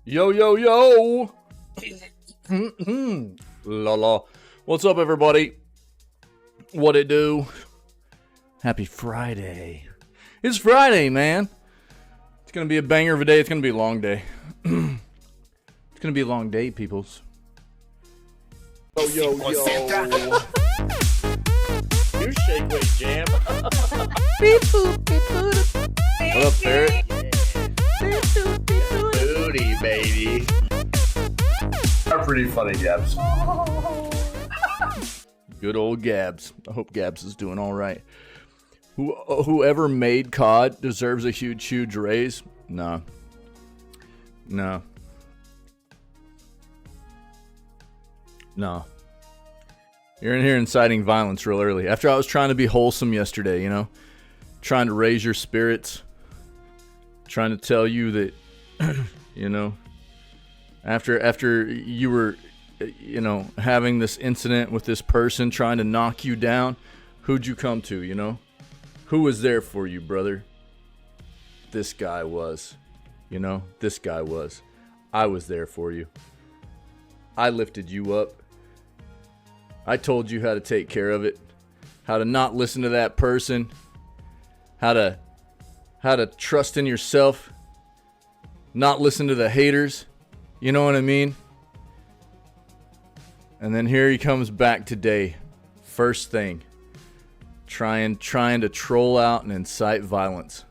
Yo, yo, yo. La la. What's up, everybody? What it do? Happy Friday. It's Friday, man. It's going to be a banger of a day. It's going to be a long day. It's going to be a long day, peoples. Yo, yo, yo. You shake weight jam. What up, Ferret? Booty, baby. Are pretty funny, Gabs. Good old Gabs. I hope Gabs is doing all right. Whoever made COD deserves a huge, huge raise. No. No. No. You're in here inciting violence real early. After I was trying to be wholesome yesterday, you know? Trying to raise your spirits. Trying to tell you that, you know, after you were, you know, having this incident with this person trying to knock you down, who'd you come to, you know? Who was there for you, brother? This guy was. You know, this guy was. I was there for you. I lifted you up. I told you how to take care of it. How to not listen to that person. How to trust in yourself. Not listen to the haters. You know what I mean? And then here he comes back today. First thing. Trying to troll out and incite violence.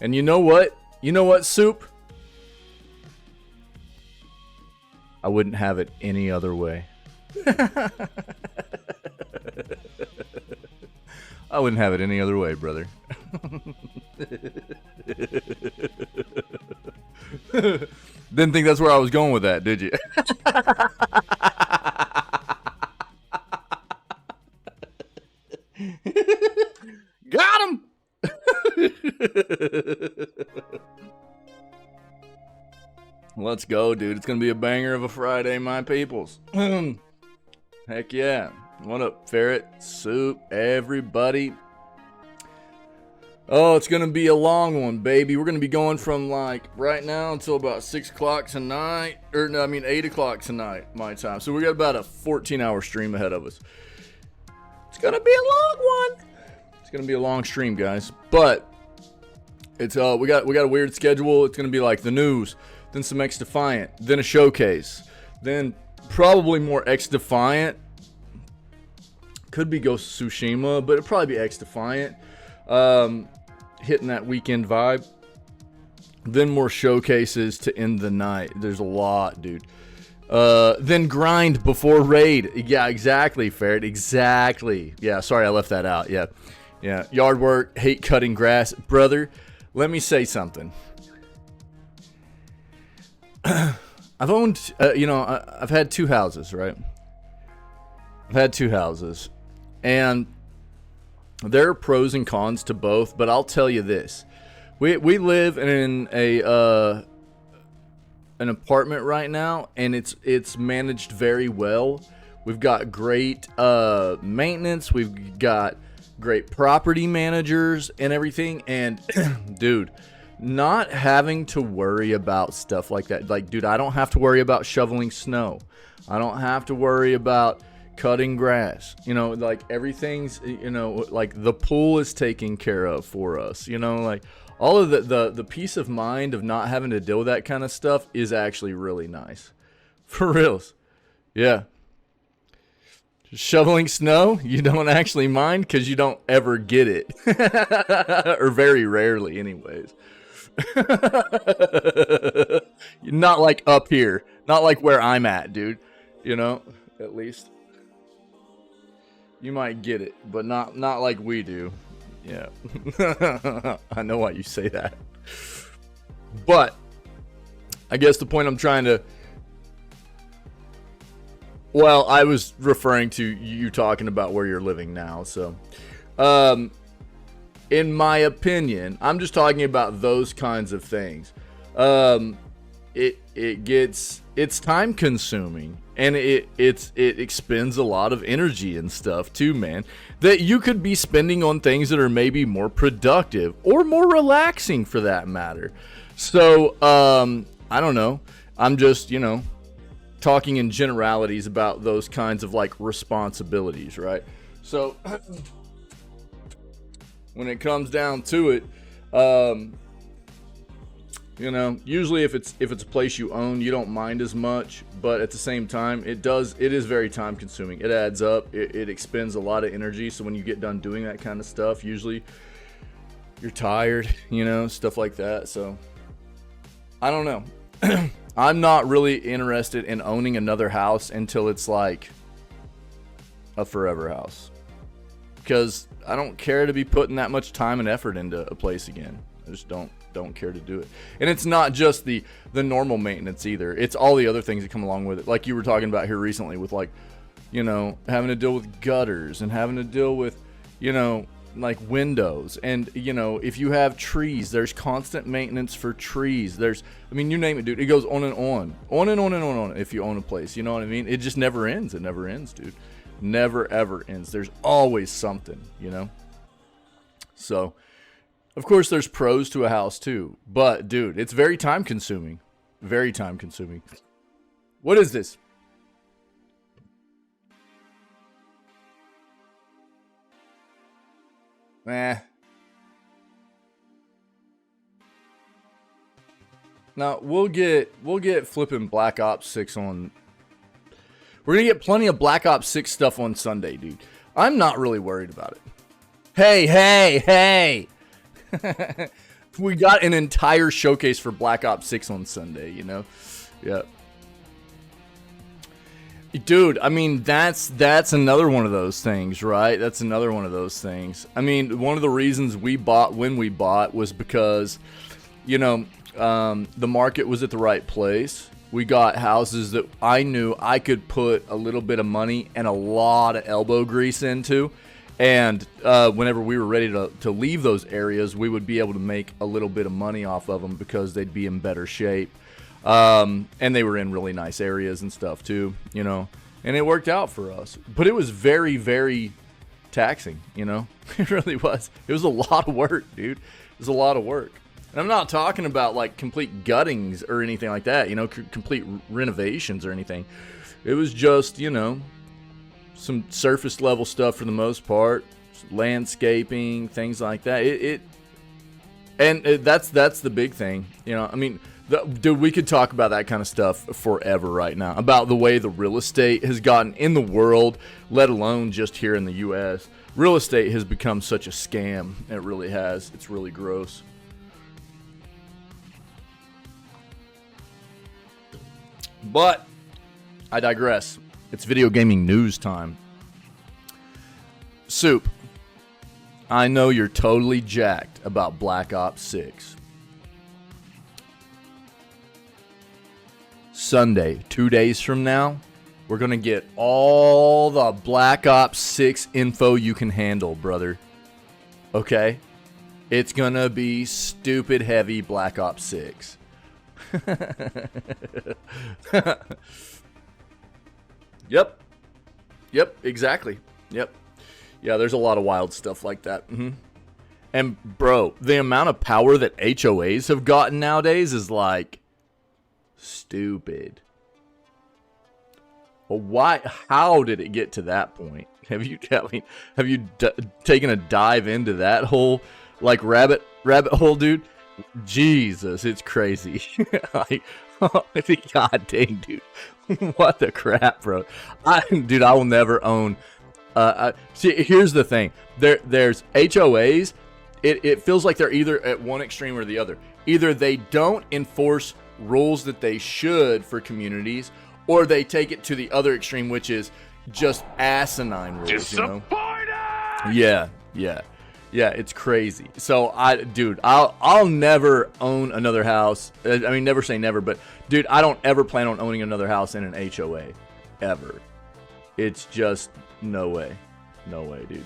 And you know what? You know what, Soup? I wouldn't have it any other way. I wouldn't have it any other way, brother. Didn't think that's where I was going with that, did you? Got him! Let's go, dude. It's gonna be a banger of a Friday, my peoples. Heck yeah. What up, Ferret, Soup, everybody? Oh, it's gonna be a long one, baby. We're gonna be going from like right now until about 6 o'clock tonight. Or no, I mean 8 o'clock tonight, my time. So we got about a 14-hour stream ahead of us. It's gonna be a long one. It's gonna be a long stream, guys. But it's we got a weird schedule. It's gonna be like the news, then some X Defiant, then a showcase, then probably more X Defiant. Could be Ghost of Tsushima, but it'd probably be X Defiant. Hitting that weekend vibe. Then more showcases to end the night. There's a lot, dude. Then grind before raid. Yeah, exactly, Ferret. Exactly. Yeah, sorry I left that out. Yeah. Yeah. Yard work, hate cutting grass. Brother, let me say something. I've owned, I've had 2 houses, right? I've had 2 houses. And there are pros and cons to both, but I'll tell you this. We live in an apartment right now, and it's managed very well. We've got great maintenance. We've got great property managers and everything. And dude, not having to worry about stuff like that. Like, dude, I don't have to worry about shoveling snow. I don't have to worry about cutting grass. You know, like everything's, you know, like the pool is taken care of for us. You know, like all of the peace of mind of not having to deal with that kind of stuff is actually really nice. For reals. Yeah. Shoveling snow, you don't actually mind because you don't ever get it. Or very rarely anyways. Not like up here. Not like where I'm at, dude. You know, at least. You might get it, but not like we do. Yeah. I know why you say that. But I guess the point I'm trying to... Well, I was referring to you talking about where you're living now, so... in my opinion, I'm just talking about those kinds of things. It's time consuming, and it expends a lot of energy and stuff too, man, that you could be spending on things that are maybe more productive or more relaxing for that matter. So I don't know. I'm just, you know, talking in generalities about those kinds of like responsibilities, right? So when it comes down to it, you know, usually if it's a place you own, you don't mind as much, but at the same time, it is very time consuming. It adds up. It expends a lot of energy. So when you get done doing that kind of stuff, usually you're tired, you know, stuff like that. So I don't know. I'm not really interested in owning another house until it's like a forever house, because I don't care to be putting that much time and effort into a place again. I just don't care to do it. And it's not just the normal maintenance either. It's all the other things that come along with it. Like you were talking about here recently with, like, you know, having to deal with gutters and having to deal with, you know, like windows. And, you know, if you have trees, there's constant maintenance for trees. There's, I mean, you name it, dude. It goes on and on. On and on and on if you own a place. You know what I mean? It just never ends. It never ends, dude. Never, ever ends. There's always something, you know? So, of course, there's pros to a house too, but dude, it's very time consuming. Very time consuming. What is this? Now we'll get flipping Black Ops 6 on. We're gonna get plenty of Black Ops 6 stuff on Sunday, dude. I'm not really worried about it. Hey. We got an entire showcase for Black Ops 6 on Sunday, you know? Yeah. Dude, I mean, that's another one of those things, right? That's another one of those things. I mean, one of the reasons we bought when we bought was because, you know, the market was at the right place. We got houses that I knew I could put a little bit of money and a lot of elbow grease into. And whenever we were ready to leave those areas, we would be able to make a little bit of money off of them because they'd be in better shape. And they were in really nice areas and stuff too, you know. And it worked out for us. But it was very, very taxing, you know. It really was. It was a lot of work, dude. It was a lot of work. And I'm not talking about like complete guttings or anything like that, you know, complete renovations or anything. It was just, you know, some surface level stuff for the most part, landscaping, things like that. That's the big thing, you know. I mean, dude, we could talk about that kind of stuff forever right now, about the way the real estate has gotten in the world, let alone just here in the U.S. Real estate has become such a scam. It really has. It's really gross. But I digress. It's video gaming news time. Soup, I know you're totally jacked about Black Ops 6. Sunday, 2 days from now, we're going to get all the Black Ops 6 info you can handle, brother. Okay? It's going to be stupid heavy Black Ops 6. Yep, exactly. Yep. Yeah, there's a lot of wild stuff like that. And bro, the amount of power that HOAs have gotten nowadays is like stupid. Well, why? How did it get to that point? Have you taken a dive into that whole like rabbit hole, dude? Jesus, it's crazy. Like, God dang, dude. What the crap, bro? I will never own. See, here's the thing. There's HOAs. It feels like they're either at one extreme or the other. Either they don't enforce rules that they should for communities, or they take it to the other extreme, which is just asinine rules. You know? Yeah, it's crazy. So I'll never own another house. I mean, never say never, but dude, I don't ever plan on owning another house in an HOA, ever. It's just no way, dude.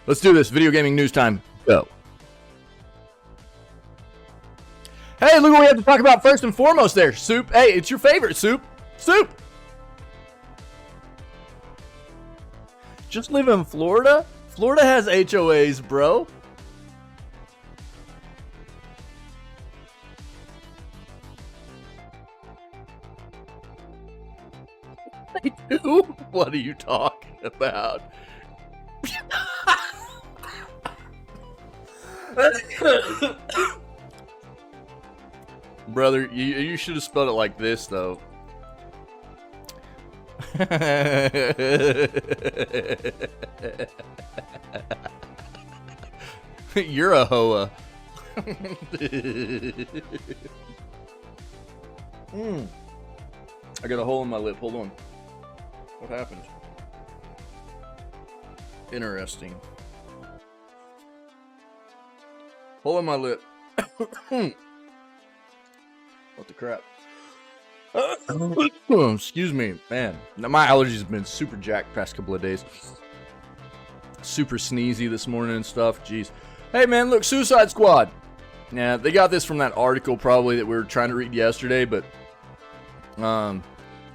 Let's do this. Video gaming news time. Go. Hey, look what we have to talk about first and foremost there, Soup. Hey, it's your favorite, Soup. Just live in Florida? Florida has HOAs, bro. What are you talking about? Brother, you should have spelled it like this, though. You're a hoa. I got a hole in my lip. Hold on. What happened? Interesting. Hole in my lip. What the crap? Excuse me, man. Now, my allergies have been super jacked past couple of days. Super sneezy this morning and stuff. Jeez. Hey, man, look, Suicide Squad. Yeah, they got this from that article probably that we were trying to read yesterday, but well,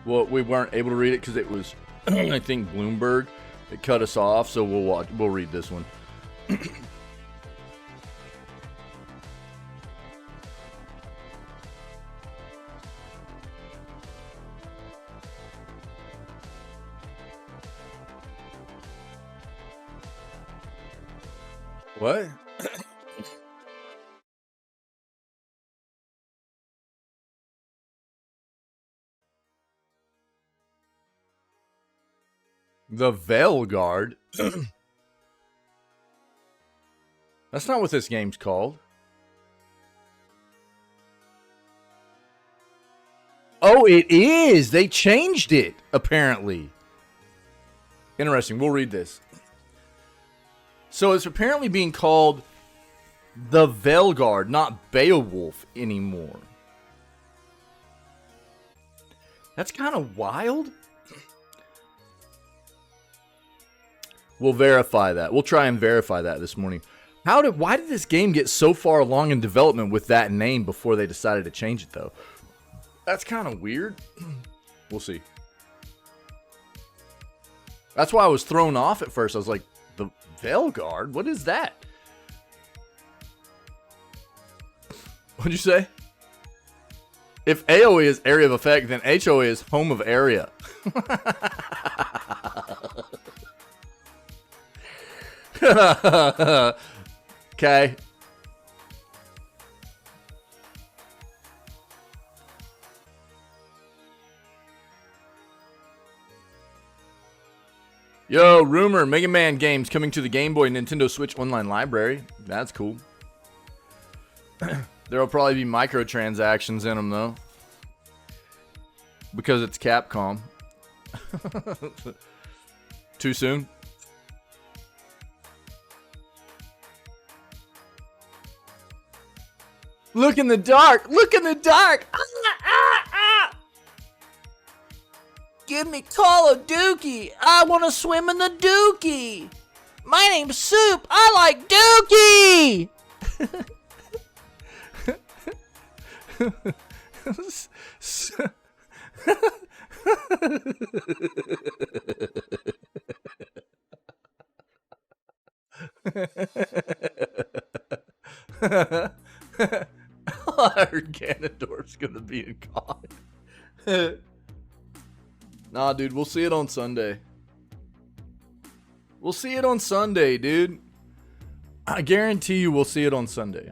we weren't able to read it because it was, I think, Bloomberg that cut us off. So we'll read this one. What? The Veil Guard? That's not what this game's called. Oh, it is! They changed it, apparently. Interesting, we'll read this. So it's apparently being called the Veil Guard, not Beowulf anymore. That's kind of wild. We'll verify that. We'll try and verify that this morning. Why did this game get so far along in development with that name before they decided to change it, though? That's kind of weird. We'll see. That's why I was thrown off at first. I was like, the Veil Guard? What is that? What'd you say? If AoE is area of effect, then HOA is home of area. Okay. Yo, rumor, Mega Man games coming to the Game Boy and Nintendo Switch online library. That's cool. There'll probably be microtransactions in them, though. Because it's Capcom. Too soon? Look in the dark! Look in the dark! Give me Call of Dookie! I want to swim in the Dookie! My name's Soup! I like Dookie! I heard Ganondorf's gonna be in COD. Nah, dude, we'll see it on Sunday. We'll see it on Sunday, dude. I guarantee you we'll see it on Sunday.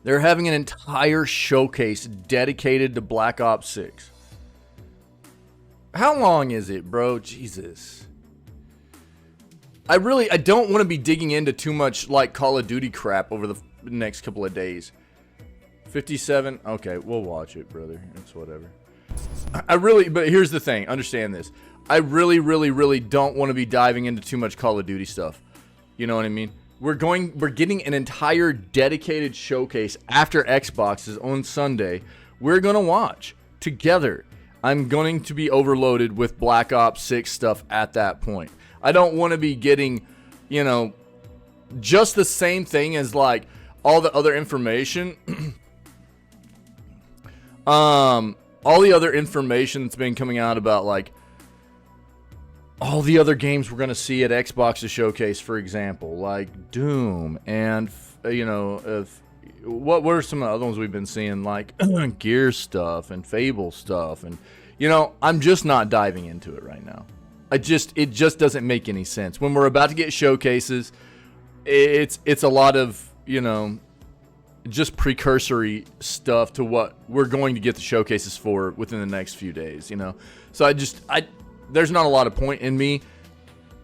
They're having an entire showcase dedicated to Black Ops 6. How long is it, bro? Jesus. I don't want to be digging into too much like Call of Duty crap over the next couple of days. 57? Okay, we'll watch it, brother. It's whatever. But here's the thing. Understand this. I really don't want to be diving into too much Call of Duty stuff. You know what I mean? We're getting an entire dedicated showcase after Xboxes on Sunday. We're going to watch together. I'm going to be overloaded with Black Ops 6 stuff at that point. I don't want to be getting, just the same thing as like all the other information. All the other information that's been coming out about like all the other games we're going to see at Xbox's showcase, for example, like Doom and, what are some of the other ones we've been seeing, like Gear stuff and Fable stuff, and you know, I'm just not diving into it right now. It just doesn't make any sense. When we're about to get showcases, it's a lot of, you know, just precursory stuff to what we're going to get the showcases for within the next few days, you know. So there's not a lot of point in me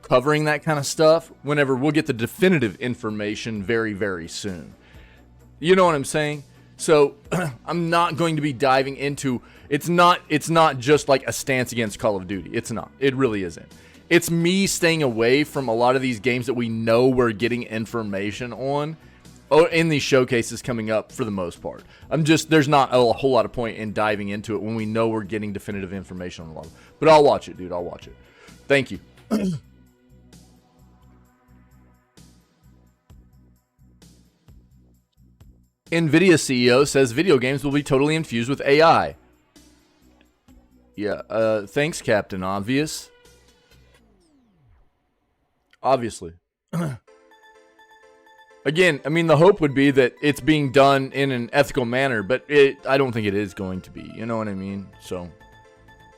covering that kind of stuff whenever we'll get the definitive information very, very soon. You know what I'm saying? So I'm not going to be diving into, it's not just like a stance against Call of Duty. It's not. It really isn't. It's me staying away from a lot of these games that we know we're getting information on in these showcases coming up for the most part. There's not a whole lot of point in diving into it when we know we're getting definitive information on a lot of it. But I'll watch it, dude. I'll watch it. Thank you. NVIDIA CEO says video games will be totally infused with AI. Yeah, thanks, Captain Obvious. Obviously. Again, I mean, the hope would be that it's being done in an ethical manner, but I don't think it is going to be. You know what I mean? So,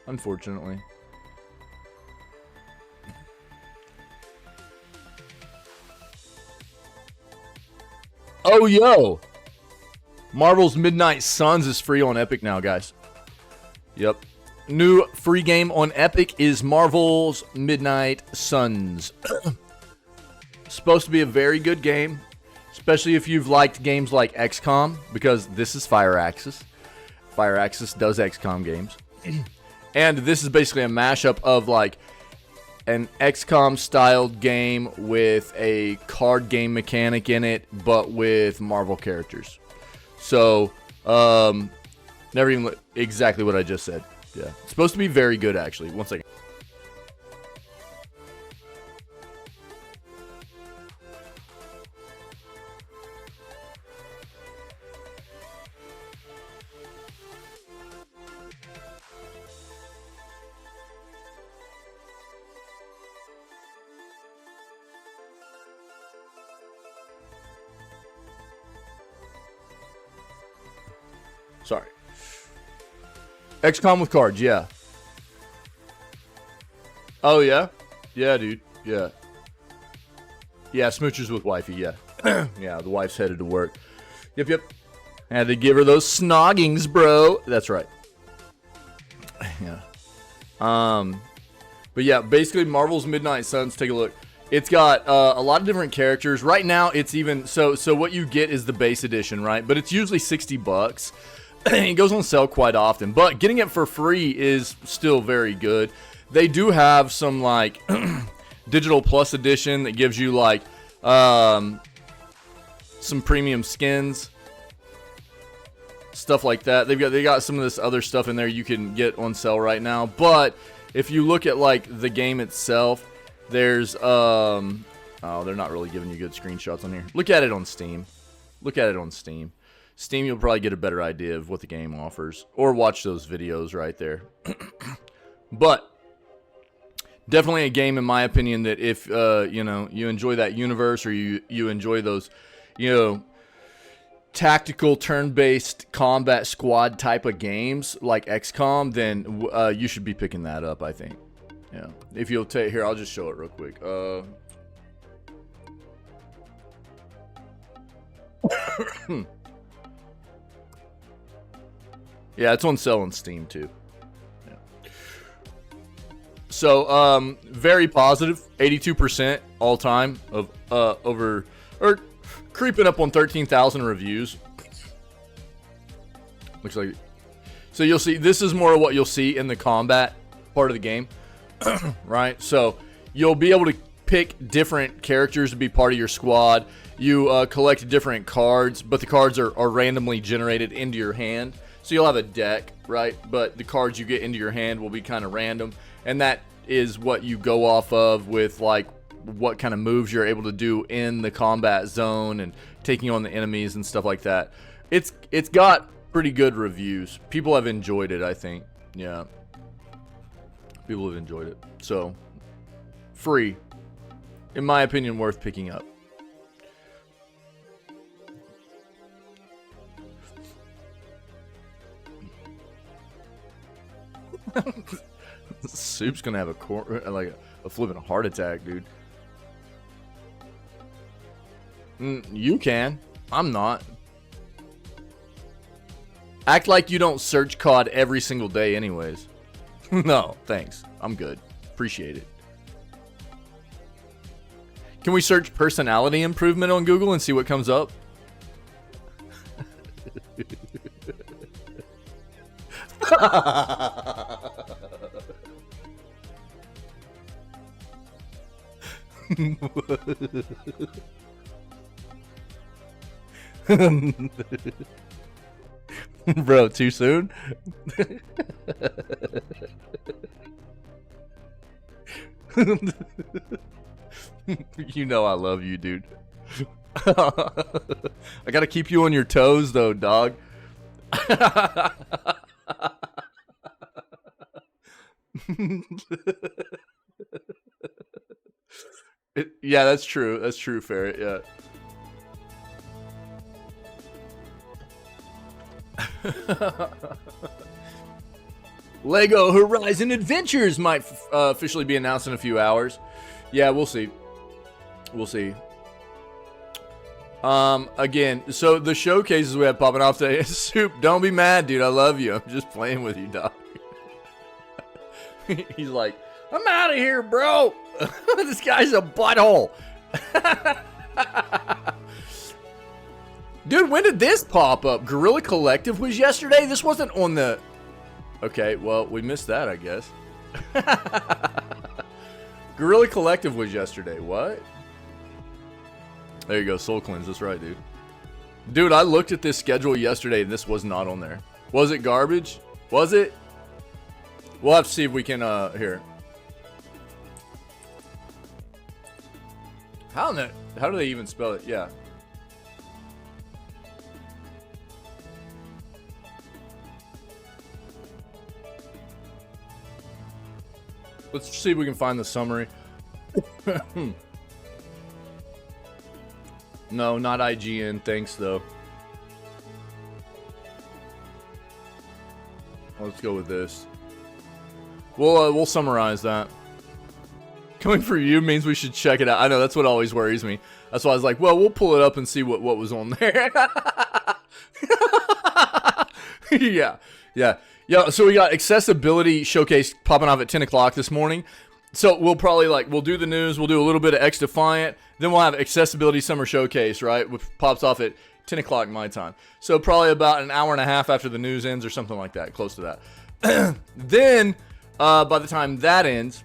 unfortunately. Oh, yo! Marvel's Midnight Suns is free on Epic now, guys. Yep. New free game on Epic is Marvel's Midnight Suns. Supposed to be a very good game, especially if you've liked games like XCOM, because this is Firaxis. Firaxis does XCOM games. And this is basically a mashup of like an XCOM styled game with a card game mechanic in it, but with Marvel characters. So, never even exactly what I just said. Yeah, it's supposed to be very good, actually. One second. Sorry. XCOM with cards, yeah. Oh, yeah? Yeah, dude. Yeah. Yeah, smoochers with wifey, yeah. Yeah, the wife's headed to work. Yep. Had to give her those snoggings, bro. That's right. Yeah. But yeah, basically Marvel's Midnight Suns, take a look. It's got a lot of different characters. Right now, it's even... So what you get is the base edition, right? But it's usually $60. It goes on sale quite often, but getting it for free is still very good. They do have some like digital plus edition that gives you like some premium skins, stuff like that. They got some of this other stuff in there you can get on sale right now. But if you look at like the game itself, there's oh, they're not really giving you good screenshots on here. Look at it on Steam. Look at it on Steam. Steam, you'll probably get a better idea of what the game offers. Or watch those videos right there. But definitely a game, in my opinion, that if you know, you enjoy that universe, or you enjoy those, you know, tactical turn-based combat squad type of games like XCOM, then you should be picking that up, I think. Yeah. If you'll take here, I'll just show it real quick. Yeah, it's on sale on Steam too. Yeah. So, very positive, 82% all time of over, or creeping up on 13,000 reviews. Looks like. So you'll see, this is more of what you'll see in the combat part of the game, right? So you'll be able to pick different characters to be part of your squad. You collect different cards, but the cards are randomly generated into your hand. So you'll have a deck, right? But the cards you get into your hand will be kind of random. And that is what you go off of with, like, what kind of moves you're able to do in the combat zone and taking on the enemies and stuff like that. It's got pretty good reviews. People have enjoyed it, I think. Yeah. People have enjoyed it. So, free. In my opinion, worth picking up. Soup's gonna have a flipping heart attack, dude. You can. I'm not. Act like you don't search COD every single day anyways. No, thanks. I'm good. Appreciate it. Can we search personality improvement on Google and see what comes up? Bro, too soon? You know I love you, dude. I gotta keep you on your toes, though, dog. Yeah, that's true. That's true, Ferret. Yeah. Lego Horizon Adventures might officially be announced in a few hours. Yeah, we'll see. We'll see. Again, so the showcases we have popping off today. Soup, don't be mad, dude. I love you. I'm just playing with you, dog. He's like, I'm out of here, bro. This guy's a butthole. Dude, when did this pop up? Guerrilla Collective was yesterday? This wasn't on the... Okay, well, we missed that, I guess. Guerrilla Collective was yesterday. What? There you go, Soul Cleanse. That's right, dude. Dude, I looked at this schedule yesterday, and this was not on there. Was it garbage? Was it? We'll have to see if we can, here. How do they even spell it? Yeah. Let's see if we can find the summary. No, not IGN. Thanks, though. Let's go with this. We'll summarize that. Coming for you means we should check it out. I know, that's what always worries me. That's why I was like, well, we'll pull it up and see what was on there. Yeah. Yeah, so we got accessibility showcase popping off at 10 o'clock this morning. So we'll probably we'll do the news, we'll do a little bit of X Defiant, then we'll have accessibility summer showcase, right? Which pops off at 10 o'clock my time. So probably about an hour and a half after the news ends or something like that, close to that. Then, by the time that ends,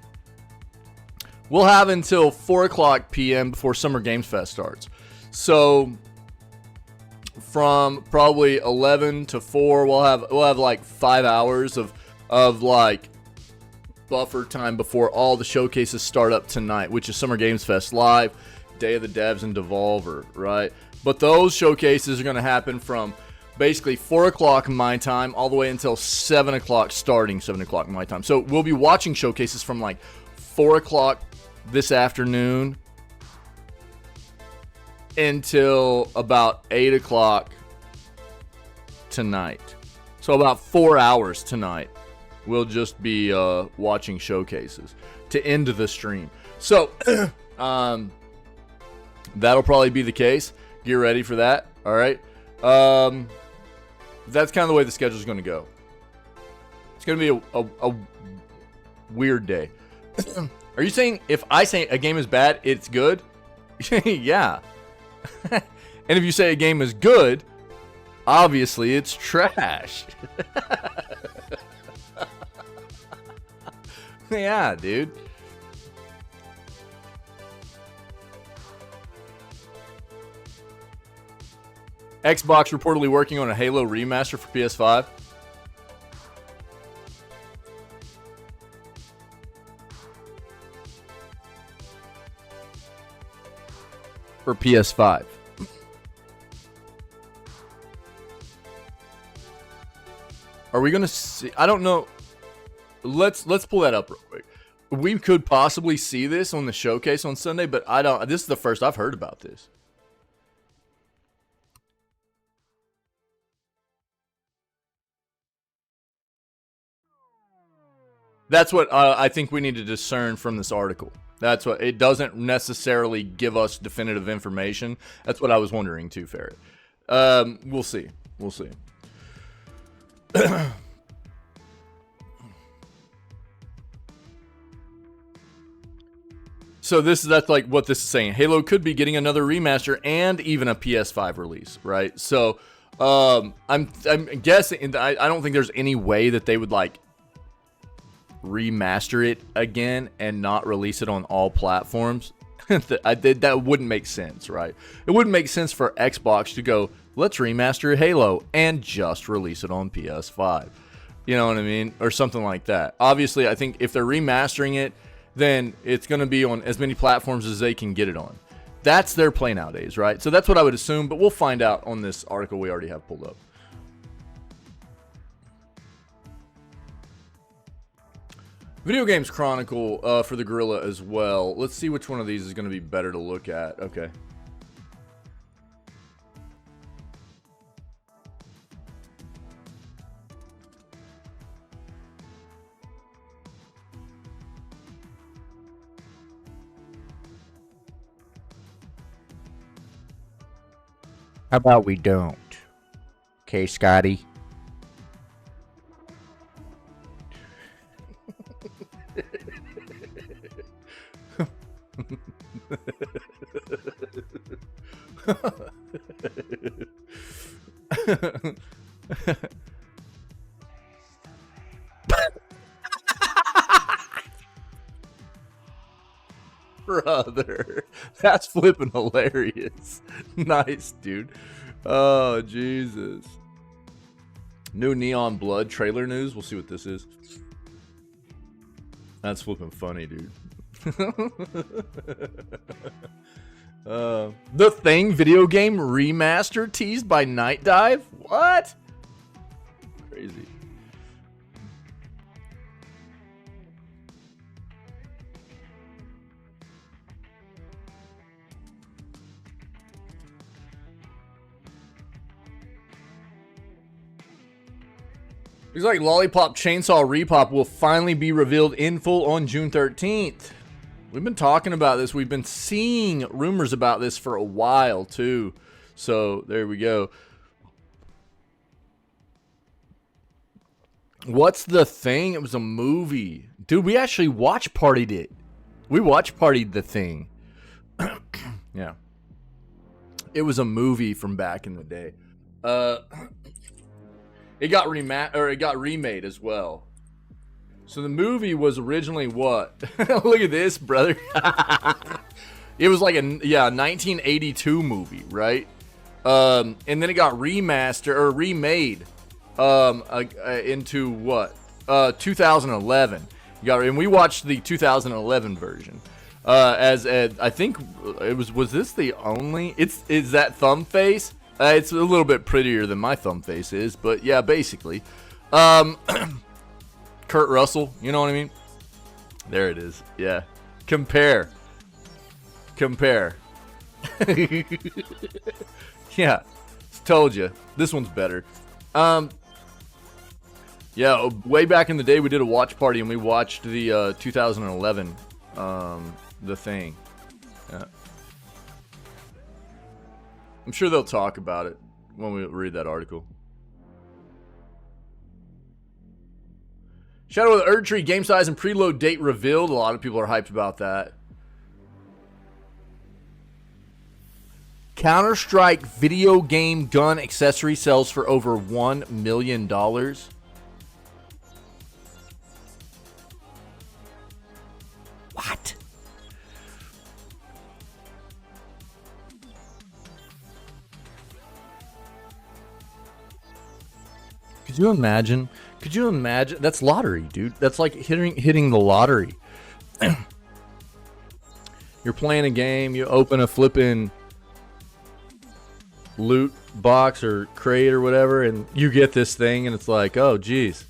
we'll have until 4 o'clock p.m. before Summer Games Fest starts. So from probably 11 to 4, we'll have like 5 hours of like buffer time before all the showcases start up tonight, which is Summer Games Fest Live, Day of the Devs, and Devolver, right? But those showcases are going to happen from basically 4 o'clock my time all the way until 7 o'clock, starting 7 o'clock my time. So we'll be watching showcases from like 4 o'clock this afternoon until about 8 o'clock tonight. So about 4 hours tonight. We'll just be watching showcases to end the stream. So that'll probably be the case. Get ready for that. All right. That's kind of the way the schedule is going to go. It's going to be a weird day. Are you saying if I say a game is bad, it's good? Yeah. And if you say a game is good, obviously it's trash. Yeah, dude. Xbox reportedly working on a Halo remaster for PS5. For PS5. Are we gonna see? I don't know. Let's pull that up real quick. We could possibly see this on the showcase on Sunday, but I don't. This is the first I've heard about this. That's what I think we need to discern from this article. That's what it doesn't necessarily give us definitive information. That's what I was wondering too, Ferret. We'll see. We'll see. So that's like what this is saying. Halo could be getting another remaster and even a PS5 release, right? So I'm guessing. I don't think there's any way that they would like remaster it again and not release it on all platforms. That wouldn't make sense, right? It wouldn't make sense for Xbox to go, let's remaster Halo and just release it on PS5. You know what I mean? Or something like that. Obviously, I think if they're remastering it, then it's going to be on as many platforms as they can get it on. That's their play nowadays, right? So that's what I would assume, but we'll find out on this article we already have pulled up. Video Games Chronicle for the Gorilla as well. Let's see which one of these is going to be better to look at. Okay. How about we don't? Okay, Scotty. Brother, that's flipping hilarious. Nice, dude. Oh, Jesus. New Neon Blood trailer news. We'll see what this is. That's flipping funny, dude. The Thing video game remaster teased by Night Dive? What? Crazy. Looks like Lollipop Chainsaw Repop will finally be revealed in full on June 13th. We've been talking about this. We've been seeing rumors about this for a while, too. So, there we go. What's The Thing? It was a movie. Dude, we actually watch partied it. We watch partied The Thing. Yeah. It was a movie from back in the day. It got remade as well. So the movie was originally what? Look at this, brother. It was like a 1982 movie, right? And then it got remade into what? 2011. And we watched the 2011 version. I think it was this the only? Is that thumb face? It's a little bit prettier than my thumb face is, but yeah, basically. Kurt Russell, you know what I mean? There it is. Yeah. Compare. Yeah. Told you. This one's better. Yeah, way back in the day we did a watch party and we watched the 2011 The Thing. Yeah. I'm sure they'll talk about it when we read that article. Shadow of the Erdtree game size and preload date revealed. A lot of people are hyped about that. Counter-Strike video game gun accessory sells for over $1 million. What? Could you imagine? Could you imagine? That's lottery, dude. That's like hitting the lottery. You're playing a game, you open a flipping loot box or crate or whatever, and you get this thing, and it's like, oh, geez.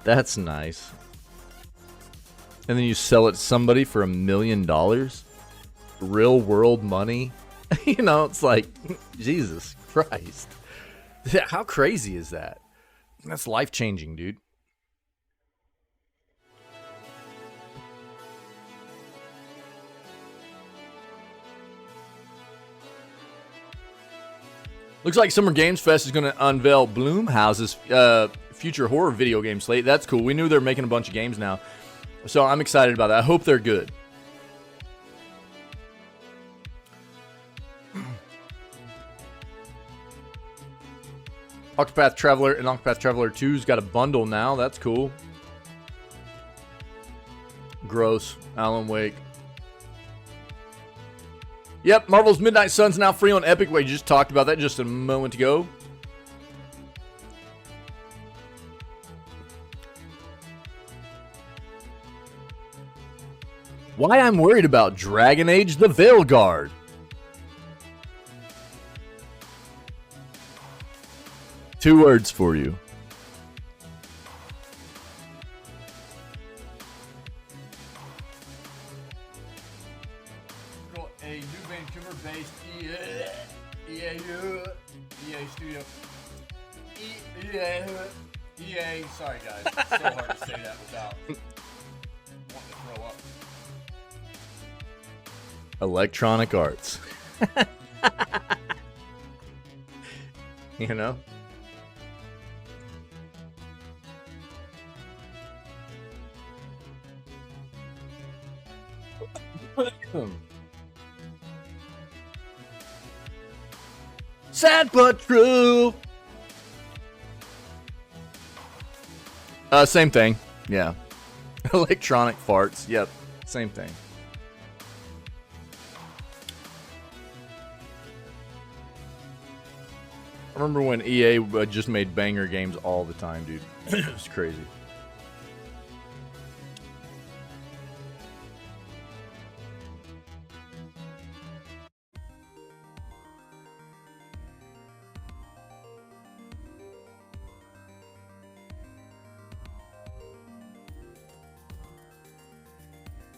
That's nice. And then you sell it to somebody for $1 million? Real world money? You know, it's like, Jesus Christ. How crazy is that? That's life-changing, dude. Looks like Summer Games Fest is going to unveil Blumhouse's future horror video game slate. That's cool. We knew they're making a bunch of games now, so I'm excited about that. I hope they're good. Octopath Traveler and Octopath Traveler 2's got a bundle now. That's cool. Gross. Alan Wake. Yep, Marvel's Midnight Sun's now free on Epic. We just talked about that just a moment ago. Why I'm worried about Dragon Age the Veilguard. Two words for you. A new Vancouver-based EA studio. EA. Sorry, guys. It's so hard to say that without wanting to throw up. Electronic Arts. You know? Sad but true. Same thing. Yeah. Electronic farts. Yep. Same thing. I remember when EA just made banger games all the time, dude. It was crazy.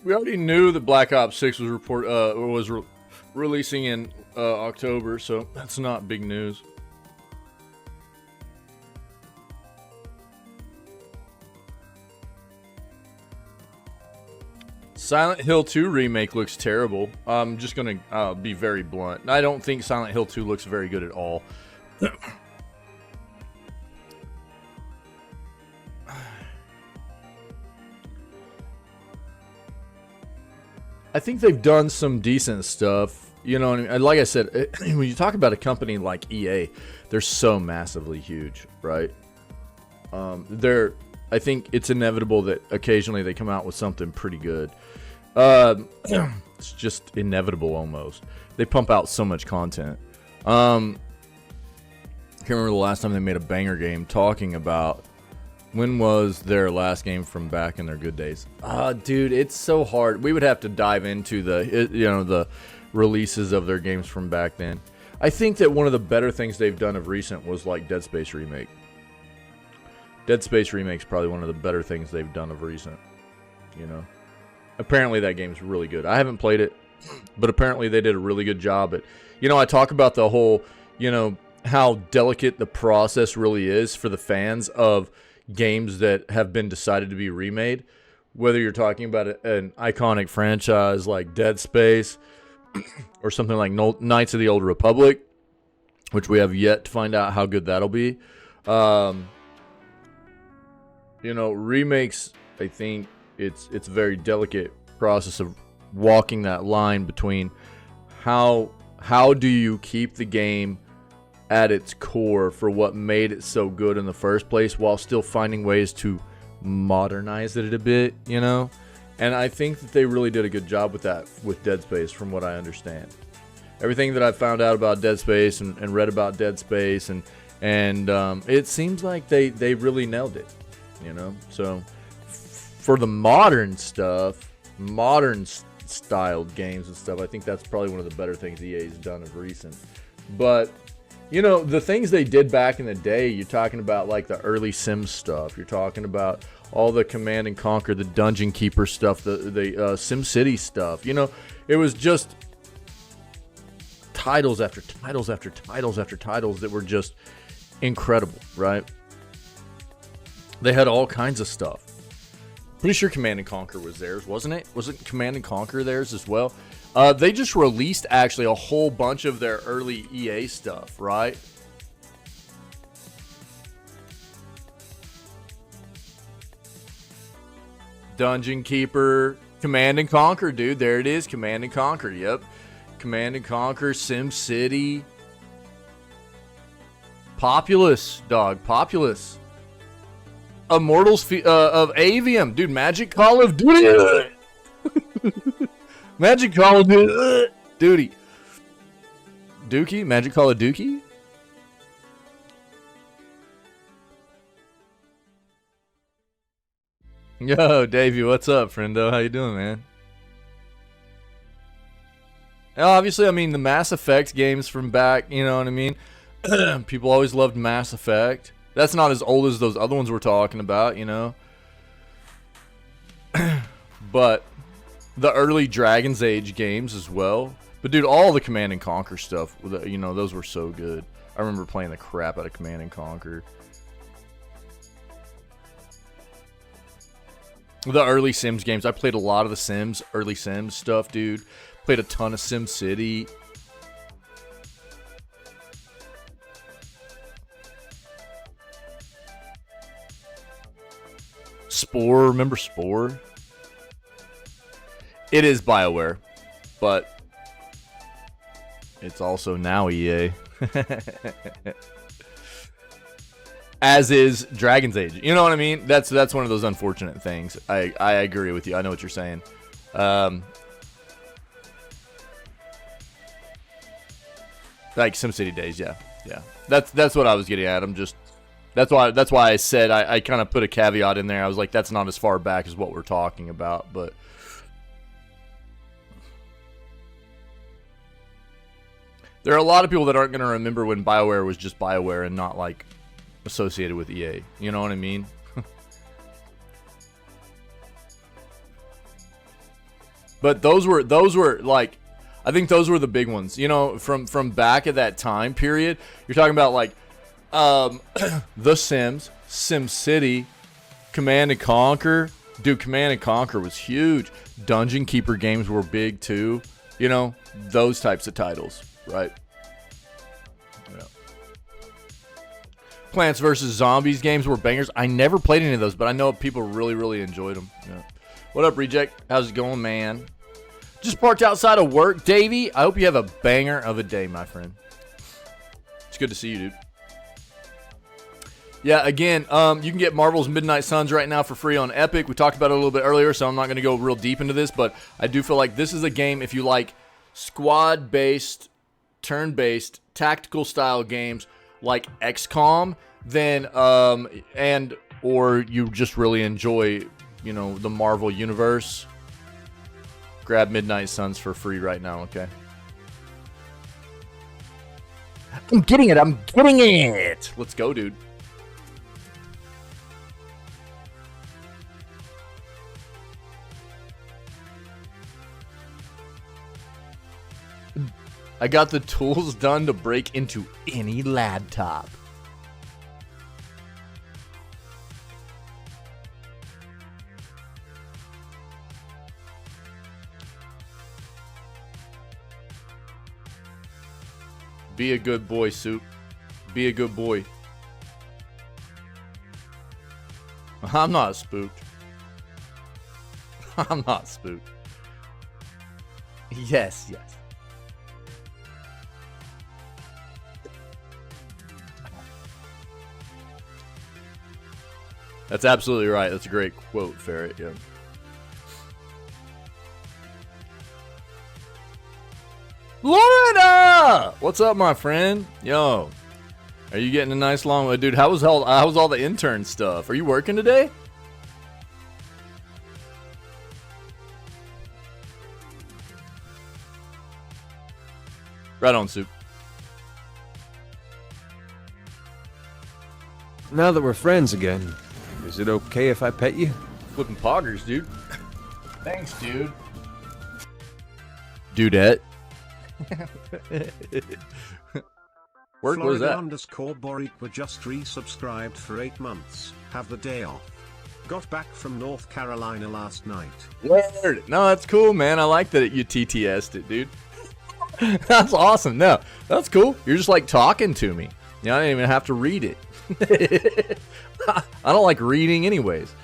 We already knew that Black Ops 6 was releasing in October, so that's not big news. Silent Hill 2 remake looks terrible. I'm just going to be very blunt. I don't think Silent Hill 2 looks very good at all. I think they've done some decent stuff. You know, and like I said, when you talk about a company like EA, they're so massively huge, right? I think it's inevitable that occasionally they come out with something pretty good. It's just inevitable almost. They pump out so much content. I can't remember the last time they made a banger game talking about when was their last game from back in their good days. Dude, it's so hard. We would have to dive into the releases of their games from back then. I think that one of the better things they've done of recent was like Dead Space Remake. Dead Space Remake's probably one of the better things they've done of recent. You know, apparently that game's really good. I haven't played it, but apparently they did a really good job at. You know, I talk about the whole, how delicate the process really is for the fans of games that have been decided to be remade. Whether you're talking about an iconic franchise like Dead Space or something like Knights of the Old Republic, which we have yet to find out how good that'll be. Remakes, I think it's a very delicate process of walking that line between how do you keep the game at its core for what made it so good in the first place while still finding ways to modernize it a bit, And I think that they really did a good job with that with Dead Space, from what I understand. Everything that I found out about Dead Space and read about Dead Space and it seems like they really nailed it, So for the modern stuff, modern styled games and stuff, I think that's probably one of the better things EA's done of recent. But the things they did back in the day, you're talking about like the early Sims stuff. You're talking about all the Command and Conquer, the Dungeon Keeper stuff, the Sim City stuff. It was just titles after titles after titles after titles that were just incredible, right? They had all kinds of stuff. Pretty sure Command and Conquer was theirs, wasn't it? Wasn't Command and Conquer theirs as well? They just released actually a whole bunch of their early EA stuff, right? Dungeon Keeper, Command and Conquer, dude. There it is, Command and Conquer. Yep, Command and Conquer, Sim City, Populous, dog, Populous, Immortals of Avium, dude. Magic Call of Duty, Magic Call of Duty, Dookie, Magic Call of Dookie. Yo, Davey, what's up, friendo? How you doing, man? Now, obviously, I mean, the Mass Effect games from back, you know what I mean? People always loved Mass Effect. That's not as old as those other ones we're talking about, you know? But the early Dragon's Age games as well. But, dude, all the Command & Conquer stuff, you know, those were so good. I remember playing the crap out of Command & Conquer. The early Sims games. I played a lot of the Sims, early Sims stuff, dude. Played a ton of Sim City. Spore, remember Spore? It is BioWare, but it's also now EA. As is Dragon's Age. You know what I mean? That's one of those unfortunate things. I agree with you. I know what you're saying. Like SimCity days, yeah. That's what I was getting at. That's why I said I kind of put a caveat in there. I was like, that's not as far back as what we're talking about, but there are a lot of people that aren't going to remember when BioWare was just BioWare and not like associated with EA. You know what I mean? But those were like, I think those were the big ones. You know, from back at that time period. You're talking about like The Sims, Sim City, Command & Conquer. Dude, Command & Conquer was huge. Dungeon Keeper games were big too. You know, those types of titles, right? Plants vs. Zombies games were bangers. I never played any of those, but I know people really, really enjoyed them. Yeah. What up, Reject? How's it going, man? Just parked outside of work. Davey, I hope you have a banger of a day, my friend. It's good to see you, dude. Yeah, again, you can get Marvel's Midnight Suns right now for free on Epic. We talked about it a little bit earlier, so I'm not going to go real deep into this, but I do feel like this is a game, if you like squad-based, turn-based, tactical-style games, like XCOM, then or you just really enjoy, you know, the Marvel universe, grab Midnight Suns for free right now, okay? I'm getting it. Let's go, dude. I got the tools done to break into any laptop. Be a good boy, Soup. Be a good boy. I'm not spooked. I'm not spooked. Yes. That's absolutely right. That's a great quote, Ferret. Yeah. Florida! What's up, my friend? Yo, are you getting a nice long... Dude, how was all the intern stuff? Are you working today? Right on, Soup. Now that we're friends again, is it okay if I pet you? Flipping poggers, dude. Thanks, dude. Dudette. Work was that? _Boric were just resubscribed for 8 months. Have the day off. got back from North Carolina last night. Word. No, that's cool, man. I like that you TTS'd it, dude. That's awesome. No, that's cool. You're just like talking to me. You know, I didn't even have to read it. I don't like reading anyways.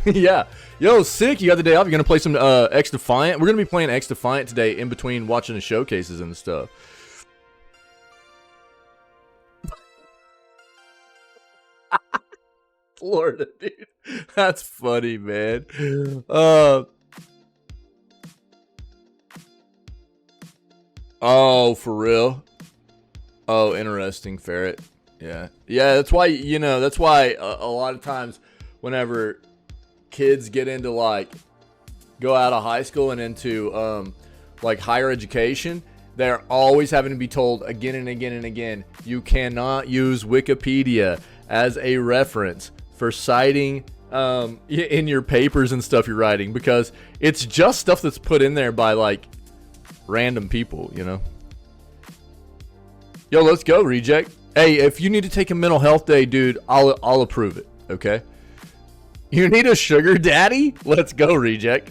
Yeah. Yo, sick. You got the day off. You're going to play some X Defiant? We're going to be playing X Defiant today in between watching the showcases and stuff. Florida, dude. That's funny, man. Oh, for real? Oh, interesting, Ferret. Yeah. Yeah, that's why, you know, that's why a lot of times whenever kids get into, like, go out of high school and into, like, higher education, they're always having to be told again and again and again, you cannot use Wikipedia as a reference for citing in your papers and stuff you're writing, because it's just stuff that's put in there by, like, random people, you know. Yo, let's go, Reject. Hey, if you need to take a mental health day, dude, I'll approve it, okay? You need a sugar daddy? Let's go, Reject.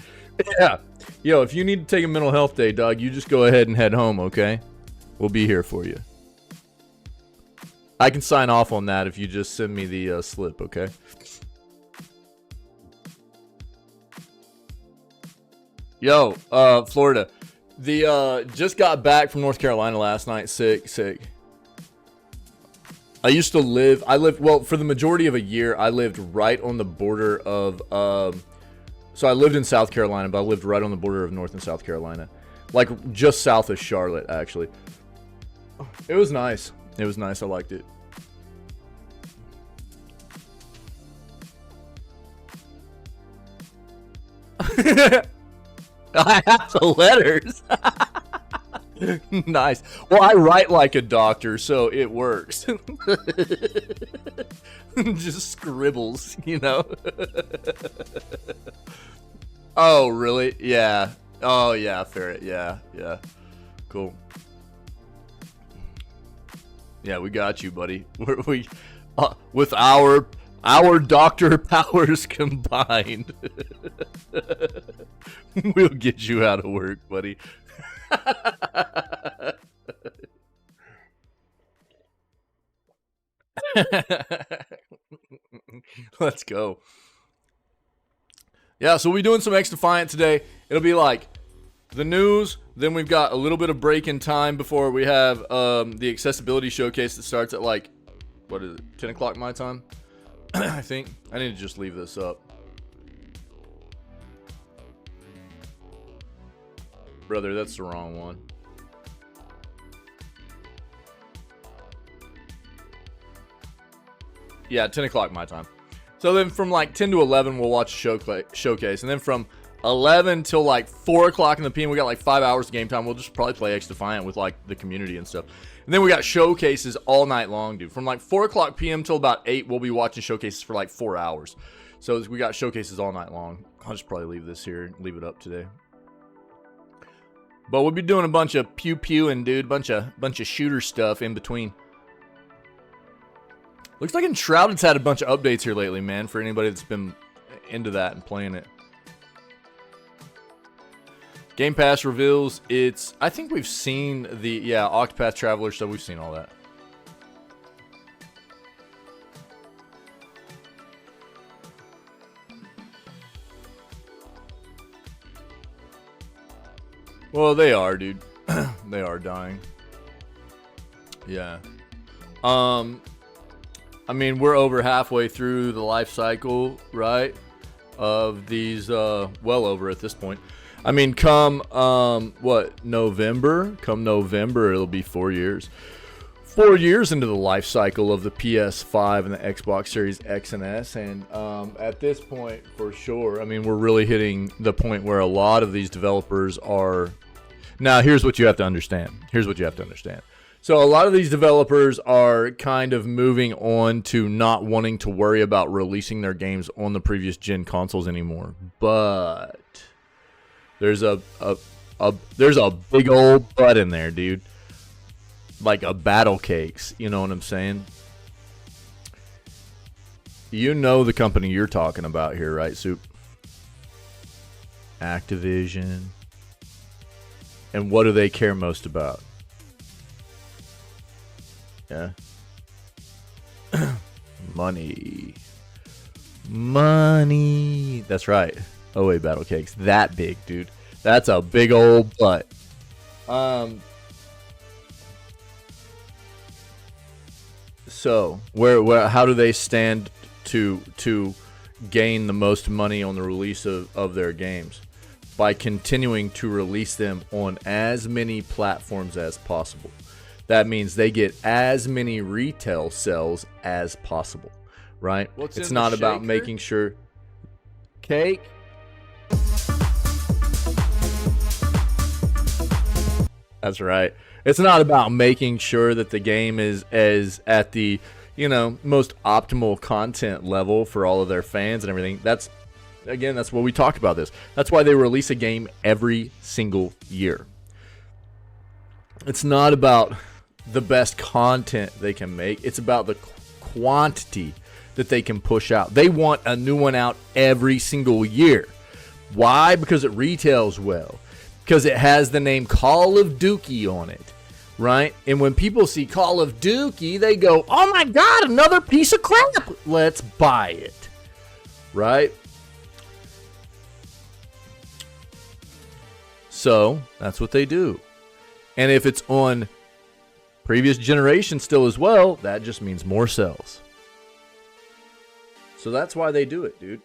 Yeah. Yo, if you need to take a mental health day, dog, you just go ahead and head home, okay? We'll be here for you. I can sign off on that if you just send me the slip, okay? Yo, Florida. Just got back from North Carolina last night. Sick. I used to live, well, for the majority of a year, I lived right on the border of, so I lived in South Carolina, but I lived right on the border of North and South Carolina. Like, just south of Charlotte, actually. It was nice. It was nice. I liked it. I have the letters. Nice. Well, I write like a doctor, so it works. Just scribbles, you know. Oh, really? Yeah. Oh, yeah, Ferret. Yeah. Cool. Yeah, we got you, buddy. We with our doctor powers combined, we'll get you out of work, buddy. Let's go. Yeah, so we're doing some X Defiant today. It'll be like the news, then we've got a little bit of break in time before we have the accessibility showcase that starts at, like, what is it, 10 o'clock my time? I think. I need to just leave this up. Brother, that's the wrong one. Yeah, 10 o'clock my time. So then from like 10 to 11, we'll watch a showcase. And then from 11 till like 4 o'clock in the PM, we got like 5 hours of game time. We'll just probably play X Defiant with like the community and stuff. And then we got showcases all night long, dude. From like 4 o'clock PM till about 8, we'll be watching showcases for like 4 hours. So we got showcases all night long. I'll just probably leave this here, leave it up today. But we'll be doing a bunch of pew-pewing, dude. Bunch of shooter stuff in between. Looks like Enshrouded's had a bunch of updates here lately, man, for anybody that's been into that and playing it. Game Pass reveals it's... I think we've seen the... Yeah, Octopath Traveler stuff. We've seen all that. Well, they are, dude. They are dying. Yeah. I mean, we're over halfway through the life cycle, right? Of these, well over at this point. I mean, come, what, November? Come November, it'll be 4 years. 4 years into the life cycle of the PS5 and the Xbox Series X and S. And at this point, for sure, I mean, we're really hitting the point where a lot of these developers are... Now, here's what you have to understand. So a lot of these developers are kind of moving on to not wanting to worry about releasing their games on the previous gen consoles anymore. But there's a big old butt in there, dude. Like a battle cakes, you know what I'm saying? You know the company you're talking about here, right, Soup? Activision. And what do they care most about? Yeah. Money. Money. That's right. Oh, wait, Battle Cakes. That big, dude. That's a big old butt. So, where how do they stand to gain the most money on the release of their games? By continuing to release them on as many platforms as possible. That means they get as many retail sales as possible, right? It's not about making sure. Cake. That's right. It's not about making sure that the game is at the, most optimal content level for all of their fans and everything. That's what we talked about this. That's why they release a game every single year. It's not about the best content they can make. It's about the quantity that they can push out. They want a new one out every single year. Why? Because it retails well. Because it has the name Call of Duty on it, right? And when people see Call of Duty, they go, oh my God, another piece of crap. Let's buy it, right? So that's what they do. And if it's on previous generation still as well, that just means more sales. So that's why they do it, dude.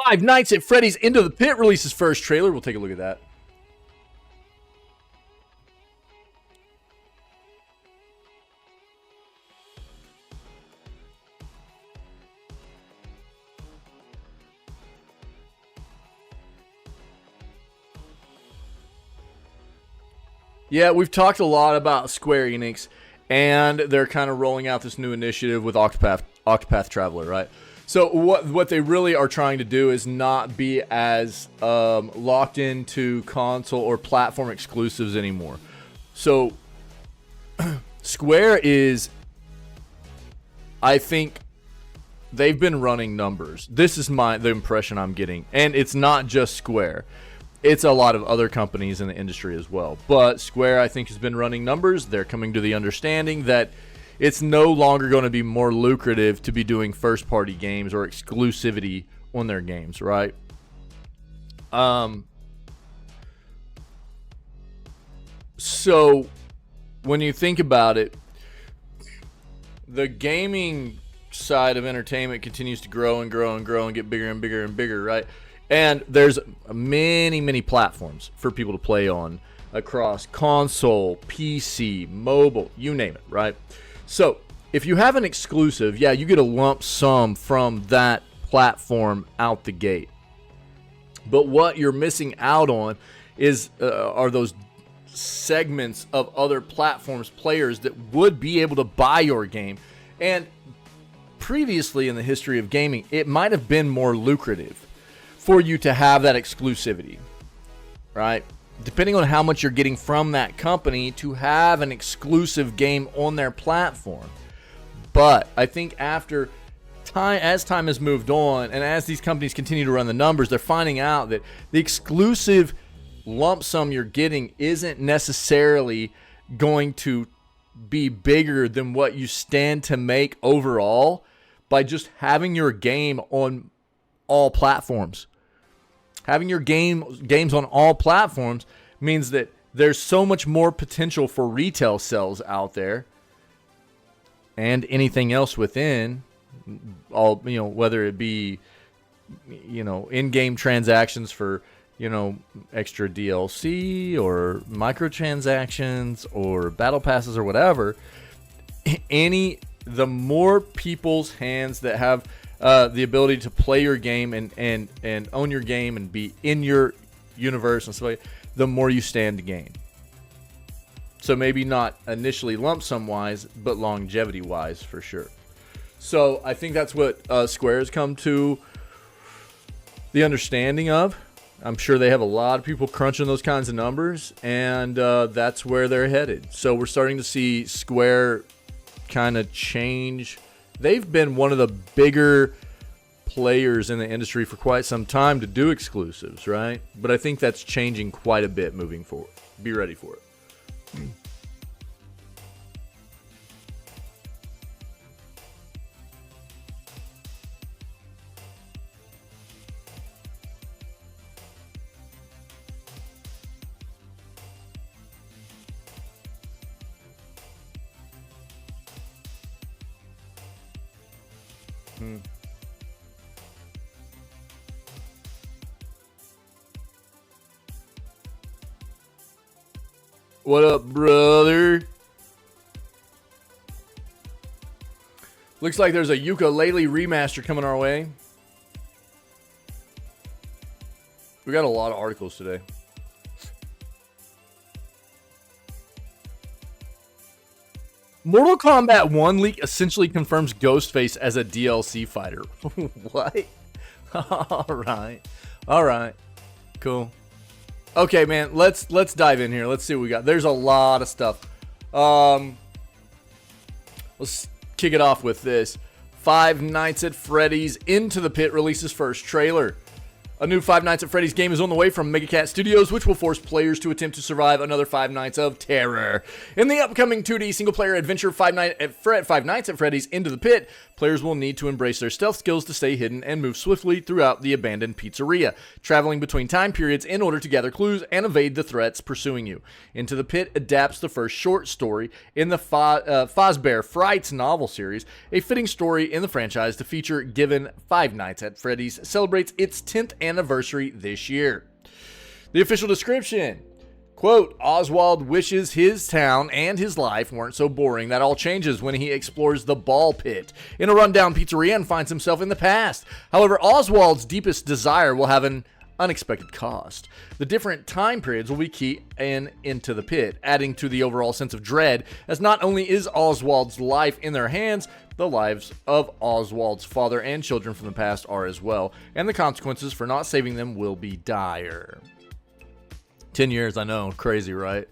Five Nights at Freddy's Into the Pit releases first trailer. We'll take a look at that. Yeah, we've talked a lot about Square Enix, and they're kind of rolling out this new initiative with Octopath Traveler, right? So what they really are trying to do is not be as locked into console or platform exclusives anymore. So Square is, I think, they've been running numbers. This is the impression I'm getting, and it's not just Square. It's a lot of other companies in the industry as well. But Square, I think, has been running numbers. They're coming to the understanding that it's no longer going to be more lucrative to be doing first-party games or exclusivity on their games, right? So when you think about it, the gaming side of entertainment continues to grow and grow and grow and get bigger and bigger and bigger, right? And there's many, many platforms for people to play on across console, PC, mobile, you name it, right? So if you have an exclusive, yeah, you get a lump sum from that platform out the gate. But what you're missing out on are those segments of other platforms, players that would be able to buy your game. And previously in the history of gaming, it might have been more lucrative for you to have that exclusivity, right? Depending on how much you're getting from that company to have an exclusive game on their platform. But I think after time, as time has moved on, and as these companies continue to run the numbers, they're finding out that the exclusive lump sum you're getting isn't necessarily going to be bigger than what you stand to make overall by just having your game on all platforms. Having your games on all platforms means that there's so much more potential for retail sales out there and anything else within, all, whether it be, in-game transactions for, extra DLC or microtransactions or battle passes or whatever. The more people's hands that have the ability to play your game and own your game and be in your universe and stuff like that, the more you stand to gain. So maybe not initially lump sum wise, but longevity wise for sure. So I think that's what Square has come to the understanding of. I'm sure they have a lot of people crunching those kinds of numbers, and that's where they're headed. So we're starting to see Square kind of change. They've been one of the bigger players in the industry for quite some time to do exclusives, right? But I think that's changing quite a bit moving forward. Be ready for it. What up, brother? Looks like there's a ukulele remaster coming our way. We got a lot of articles today. Mortal Kombat 1 leak essentially confirms Ghostface as a DLC fighter. What? All right. Cool. Okay, man, let's dive in here. Let's see what we got. There's a lot of stuff. Let's kick it off with this. Five Nights at Freddy's Into the Pit releases first trailer. A new Five Nights at Freddy's game is on the way from Megacat Studios, which will force players to attempt to survive another Five Nights of Terror. In the upcoming 2D single-player adventure Five Nights at Freddy's Into the Pit, players will need to embrace their stealth skills to stay hidden and move swiftly throughout the abandoned pizzeria, traveling between time periods in order to gather clues and evade the threats pursuing you. Into the Pit adapts the first short story in the Fazbear Frights novel series, a fitting story in the franchise to feature given Five Nights at Freddy's celebrates its 10th anniversary this year. The official description, quote, Oswald wishes his town and his life weren't so boring. That all changes when he explores the ball pit in a rundown pizzeria and finds himself in the past. However, Oswald's deepest desire will have an unexpected cost. The different time periods will be key Into the Pit, adding to the overall sense of dread, as not only is Oswald's life in their hands, the lives of Oswald's father and children from the past are as well, and the consequences for not saving them will be dire. 10 years, I know, crazy, right?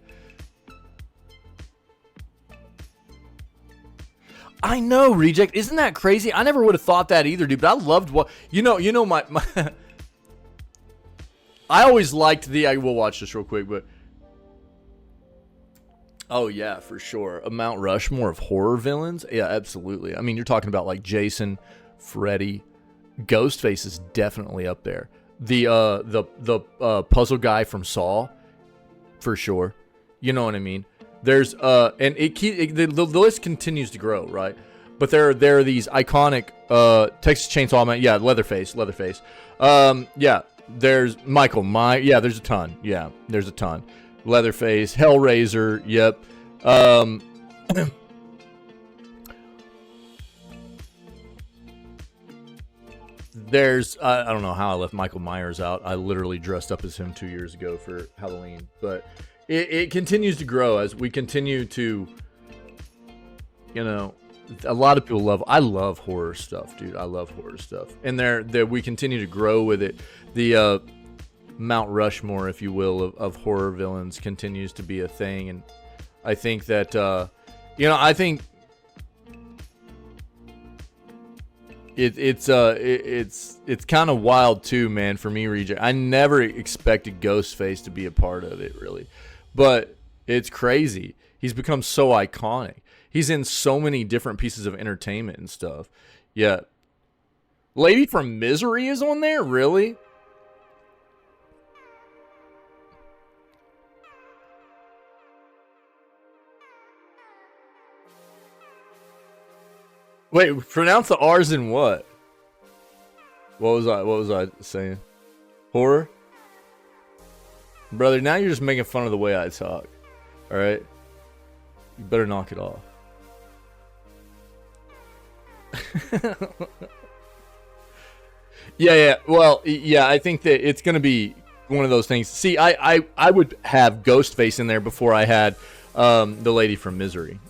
I know, Reject, isn't that crazy? I never would have thought that either, dude, but I loved what, my I always liked I will watch this real quick, but oh yeah, for sure. A Mount Rushmore of horror villains? Yeah, absolutely. I mean, you're talking about like Jason, Freddy, Ghostface is definitely up there. The puzzle guy from Saw, for sure. You know what I mean? There's and the list continues to grow, right? But there are these iconic Texas Chainsaw Man, yeah, Leatherface. Yeah, there's Michael Myers. Yeah, there's a ton. Yeah, there's a ton. Leatherface, Hellraiser, yep. There's, I don't know how I left Michael Myers out. I literally dressed up as him 2 years ago for Halloween. But it continues to grow as we continue to, a lot of people I love horror stuff, dude. I love horror stuff. And we continue to grow with it. The Mount Rushmore, if you will, of horror villains continues to be a thing, and I think that I think it's kind of wild too, man. For me, Reject, I never expected Ghostface to be a part of it, really, but it's crazy. He's become so iconic. He's in so many different pieces of entertainment and stuff. Yeah, Lady from Misery is on there, really? Wait, pronounce the R's in what? What was I saying? Horror? Brother, now you're just making fun of the way I talk. Alright? You better knock it off. Yeah. Well, yeah, I think that it's gonna be one of those things. See, I would have Ghostface in there before I had the Lady from Misery,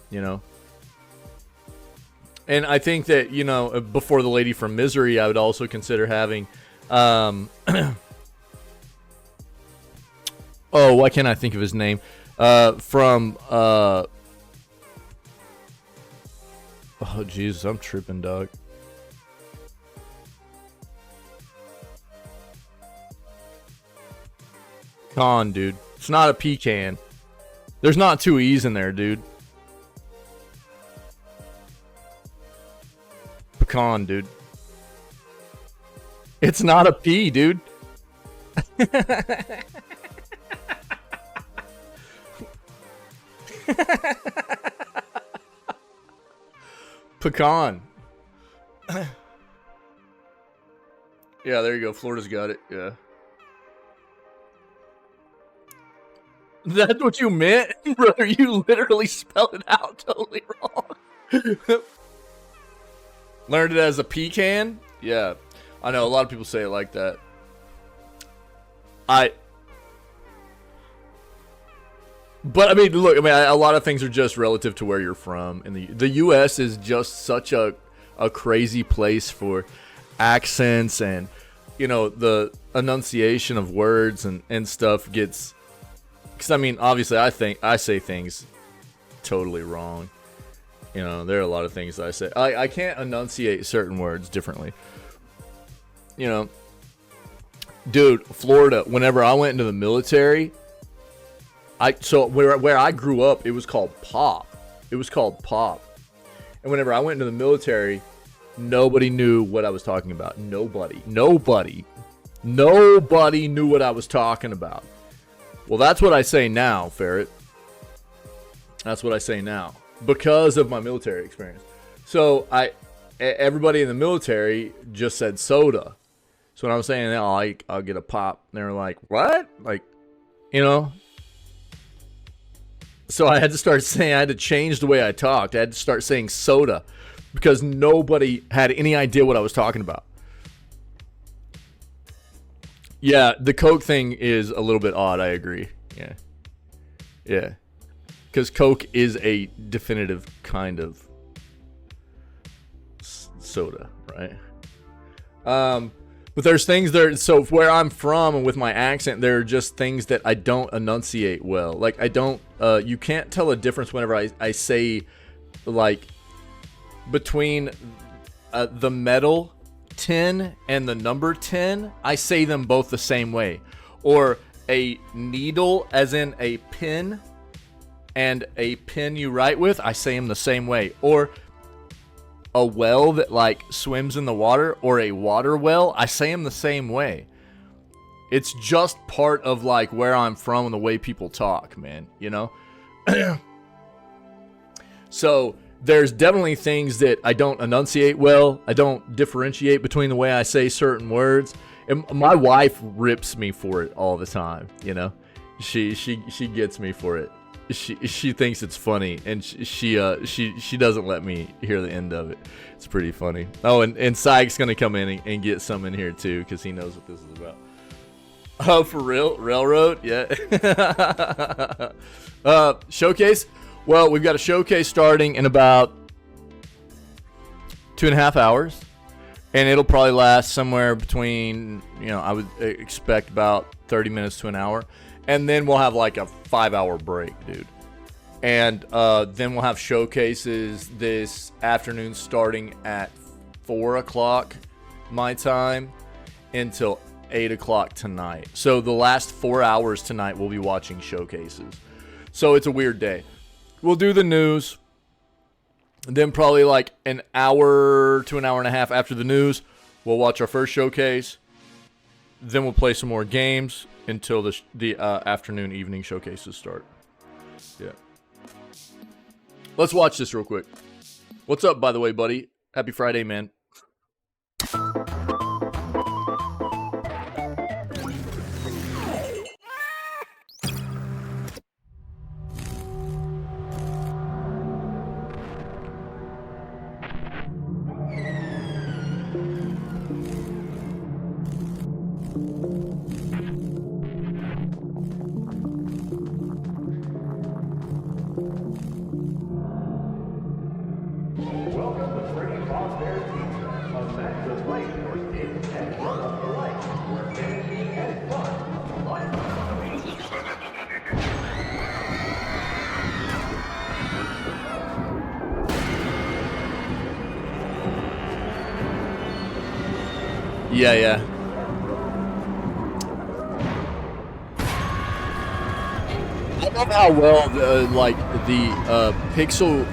And I think that, before the Lady from Misery, I would also consider having Oh, why can't I think of his name? From oh Jesus, I'm tripping, dog. Pecan, dude. It's not a pecan. There's not two E's in there, dude. Pecan, dude. It's not a P, dude. Pecan. Yeah, there you go. Florida's got it. Yeah. That's what you meant? Brother, you literally spelled it out totally wrong. Learned it as a pecan? Yeah. I know, a lot of people say it like that. But I mean, look, I mean, a lot of things are just relative to where you're from. And the U.S. is just such a crazy place for accents, and, you know, the enunciation of words and stuff gets... Because, I mean, obviously, I say things totally wrong. You know, there are a lot of things that I say. I can't enunciate certain words differently. You know, dude, Florida, whenever I went into the military, so where I grew up, it was called Pop. It was called Pop. And whenever I went into the military, nobody knew what I was talking about. Nobody knew what I was talking about. Well, that's what I say now, Ferret. That's what I say now because of my military experience. So everybody in the military just said soda. So when I was saying, oh, I'll get a pop, and they were like, what? Like, you know? So I had to change the way I talked. I had to start saying soda because nobody had any idea what I was talking about. Yeah, the Coke thing is a little bit odd, I agree. Yeah. Yeah. Because Coke is a definitive kind of soda, right? But there's things there, so where I'm from and with my accent, there are just things that I don't enunciate well. Like, I don't, you can't tell a difference whenever I say, like, between the metal 10 and the number 10, I say them both the same way. Or a needle, as in a pin, and a pen you write with, I say them the same way. Or a well that, like, swims in the water, or a water well, I say them the same way. It's just part of, like, where I'm from and the way people talk, man, you know? So there's definitely things that I don't enunciate well. I don't differentiate between the way I say certain words. And my wife rips me for it all the time, you know? She gets me for it. She thinks it's funny, and she doesn't let me hear the end of it. It's pretty funny. Oh, and Sykes gonna come in and get some in here too, because he knows what this is about. Oh, for real? Railroad? Yeah. Showcase? Well, we've got a showcase starting in about 2.5 hours. And it'll probably last somewhere between, you know, I would expect about 30 minutes to an hour. And then we'll have like a 5-hour break, dude. And then we'll have showcases this afternoon starting at 4 o'clock my time until 8 o'clock tonight. So the last 4 hours tonight we'll be watching showcases. So it's a weird day. We'll do the news. And then probably like an hour to an hour and a half after the news, we'll watch our first showcase. Then we'll play some more games until the afternoon, evening showcases start. Yeah. Let's watch this real quick. What's up, by the way, buddy? Happy Friday, man. Welcome to Freaking Boss Bear TV. Yeah, yeah. I love how well the pixel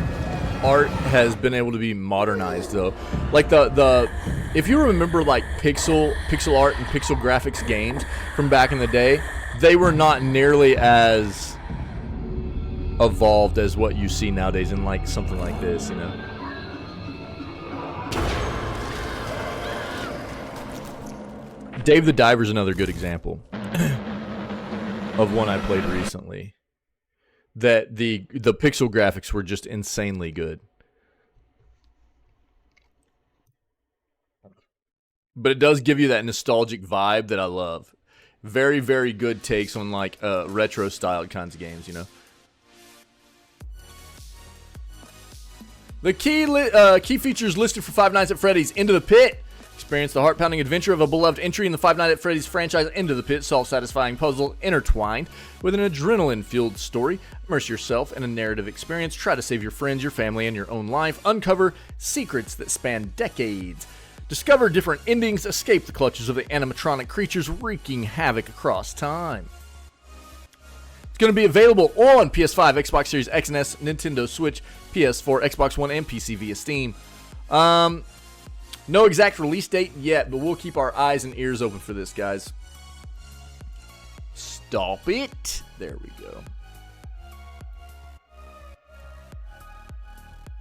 art has been able to be modernized though. Like the if you remember like pixel art and pixel graphics games from back in the day, they were not nearly as evolved as what you see nowadays in like something like this, you know. Dave the Diver's another good example of one I played recently. That the pixel graphics were just insanely good. But it does give you that nostalgic vibe that I love. Very, very good takes on like retro styled kinds of games, you know. The key features listed for Five Nights at Freddy's: Into the Pit. Experience the heart-pounding adventure of a beloved entry in the Five Nights at Freddy's franchise. Into the Pit, self-satisfying puzzle intertwined with an adrenaline-fueled story. Immerse yourself in a narrative experience. Try to save your friends, your family, and your own life. Uncover secrets that span decades. Discover different endings. Escape the clutches of the animatronic creatures wreaking havoc across time. It's going to be available on PS5, Xbox Series X and S, Nintendo Switch, PS4, Xbox One, and PC via Steam. No exact release date yet, but we'll keep our eyes and ears open for this, guys. Stop it. There we go.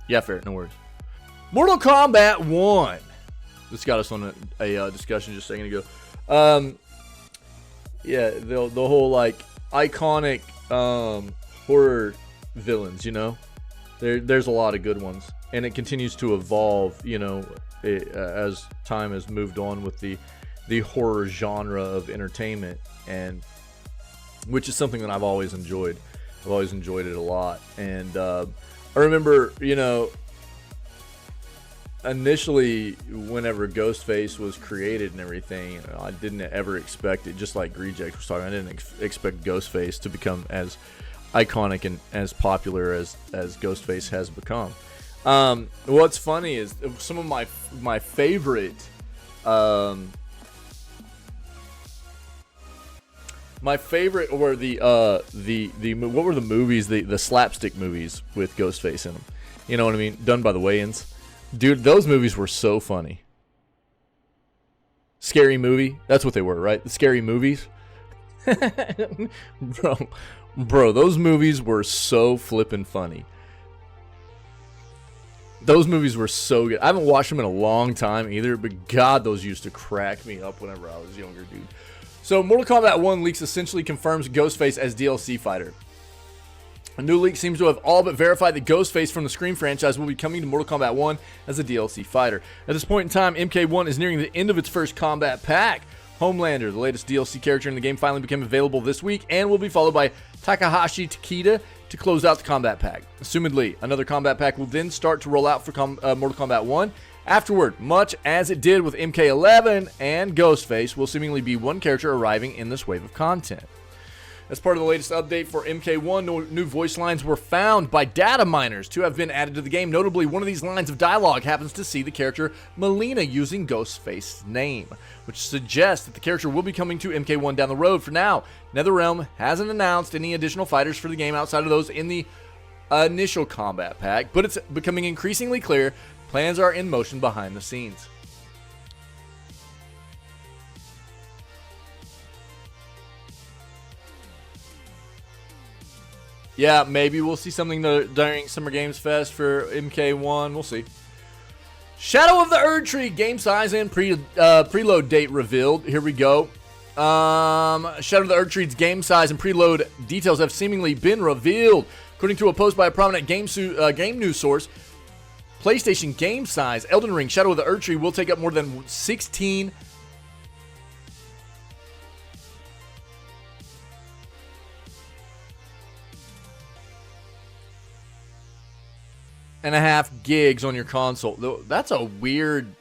Yeah, fair. No worries. Mortal Kombat 1. This got us on a discussion just a second ago. Yeah, the whole, like, iconic horror villains, you know? There's a lot of good ones. And it continues to evolve, you know, as time has moved on with the horror genre of entertainment, and which is something that I've always enjoyed. I've always enjoyed it a lot. And I remember, you know, initially whenever Ghostface was created and everything, you know, I didn't ever expect it, just like Reject was talking, I didn't expect Ghostface to become as iconic and as popular as Ghostface has become. What's funny is some of my favorite were what were the movies, the slapstick movies with Ghostface in them, you know what I mean, done by the Wayans. Dude, those movies were so funny. Scary Movie, that's what they were, right? The Scary Movies. bro, those movies were so flippin' funny. Those movies were so good. I haven't watched them in a long time either, but God, those used to crack me up whenever I was younger, dude. So, Mortal Kombat 1 leaks essentially confirms Ghostface as DLC fighter. A new leak seems to have all but verified that Ghostface from the Scream franchise will be coming to Mortal Kombat 1 as a DLC fighter. At this point in time, MK1 is nearing the end of its first combat pack. Homelander, the latest DLC character in the game, finally became available this week and will be followed by Takahashi Takeda to close out the combat pack. Assumedly, another combat pack will then start to roll out for Mortal Kombat 1. Afterward, much as it did with MK11 and Ghostface, will seemingly be one character arriving in this wave of content. As part of the latest update for MK1, new voice lines were found by data miners to have been added to the game. Notably, one of these lines of dialogue happens to see the character Melina using Ghostface's name, which suggests that the character will be coming to MK1 down the road. For now, NetherRealm hasn't announced any additional fighters for the game outside of those in the initial combat pack, but it's becoming increasingly clear plans are in motion behind the scenes. Yeah, maybe we'll see something during Summer Games Fest for MK1. We'll see. Shadow of the Erdtree game size and preload date revealed. Here we go. Shadow of the Erdtree's game size and preload details have seemingly been revealed. According to a post by a prominent game news source, PlayStation game size, Elden Ring Shadow of the Erdtree will take up more than 16 and a half gigs on your console. That's a weird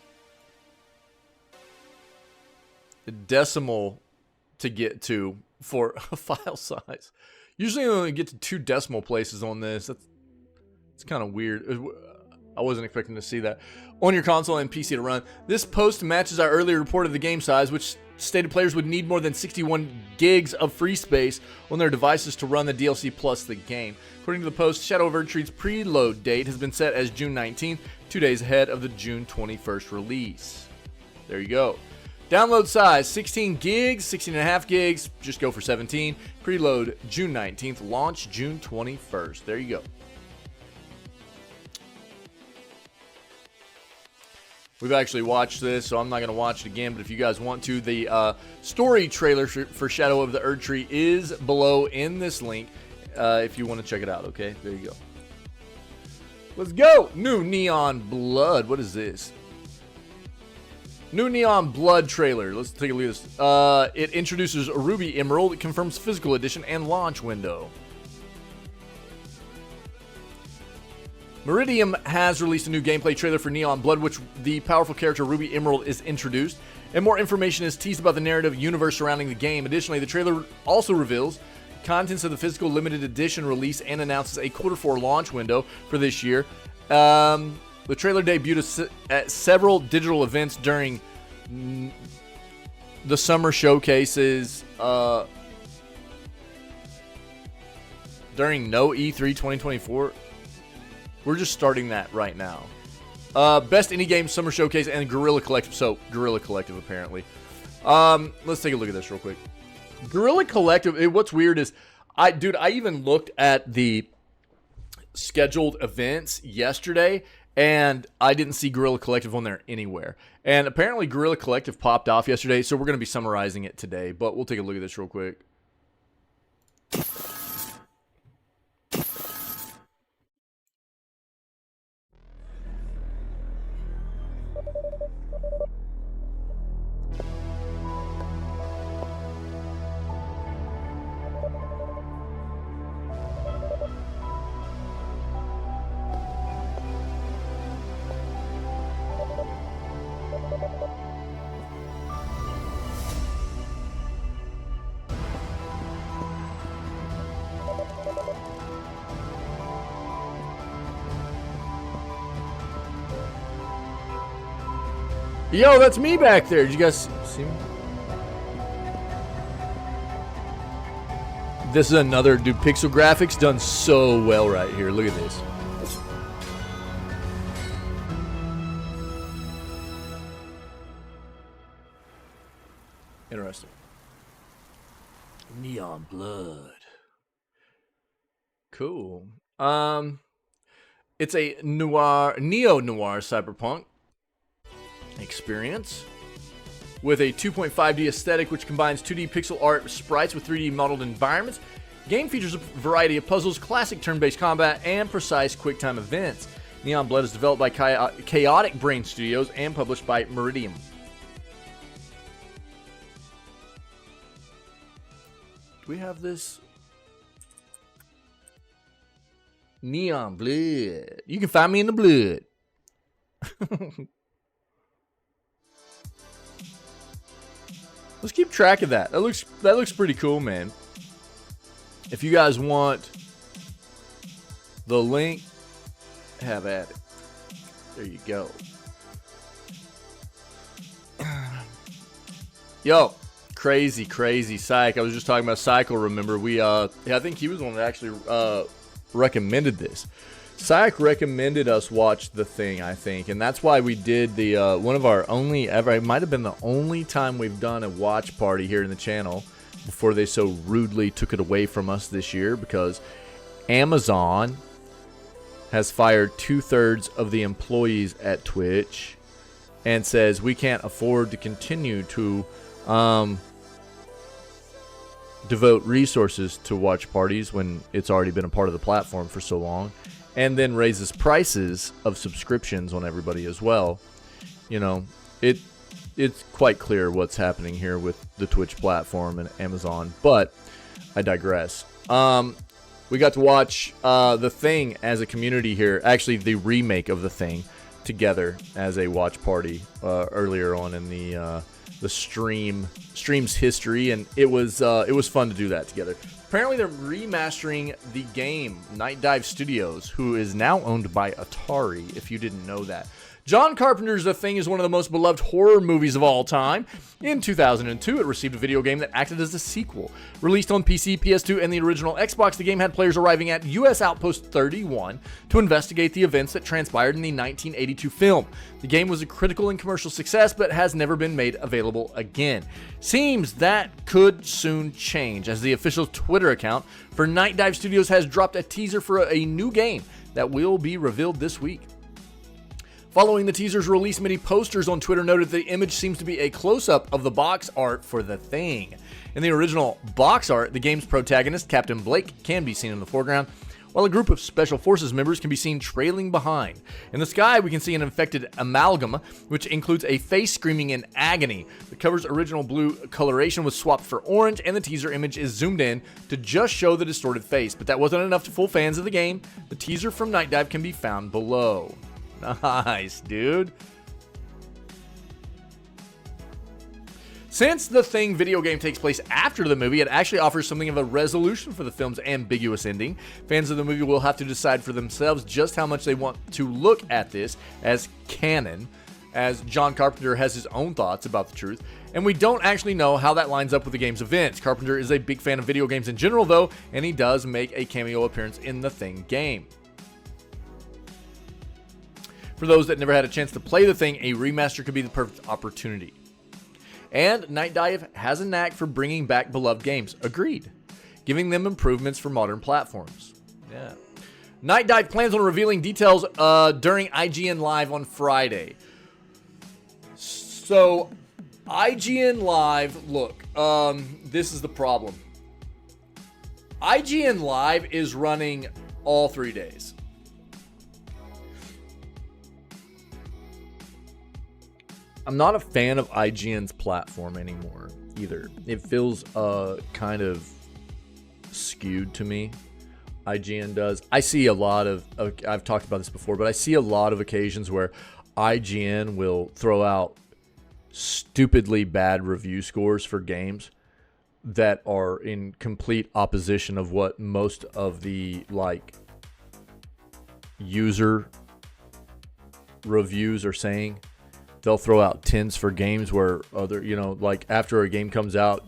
decimal to get to for a file size. Usually you only get to 2 decimal places on this. It's kind of weird. I wasn't expecting to see that. On your console and PC to run. This post matches our earlier report of the game size, which stated players would need more than 61 gigs of free space on their devices to run the DLC plus the game. According to the post, Shadow of Erdtree's preload date has been set as June 19th, 2 days ahead of the June 21st release. There you go. Download size, 16 gigs, 16.5 gigs, just go for 17. Preload June 19th, launch June 21st. There you go. We've actually watched this, so I'm not going to watch it again, but if you guys want to, the story trailer for Shadow of the Erdtree is below in this link if you want to check it out, okay? There you go. Let's go! New Neon Blood. What is this? New Neon Blood trailer. Let's take a look at this. It introduces Ruby Emerald. It confirms physical edition and launch window. Meridium has released a new gameplay trailer for Neon Blood, which the powerful character Ruby Emerald is introduced, and more information is teased about the narrative universe surrounding the game. Additionally, the trailer also reveals contents of the physical limited edition release and announces a Q4 launch window for this year. The trailer debuted at several digital events during the summer showcases, during No E3 2024. We're just starting that right now. Best Indie Game Summer Showcase and Guerrilla Collective. So, Guerrilla Collective, apparently. Let's take a look at this real quick. Guerrilla Collective, what's weird is, I even looked at the scheduled events yesterday, and I didn't see Guerrilla Collective on there anywhere. And apparently Guerrilla Collective popped off yesterday, so we're going to be summarizing it today. But we'll take a look at this real quick. Yo, that's me back there. Did you guys see me? This is another, dude, pixel graphics done so well right here. Look at this. Interesting. Neon Blood. Cool. It's a neo-noir cyberpunk experience with a 2.5D aesthetic which combines 2D pixel art sprites with 3D modeled environments. Game features a variety of puzzles, classic turn-based combat, and precise quick-time events. Neon Blood is developed by Chaotic Brain Studios and published by Meridium. Do we have this? Neon Blood. You can find me in the blood. Let's keep track of that. That looks pretty cool, man. If you guys want the link, have at it. There you go. Yo, crazy Psych. I was just talking about Cycle, remember? I think he was the one that actually recommended this. Psych recommended us watch The Thing, I think, and that's why we did the one of our only ever. It might have been the only time we've done a watch party here in the channel before they so rudely took it away from us this year, because Amazon has fired 2/3 of the employees at Twitch and says we can't afford to continue to devote resources to watch parties when it's already been a part of the platform for so long. And then raises prices of subscriptions on everybody as well. You know, it's quite clear what's happening here with the Twitch platform and Amazon. But I digress. We got to watch The Thing as a community here. Actually, the remake of The Thing together as a watch party earlier on in the stream's history, and it was fun to do that together. Apparently, they're remastering the game Night Dive Studios, who is now owned by Atari, if you didn't know that. John Carpenter's The Thing is one of the most beloved horror movies of all time. In 2002, it received a video game that acted as a sequel. Released on PC, PS2, and the original Xbox, the game had players arriving at U.S. Outpost 31 to investigate the events that transpired in the 1982 film. The game was a critical and commercial success, but has never been made available again. Seems that could soon change, as the official Twitter account for Night Dive Studios has dropped a teaser for a new game that will be revealed this week. Following the teaser's release, many posters on Twitter noted the image seems to be a close-up of the box art for The Thing. In the original box art, the game's protagonist, Captain Blake, can be seen in the foreground, while a group of Special Forces members can be seen trailing behind. In the sky, we can see an infected amalgam, which includes a face screaming in agony. The cover's original blue coloration was swapped for orange, and the teaser image is zoomed in to just show the distorted face. But that wasn't enough to fool fans of the game. The teaser from Night Dive can be found below. Nice, dude. Since The Thing video game takes place after the movie, it actually offers something of a resolution for the film's ambiguous ending. Fans of the movie will have to decide for themselves just how much they want to look at this as canon, as John Carpenter has his own thoughts about the truth, and we don't actually know how that lines up with the game's events. Carpenter is a big fan of video games in general, though, and he does make a cameo appearance in The Thing game. For those that never had a chance to play The Thing, a remaster could be the perfect opportunity. And Night Dive has a knack for bringing back beloved games. Agreed. Giving them improvements for modern platforms. Yeah. Night Dive plans on revealing details during IGN Live on Friday. So, IGN Live, look, this is the problem. IGN Live is running all 3 days. I'm not a fan of IGN's platform anymore either. It feels kind of skewed to me. IGN does. I see a lot of, I've talked about this before, but I see a lot of occasions where IGN will throw out stupidly bad review scores for games that are in complete opposition of what most of the user reviews are saying. They'll throw out 10s for games where other, after a game comes out,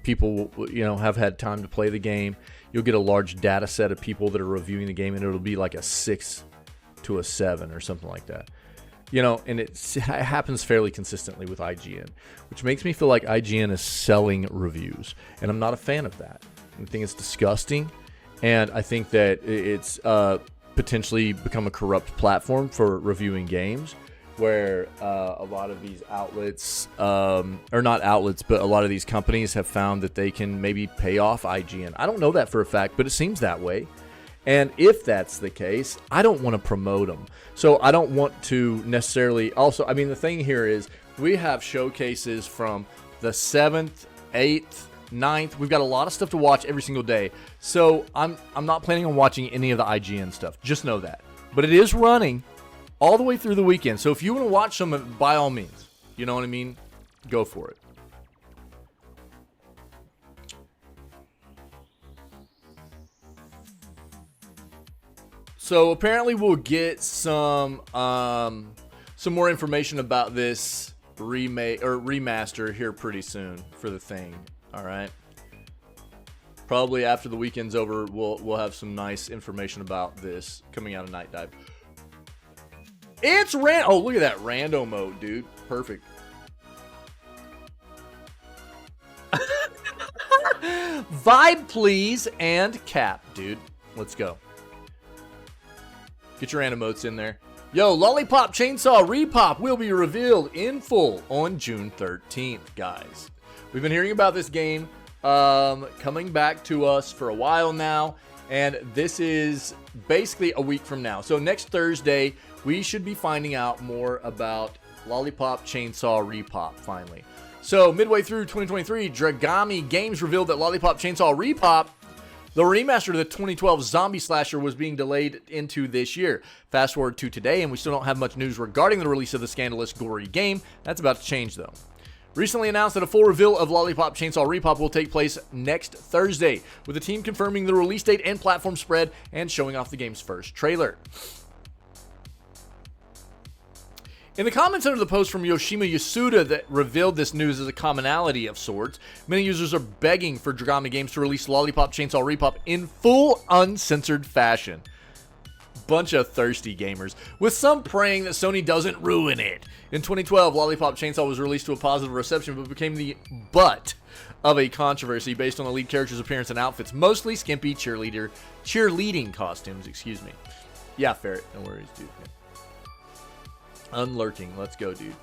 people, have had time to play the game. You'll get a large data set of people that are reviewing the game, and it'll be like a 6 to a 7 or something like that. And it happens fairly consistently with IGN, which makes me feel like IGN is selling reviews, and I'm not a fan of that. I think it's disgusting, and I think that it's potentially become a corrupt platform for reviewing games, where a lot of these outlets, or not outlets, but a lot of these companies have found that they can maybe pay off IGN. I don't know that for a fact, but it seems that way. And if that's the case, I don't want to promote them. So I don't want to necessarily... Also, the thing here is we have showcases from the 7th, 8th, 9th. We've got a lot of stuff to watch every single day. So I'm not planning on watching any of the IGN stuff. Just know that. But it is running all the way through the weekend. So if you want to watch some of it, by all means, you know what I mean? Go for it. So apparently we'll get some more information about this remake or remaster here pretty soon for The Thing. All right. Probably after the weekend's over, we'll have some nice information about this coming out of Night Dive. It's oh, look at that rando mode, dude. Perfect. Vibe, please, and cap, dude. Let's go. Get your emotes in there. Yo, Lollipop Chainsaw Repop will be revealed in full on June 13th, guys. We've been hearing about this game coming back to us for a while now, and this is basically a week from now. So next Thursday, we should be finding out more about Lollipop Chainsaw Repop, finally. So midway through 2023, Dragami Games revealed that Lollipop Chainsaw Repop, the remaster of the 2012 zombie slasher, was being delayed into this year. Fast forward to today, and we still don't have much news regarding the release of the scandalous, gory game. That's about to change, though. recently announced that a full reveal of Lollipop Chainsaw Repop will take place next Thursday, with the team confirming the release date and platform spread and showing off the game's first trailer. In the comments under the post from Yoshima Yasuda that revealed this news as a commonality of sorts, many users are begging for Dragami Games to release Lollipop Chainsaw Repop in full uncensored fashion. Bunch of thirsty gamers, with some praying that Sony doesn't ruin it. In 2012, Lollipop Chainsaw was released to a positive reception, but became the butt of a controversy based on the lead character's appearance and outfits, mostly skimpy cheerleading costumes, excuse me. Yeah, Ferret, no worries, dude. Yeah. Unlurking, let's go, dude.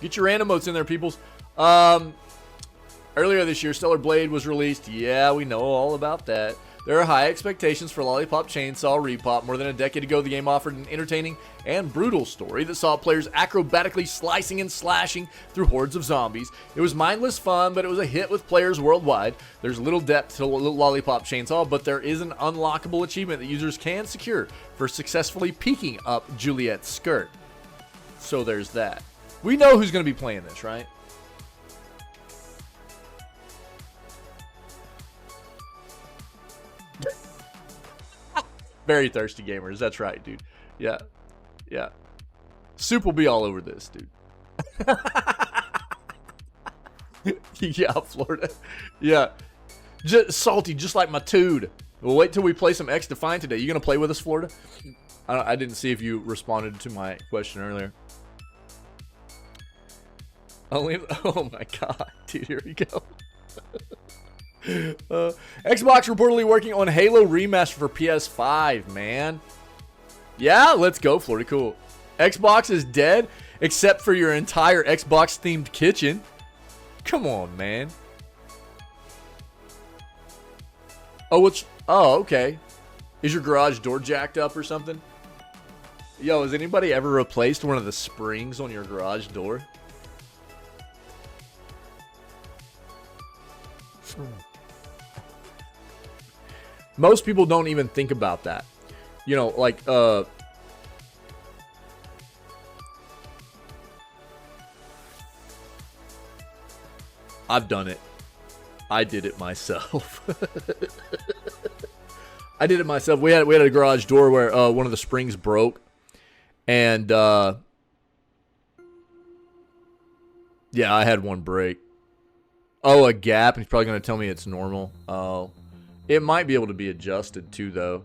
Get your random emotes in there, peoples. Earlier this year, Stellar Blade was released. Yeah, we know all about that. There are high expectations for Lollipop Chainsaw Repop. More than a decade ago, the game offered an entertaining and brutal story that saw players acrobatically slicing and slashing through hordes of zombies. It was mindless fun, but it was a hit with players worldwide. There's little depth to Lollipop Chainsaw, but there is an unlockable achievement that users can secure for successfully peeking up Juliet's skirt. So there's that. We know who's going to be playing this, right? Very thirsty gamers. That's right, dude. Yeah. Yeah. Soup will be all over this, dude. Yeah, Florida. Yeah. Just salty, just like my dude. We'll wait till we play some X Defiant today. You going to play with us, Florida? I didn't see if you responded to my question earlier. Oh my god, dude, here we go. Xbox reportedly working on Halo Remaster for PS5, man. Yeah, let's go, Florida. Cool. Xbox is dead, except for your entire Xbox-themed kitchen. Come on, man. Oh, okay. Is your garage door jacked up or something? Yo, has anybody ever replaced one of the springs on your garage door? Most people don't even think about that. You know, like, I've done it. I did it myself. I did it myself. We had a garage door where one of the springs broke. And, yeah, I had one break. Oh, a gap. And he's probably going to tell me it's normal. Oh. It might be able to be adjusted too, though.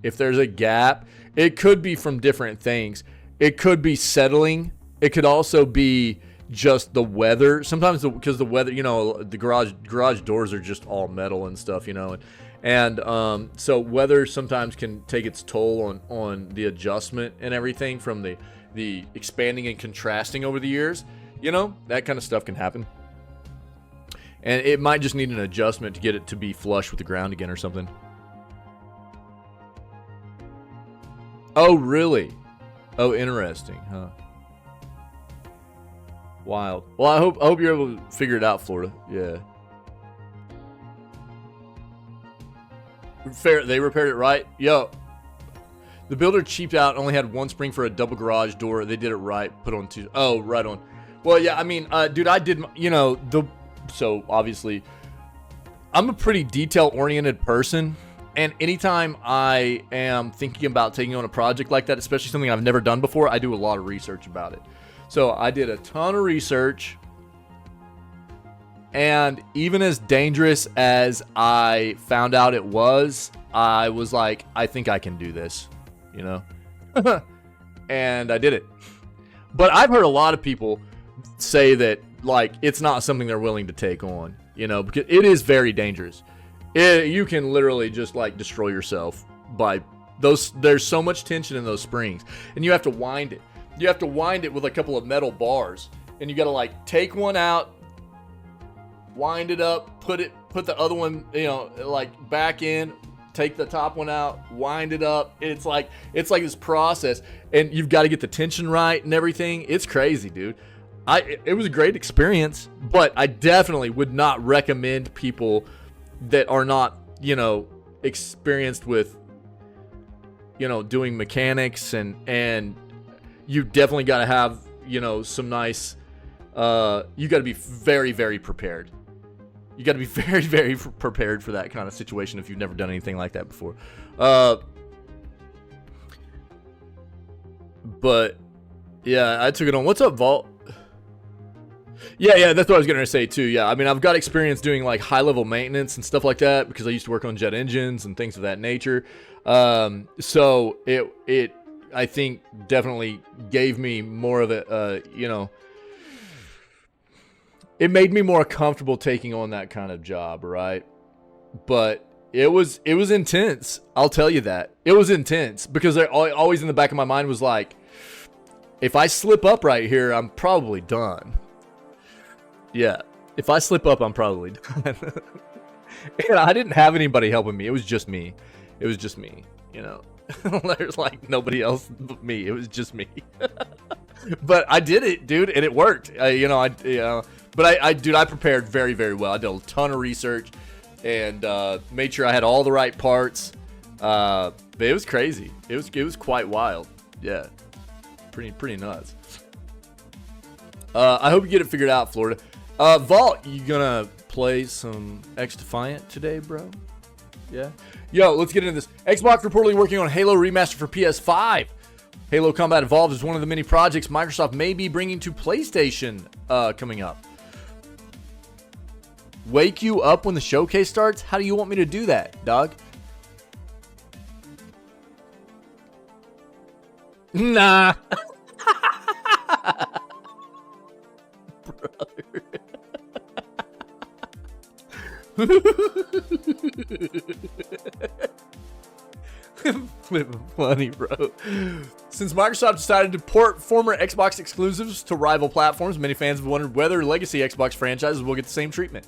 If there's a gap, it could be from different things. It could be settling. It could also be just the weather. Sometimes because the weather, you know, the garage doors are just all metal and stuff, you know. And so weather sometimes can take its toll on the adjustment and everything from the expanding and contrasting over the years. You know, that kind of stuff can happen. And it might just need an adjustment to get it to be flush with the ground again or something. Oh, really? Oh, interesting, huh? Wild. Well, I hope you're able to figure it out, Florida. Yeah. Fair, they repaired it right. Yo, the builder cheaped out, only had one spring for a double garage door. They did it right. Put on two. Oh, right on. Well, yeah, I mean, dude, I did, you know, so obviously I'm a pretty detail-oriented person, and anytime I am thinking about taking on a project like that, especially something I've never done before, I do a lot of research about it. So I did a ton of research, and even as dangerous as I found out it was, I was like, I think I can do this, you know? And I did it. But I've heard a lot of people say that, like, it's not something they're willing to take on, you know, because it is very dangerous. You can literally just, like, destroy yourself by those. There's so much tension in those springs, and you have to wind it. You have to wind it with a couple of metal bars, and you got to, like, take one out, wind it up, put the other one, you know, like, back in, take the top one out, wind it up. It's like this process, and you've got to get the tension right and everything. It's crazy, dude. It was a great experience, but I definitely would not recommend people that are not, you know, experienced with, you know, doing mechanics, and you definitely got to have, you know, some nice you got to be very, very prepared. You got to be very, very prepared for that kind of situation if you've never done anything like that before. But yeah, I took it on. What's up, Vault? Yeah, that's what I was gonna say too. Yeah, I mean, I've got experience doing like high-level maintenance and stuff like that because I used to work on jet engines and things of that nature. So it I think definitely gave me more of a it made me more comfortable taking on that kind of job, right? But it was intense. I'll tell you that. It was intense because always in the back of my mind was like, if I slip up right here, I'm probably done. Yeah, if I slip up, I'm probably done. And I didn't have anybody helping me. It was just me. There's like nobody else but me. It was just me. But I did it, dude, and it worked. But I prepared very, very well. I did a ton of research and made sure I had all the right parts. But it was crazy. It was quite wild. Yeah, pretty nuts. I hope you get it figured out, Florida. Vault, you gonna play some X Defiant today, bro? Yeah. Yo, let's get into this. Xbox reportedly working on Halo Remaster for PS5. Halo Combat Evolved is one of the many projects Microsoft may be bringing to PlayStation coming up. Wake you up when the showcase starts? How do you want me to do that, dog? Nah. Brother. Funny, bro. Since Microsoft decided to port former Xbox exclusives to rival platforms, many fans have wondered whether legacy Xbox franchises will get the same treatment.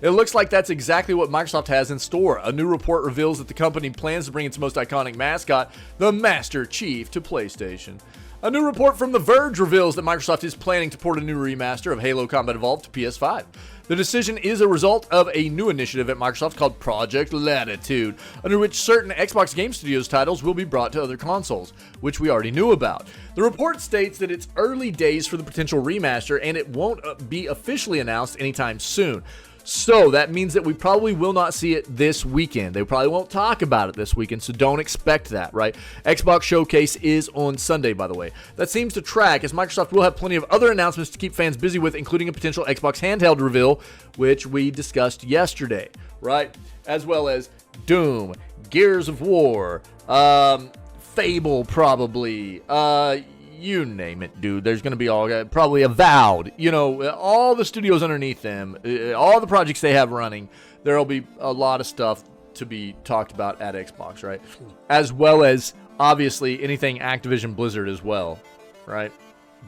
It looks like that's exactly what Microsoft has in store. A new report reveals that the company plans to bring its most iconic mascot, the Master Chief, to PlayStation. A new report from The Verge reveals that Microsoft is planning to port a new remaster of Halo Combat Evolved to PS5. The decision is a result of a new initiative at Microsoft called Project Latitude, under which certain Xbox Game Studios titles will be brought to other consoles, which we already knew about. The report states that it's early days for the potential remaster and it won't be officially announced anytime soon. So that means that we probably will not see it this weekend. They probably won't talk about it this weekend, so don't expect that, right? Xbox Showcase is on Sunday, by the way. That seems to track, as Microsoft will have plenty of other announcements to keep fans busy with, including a potential Xbox handheld reveal, which we discussed yesterday, right? As well as Doom, Gears of War, Fable probably, you name it, dude. There's going to be probably Avowed, all the studios underneath them, all the projects they have running. There'll be a lot of stuff to be talked about at Xbox, right? As well as, obviously, anything Activision Blizzard as well, right?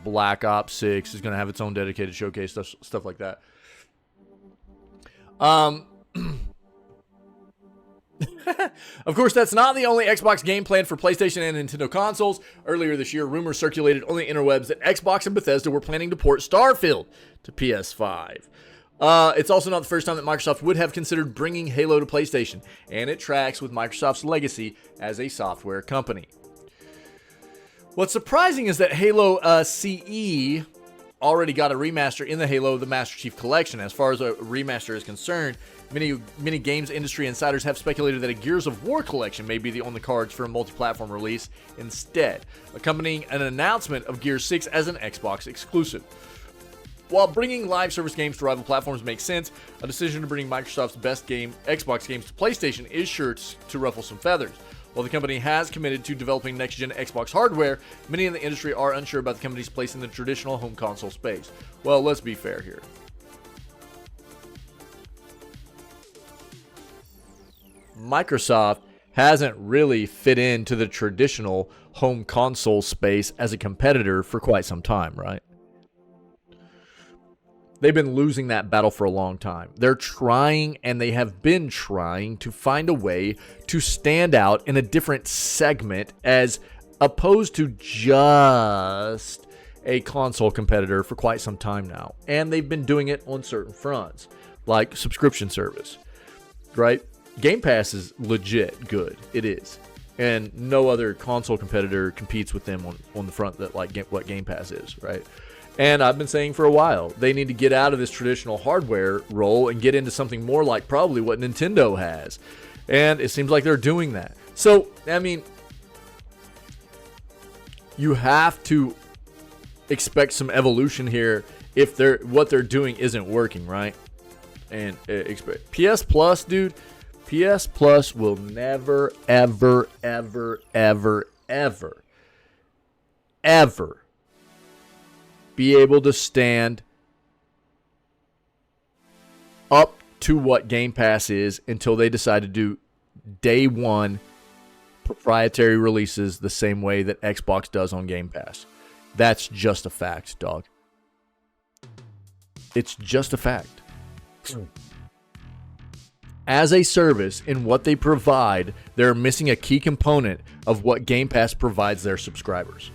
Black Ops 6 is going to have its own dedicated showcase, stuff like that. Of course, that's not the only Xbox game planned for PlayStation and Nintendo consoles. Earlier this year, rumors circulated on the interwebs that Xbox and Bethesda were planning to port Starfield to PS5. It's also not the first time that Microsoft would have considered bringing Halo to PlayStation, and it tracks with Microsoft's legacy as a software company. What's surprising is that Halo CE already got a remaster in the Halo the Master Chief Collection. As far as a remaster is concerned, many games industry insiders have speculated that a Gears of War collection may be on the cards for a multi-platform release instead, accompanying an announcement of Gears 6 as an Xbox exclusive. While bringing live service games to rival platforms makes sense, a decision to bring Microsoft's best Xbox games to PlayStation is sure to ruffle some feathers. While the company has committed to developing next-gen Xbox hardware, many in the industry are unsure about the company's place in the traditional home console space. Well, let's be fair here. Microsoft hasn't really fit into the traditional home console space as a competitor for quite some time, right? They've been losing that battle for a long time. They're trying, and they have been trying, to find a way to stand out in a different segment as opposed to just a console competitor for quite some time now. And they've been doing it on certain fronts, like subscription service, right? Game Pass is legit good. It is. And no other console competitor competes with them on the front that like what Game Pass is, right? And I've been saying for a while, they need to get out of this traditional hardware role and get into something more like probably what Nintendo has. And it seems like they're doing that. So, I mean, you have to expect some evolution here if what they're doing isn't working, right? And expect PS Plus, dude. PS Plus will never, ever, ever, ever, ever, ever be able to stand up to what Game Pass is until they decide to do day one proprietary releases the same way that Xbox does on Game Pass. That's just a fact, dog. It's just a fact. As a service in what they provide, they're missing a key component of what Game Pass provides their subscribers.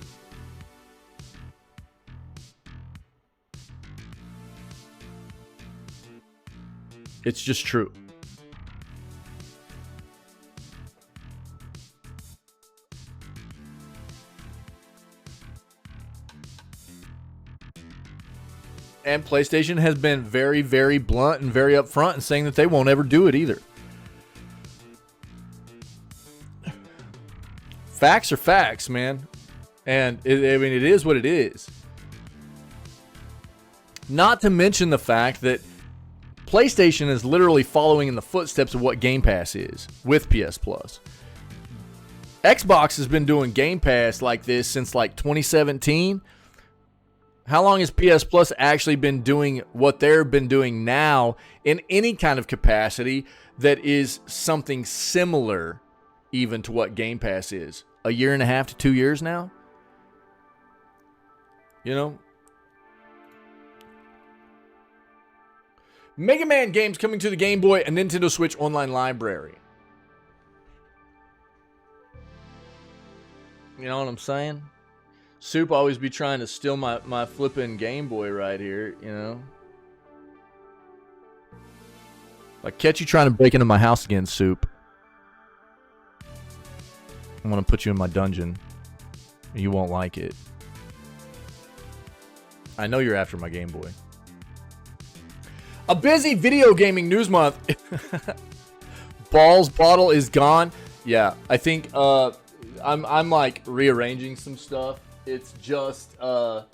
It's just true. And PlayStation has been very, very blunt and very upfront in saying that they won't ever do it either. Facts are facts, man. And I mean, it is what it is. Not to mention the fact that PlayStation is literally following in the footsteps of what Game Pass is with PS Plus. Xbox has been doing Game Pass like this since like 2017. How long has PS Plus actually been doing what they've been doing now in any kind of capacity that is something similar even to what Game Pass is? A year and a half to 2 years now? You know? Mega Man games coming to the Game Boy and Nintendo Switch online library. You know what I'm saying? Soup always be trying to steal my flipping Game Boy right here, you know? Like, catch you trying to break into my house again, Soup. I'm gonna put you in my dungeon. You won't like it. I know you're after my Game Boy. A busy video gaming news month. Balls bottle is gone. Yeah, I think I'm like rearranging some stuff. It's just I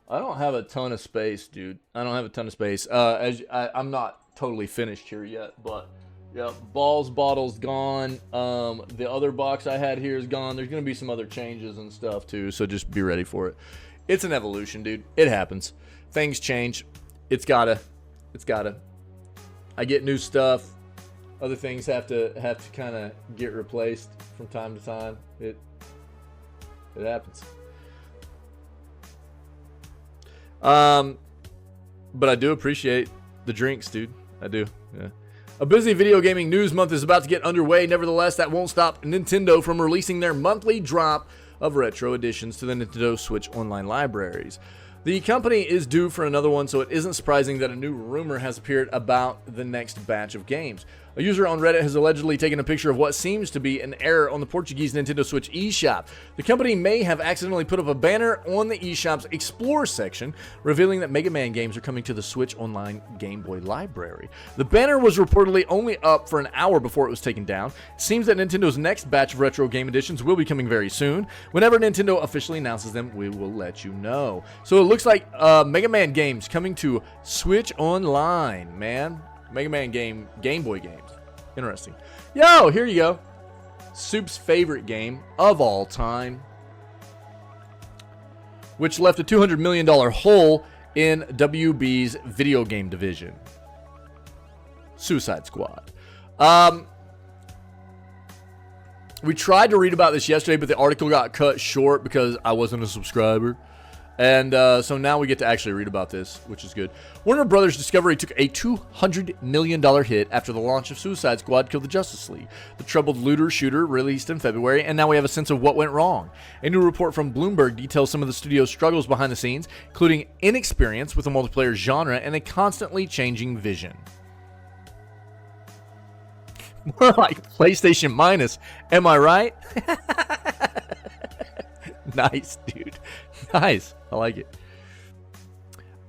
don't have a ton of space, dude. I don't have a ton of space. I'm not totally finished here yet, but yeah, balls bottle's gone. The other box I had here is gone. There's gonna be some other changes and stuff too, so just be ready for it. It's an evolution, dude. It happens. Things change. It's gotta. I get new stuff. Other things have to kind of get replaced from time to time. It happens. But I do appreciate the drinks, dude. I do. Yeah. A busy video gaming news month is about to get underway. Nevertheless, that won't stop Nintendo from releasing their monthly drop of retro editions to the Nintendo Switch online libraries. The company is due for another one, so it isn't surprising that a new rumor has appeared about the next batch of games. A user on Reddit has allegedly taken a picture of what seems to be an error on the Portuguese Nintendo Switch eShop. The company may have accidentally put up a banner on the eShop's Explore section, revealing that Mega Man games are coming to the Switch Online Game Boy library. The banner was reportedly only up for an hour before it was taken down. It seems that Nintendo's next batch of retro game editions will be coming very soon. Whenever Nintendo officially announces them, we will let you know. So it looks like Mega Man games coming to Switch Online, man. Mega Man Game Boy games. Interesting. Yo, here you go. Soup's favorite game of all time, which left a $200 million hole in WB's video game division. Suicide Squad. We tried to read about this yesterday, but the article got cut short because I wasn't a subscriber. And so now we get to actually read about this, which is good. Warner Brothers Discovery took a $200 million hit after the launch of Suicide Squad Kill the Justice League. The troubled looter shooter released in February, and now we have a sense of what went wrong. A new report from Bloomberg details some of the studio's struggles behind the scenes, including inexperience with the multiplayer genre and a constantly changing vision. More like PlayStation Minus, am I right? Nice, dude. Nice. I like it.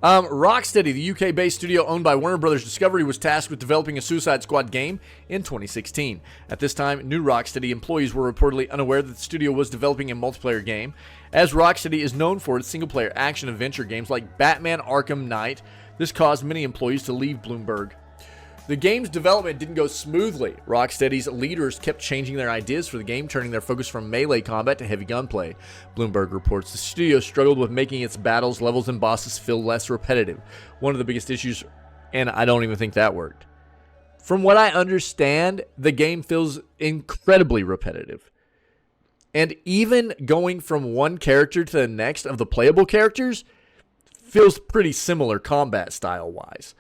Rocksteady, the UK-based studio owned by Warner Brothers Discovery, was tasked with developing a Suicide Squad game in 2016. At this time, new Rocksteady employees were reportedly unaware that the studio was developing a multiplayer game, as Rocksteady is known for its single-player action-adventure games like Batman Arkham Knight. This caused many employees to leave Bloomberg. The game's development didn't go smoothly. Rocksteady's leaders kept changing their ideas for the game, turning their focus from melee combat to heavy gunplay. Bloomberg reports the studio struggled with making its battles, levels, and bosses feel less repetitive. One of the biggest issues, and I don't even think that worked. From what I understand, the game feels incredibly repetitive. And even going from one character to the next of the playable characters feels pretty similar combat style-wise.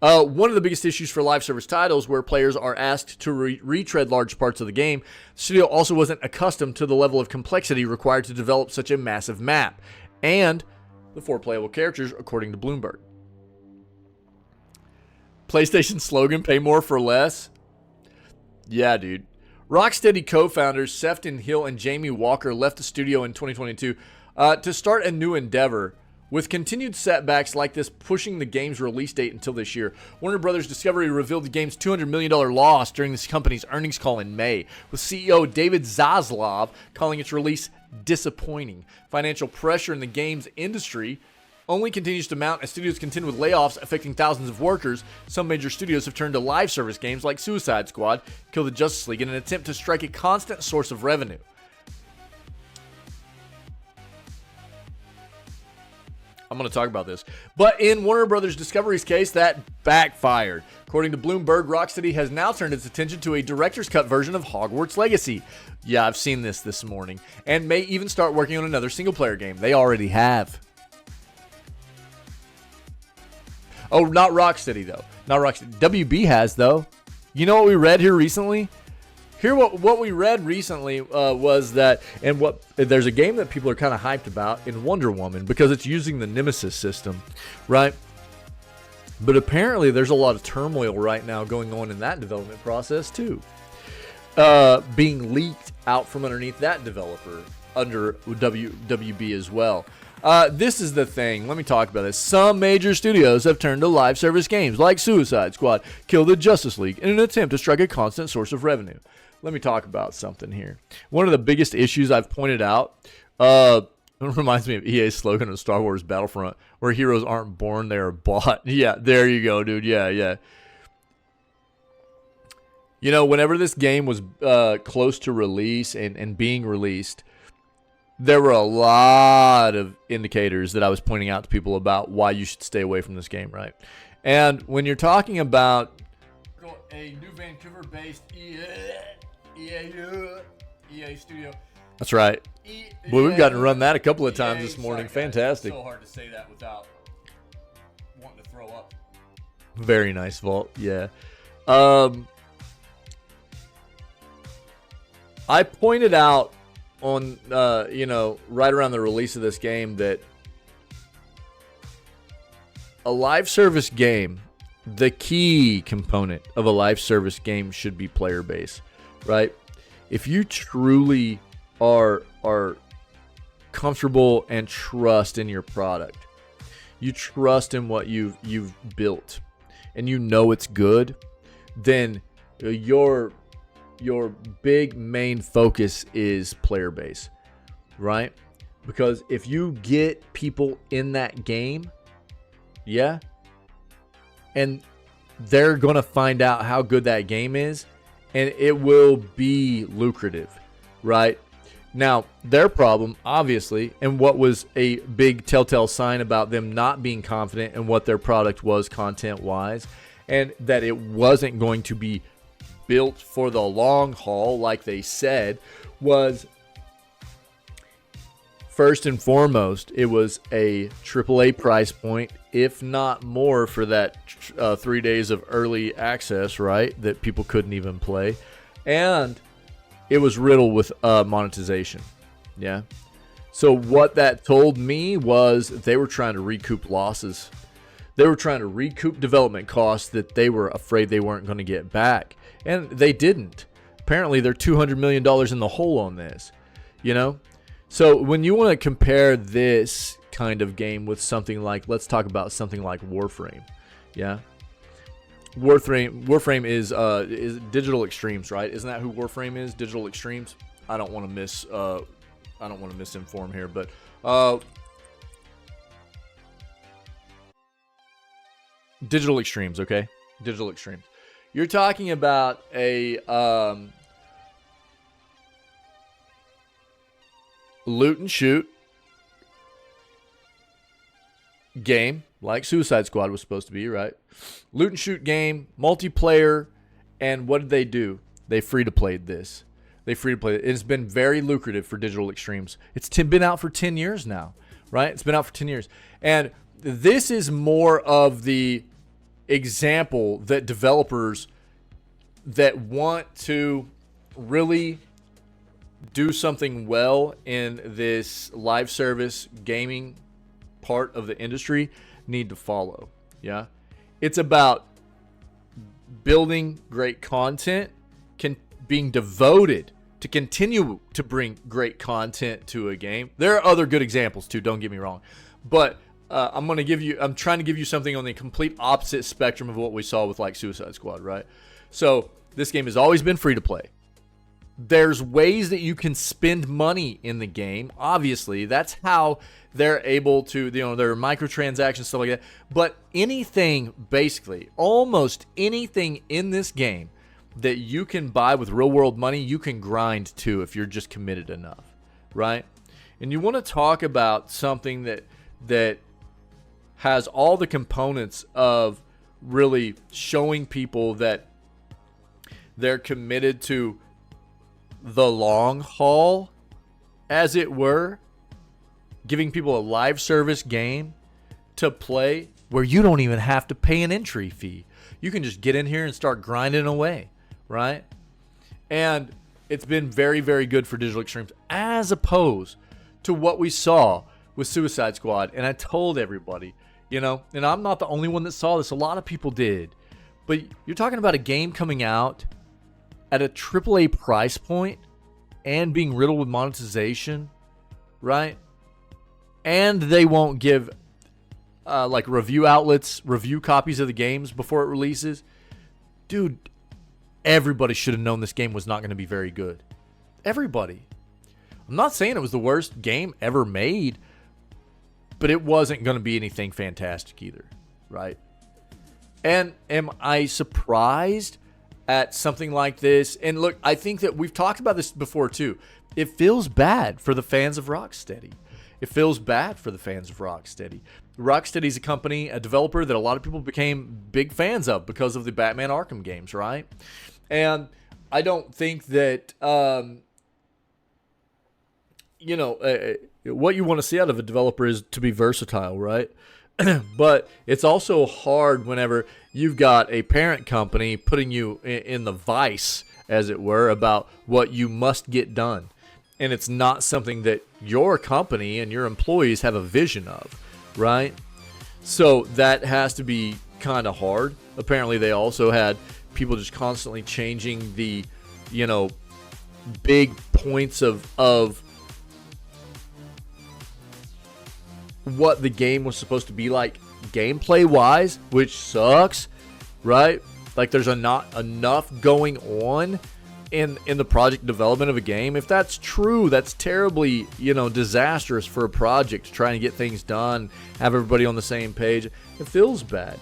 One of the biggest issues for live service titles where players are asked to retread large parts of the game, the studio also wasn't accustomed to the level of complexity required to develop such a massive map, and the 4 playable characters, according to Bloomberg. PlayStation slogan, pay more for less? Yeah, dude. Rocksteady co-founders Sefton Hill and Jamie Walker left the studio in 2022 to start a new endeavor, with continued setbacks like this pushing the game's release date until this year. Warner Brothers Discovery revealed the game's $200 million loss during this company's earnings call in May, with CEO David Zaslav calling its release disappointing. Financial pressure in the games industry only continues to mount as studios contend with layoffs affecting thousands of workers. Some major studios have turned to live service games like Suicide Squad, Kill the Justice League in an attempt to strike a constant source of revenue. I'm going to talk about this. But in Warner Brothers Discovery's case, that backfired. According to Bloomberg, Rocksteady has now turned its attention to a director's cut version of Hogwarts Legacy. Yeah, I've seen this morning. And may even start working on another single-player game. They already have. Oh, not Rocksteady, though. Not Rocksteady. WB has, though. You know what we read here recently? Here, what we read recently was that, and what there's a game that people are kind of hyped about in Wonder Woman because it's using the Nemesis system, right? But apparently there's a lot of turmoil right now going on in that development process too, being leaked out from underneath that developer under WB as well. This is the thing. Let me talk about this. Some major studios have turned to live service games like Suicide Squad, Kill the Justice League in an attempt to strike a constant source of revenue. Let me talk about something here. One of the biggest issues I've pointed out, it reminds me of EA's slogan of Star Wars Battlefront, where heroes aren't born, they are bought. Yeah, there you go, dude. Yeah. You know, whenever this game was close to release and being released, there were a lot of indicators that I was pointing out to people about why you should stay away from this game, right? And when you're talking about a new Vancouver-based EA studio. That's right. Boy, we've gotten to run that a couple of times this morning. Fantastic. It's so hard to say that without wanting to throw up. Very nice, Vault. Yeah. I pointed out on, right around the release of this game that a live service game, the key component of a live service game should be player base, right? If you truly are comfortable and trust in your product, you trust in what you've built, and you know it's good, then your big main focus is player base, right? Because if you get people in that game, yeah, and they're going to find out how good that game is, and it will be lucrative, right? Now, their problem, obviously, and what was a big telltale sign about them not being confident in what their product was content-wise, and that it wasn't going to be built for the long haul like they said, was first and foremost, it was a AAA price point, if not more, for that 3 days of early access, right, that people couldn't even play. And it was riddled with monetization. Yeah. So what that told me was they were trying to recoup losses. They were trying to recoup development costs that they were afraid they weren't going to get back. And they didn't. Apparently, they're $200 million in the hole on this, you know? So when you want to compare this kind of game with something like, let's talk about something like Warframe. Yeah. Warframe is Digital Extremes, right? Isn't that who Warframe is? Digital Extremes? I don't want to misinform here, but Digital Extremes, okay? Digital Extremes. You're talking about a loot and shoot game like Suicide Squad was supposed to be, right? Loot and shoot game, multiplayer, and what did they do? They free to played this. They free to play it. It's been very lucrative for Digital Extremes. It's been out for 10 years now, right? It's been out for 10 years. And this is more of the example that developers that want to really do something well in this live service gaming part of the industry need to follow. Yeah. It's about building great content, being devoted to continue to bring great content to a game. There are other good examples too, don't get me wrong. But I'm trying to give you something on the complete opposite spectrum of what we saw with like Suicide Squad, right? So this game has always been free to play. There's ways that you can spend money in the game. Obviously, that's how they're able to, there are microtransactions, stuff like that. But anything, basically, almost anything in this game that you can buy with real world money, you can grind to if you're just committed enough, right? And you want to talk about something that has all the components of really showing people that they're committed to the long haul, as it were, giving people a live service game to play where you don't even have to pay an entry fee. You can just get in here and start grinding away, right? And it's been very, very good for Digital Extremes as opposed to what we saw with Suicide Squad. And I told everybody, and I'm not the only one that saw this. A lot of people did. But you're talking about a game coming out at a AAA price point and being riddled with monetization, right? And they won't give like review outlets review copies of the games before it releases. Dude, everybody should have known this game was not going to be very good. Everybody. I'm not saying it was the worst game ever made, but it wasn't going to be anything fantastic either, right? And am I surprised at something like this? And look, I think that we've talked about this before too. It feels bad for the fans of Rocksteady. It feels bad for the fans of Rocksteady. Rocksteady is a company, a developer that a lot of people became big fans of because of the Batman Arkham games, right? And I don't think that, what you want to see out of a developer is to be versatile, right? But it's also hard whenever you've got a parent company putting you in the vice, as it were, about what you must get done. And it's not something that your company and your employees have a vision of, right? So that has to be kind of hard. Apparently they also had people just constantly changing the, big points of what the game was supposed to be like gameplay wise, which sucks, right? Like there's not enough going on in the project development of a game. If that's true, that's terribly, disastrous for a project to try and get things done, have everybody on the same page. It feels bad.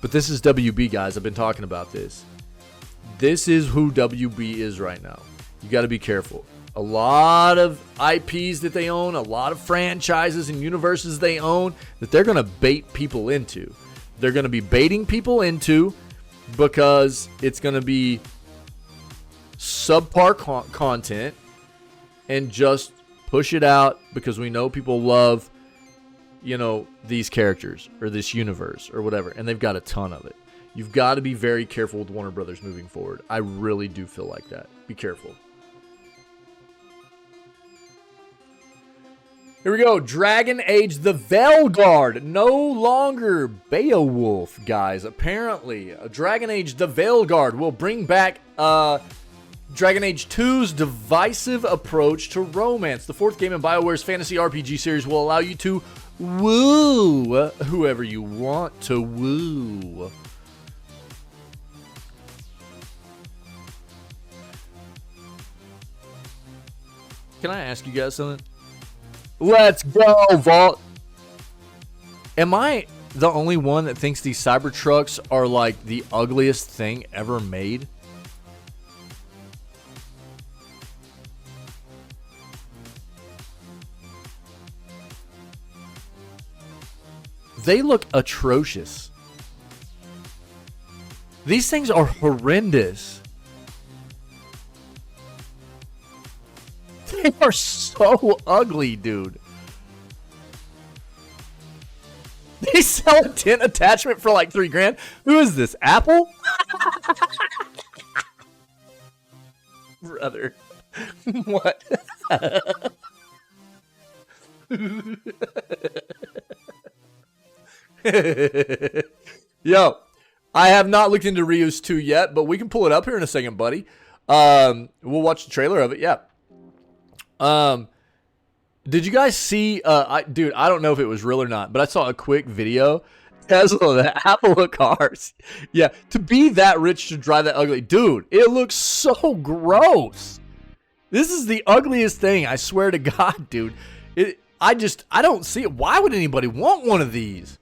But this is WB, guys. I've been talking about this. This is who WB is right now. You got to be careful. A lot of IPs that they own, a lot of franchises and universes they own that they're going to bait people into. They're going to be baiting people into because it's going to be subpar content and just push it out because we know people love, these characters or this universe or whatever. And they've got a ton of it. You've got to be very careful with Warner Brothers moving forward. I really do feel like that. Be careful. Here we go. Dragon Age the Veilguard. No longer Beowulf, guys. Apparently, Dragon Age the Veilguard will bring back Dragon Age 2's divisive approach to romance. The fourth game in BioWare's fantasy RPG series will allow you to woo whoever you want to woo. Can I ask you guys something? Let's go, Vault. Am I the only one that thinks these Cybertrucks are like the ugliest thing ever made? They look atrocious. These things are horrendous. They are so ugly, dude. They sell a tent attachment for like $3,000. Who is this? Apple? Brother. What? Yo, I have not looked into Ryu's 2 yet, but we can pull it up here in a second, buddy. We'll watch the trailer of it. Yeah. Did you guys see, dude, I don't know if it was real or not, but I saw a quick video. Tesla, the Apple of cars. Yeah, to be that rich to drive that ugly. Dude, it looks so gross. This is the ugliest thing, I swear to God, dude. I don't see it. Why would anybody want one of these?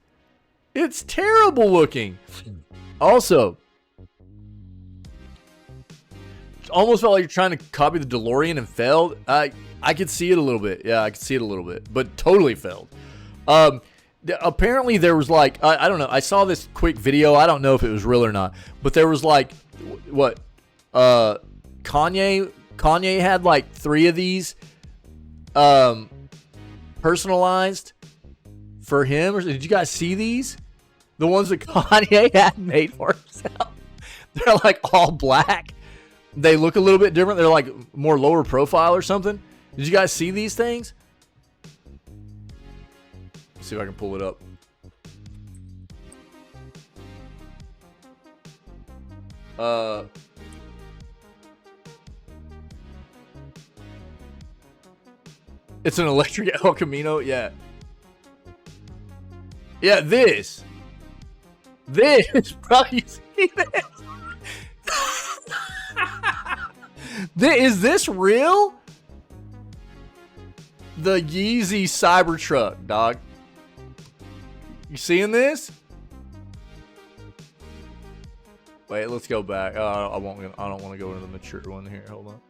It's terrible looking. Also, almost felt like you're trying to copy the DeLorean and failed. I could see it a little bit. Yeah, I could see it a little bit, but totally failed. Apparently there was like, I don't know. I saw this quick video. I don't know if it was real or not, but there was like, what? Kanye had like 3 of these, personalized for him. Or did you guys see these? The ones that Kanye had made for himself. They're like all black. They look a little bit different. They're like more lower profile or something. Did you guys see these things? Let's see if I can pull it up. It's an electric El Camino. Yeah. Yeah, this, bro, you see this? Is this real? The Yeezy Cybertruck, dog. You seeing this? Wait, let's go back. I don't want to go into the mature one here. Hold on.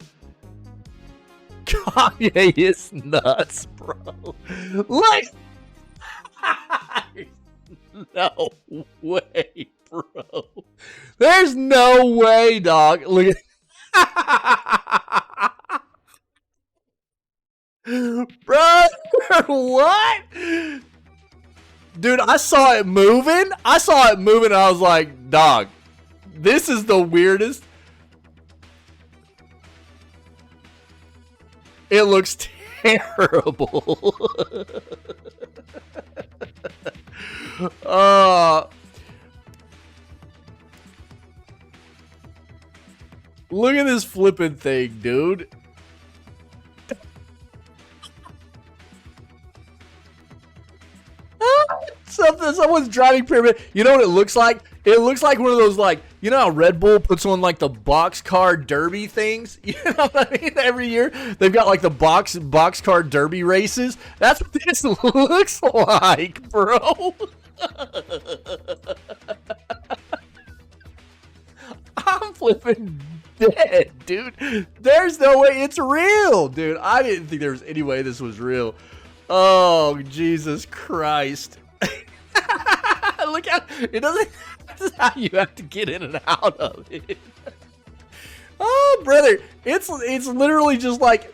Kanye is nuts, bro. Like, no way, bro. There's no way, dog. Look at bro, what? Dude, I saw it moving. And I was like, dog, this is the weirdest. It looks terrible. Look at this flipping thing, dude. Someone's driving pyramid. You know what it looks like? It looks like one of those, like, you know how Red Bull puts on like the boxcar derby things? You know what I mean? Every year they've got like the boxcar derby races. That's what this looks like, bro. I'm flipping dead, dude. There's no way it's real, dude. I didn't think there was any way this was real. Oh, Jesus Christ. Look how it doesn't. This is how you have to get in and out of it. Oh, brother, it's literally just like,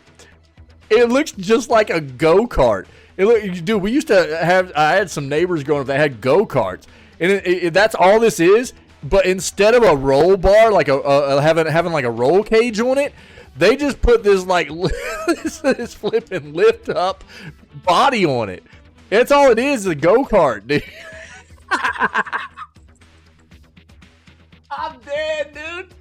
it looks just like a go-kart. Dude, we used to have. I had some neighbors growing up that had go-karts, and that's all this is. But instead of a roll bar, like having like a roll cage on it, they just put this like this flip and lift up body on it. That's all it is a go-kart, dude. I'm dead, dude.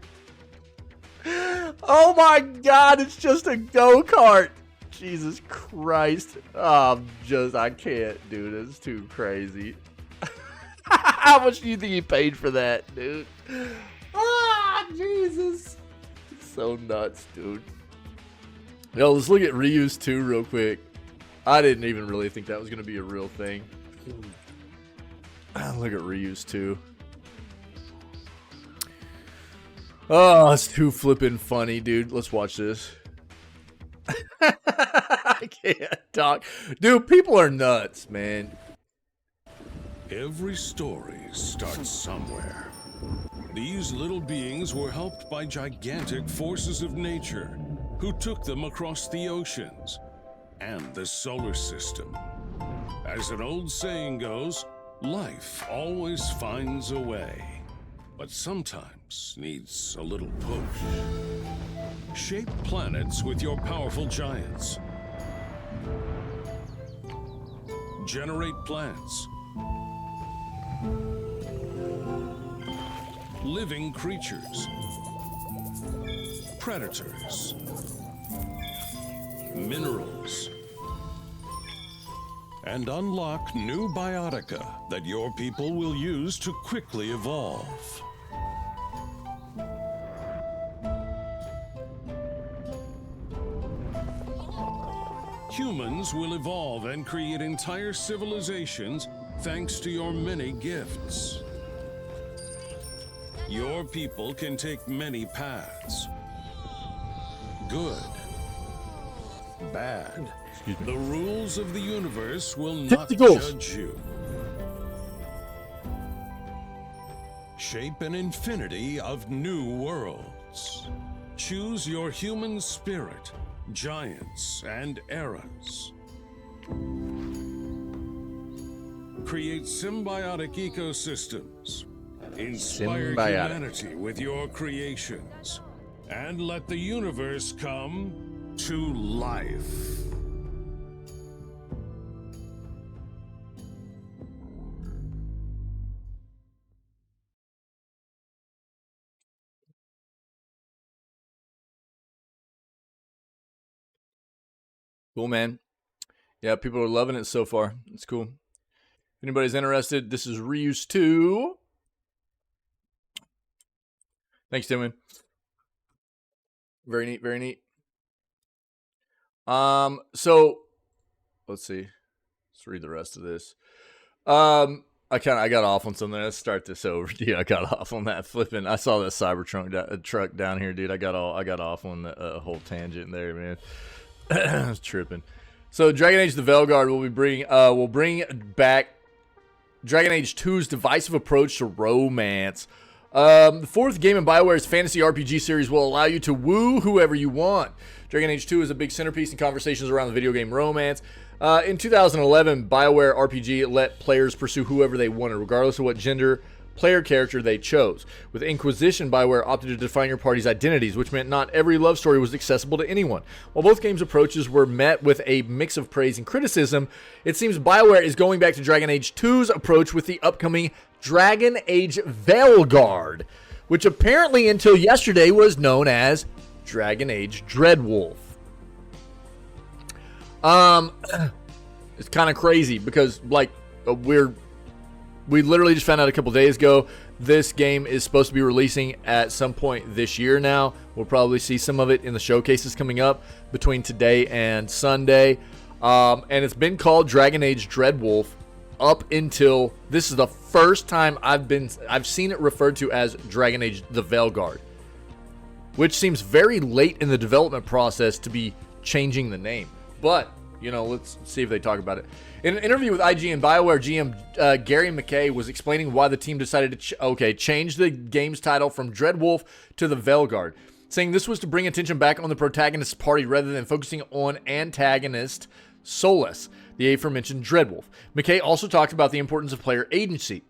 Oh my god, it's just a go-kart. Jesus Christ. I can't, dude. It's too crazy. How much do you think you paid for that, dude? Jesus. It's so nuts, dude. Yo, let's look at Reuse 2 real quick. I didn't even really think that was going to be a real thing. Look at Reuse 2. Oh, it's too flippin' funny, dude. Let's watch this. I can't talk. Dude, people are nuts, man. Every story starts somewhere. These little beings were helped by gigantic forces of nature who took them across the oceans and the solar system. As an old saying goes, life always finds a way, but sometimes needs a little push. Shape planets with your powerful giants. Generate plants. Living creatures. Predators. Minerals. And unlock new biotica that your people will use to quickly evolve. Humans will evolve and create entire civilizations thanks to your many gifts. Your people can take many paths. Good. Bad. The rules of the universe will not judge you. Shape an infinity of new worlds. Choose your human spirit, giants, and eras. Create symbiotic ecosystems. Inspire humanity with your creations. And let the universe come to life. Cool, man. Yeah, people are loving it so far. It's cool. If anybody's interested, this is Reuse 2. Thanks, Timmy. Very neat, very neat. So let's see. Let's read the rest of this. I got off on something. Let's start this over. Dude, I got off on that flipping. I saw that Cybertruck truck down here, dude. I got off on the whole tangent there, man. I was tripping. So Dragon Age: The Veilguard will bring back Dragon Age 2's divisive approach to romance. The fourth game in BioWare's fantasy RPG series will allow you to woo whoever you want. Dragon Age 2 is a big centerpiece in conversations around the video game romance. In 2011, BioWare RPG let players pursue whoever they wanted, regardless of what gender, player character they chose. With Inquisition, BioWare opted to define your party's identities, which meant not every love story was accessible to anyone. While both games' approaches were met with a mix of praise and criticism, it seems BioWare is going back to Dragon Age 2's approach with the upcoming Dragon Age Veilguard, which apparently until yesterday was known as Dragon Age Dreadwolf. It's kind of crazy because we literally just found out a couple days ago this game is supposed to be releasing at some point this year now. We'll probably see some of it in the showcases coming up between today and Sunday. And it's been called Dragon Age Dreadwolf up until this is the first time I've seen it referred to as Dragon Age The Veilguard, which seems very late in the development process to be changing the name. But, you know, let's see if they talk about it. In an interview with IGN, BioWare GM Gary McKay was explaining why the team decided to change the game's title from Dreadwolf to The Veilguard, saying this was to bring attention back on the protagonist's party rather than focusing on antagonist Solus, the aforementioned Dreadwolf. McKay also talked about the importance of player agency.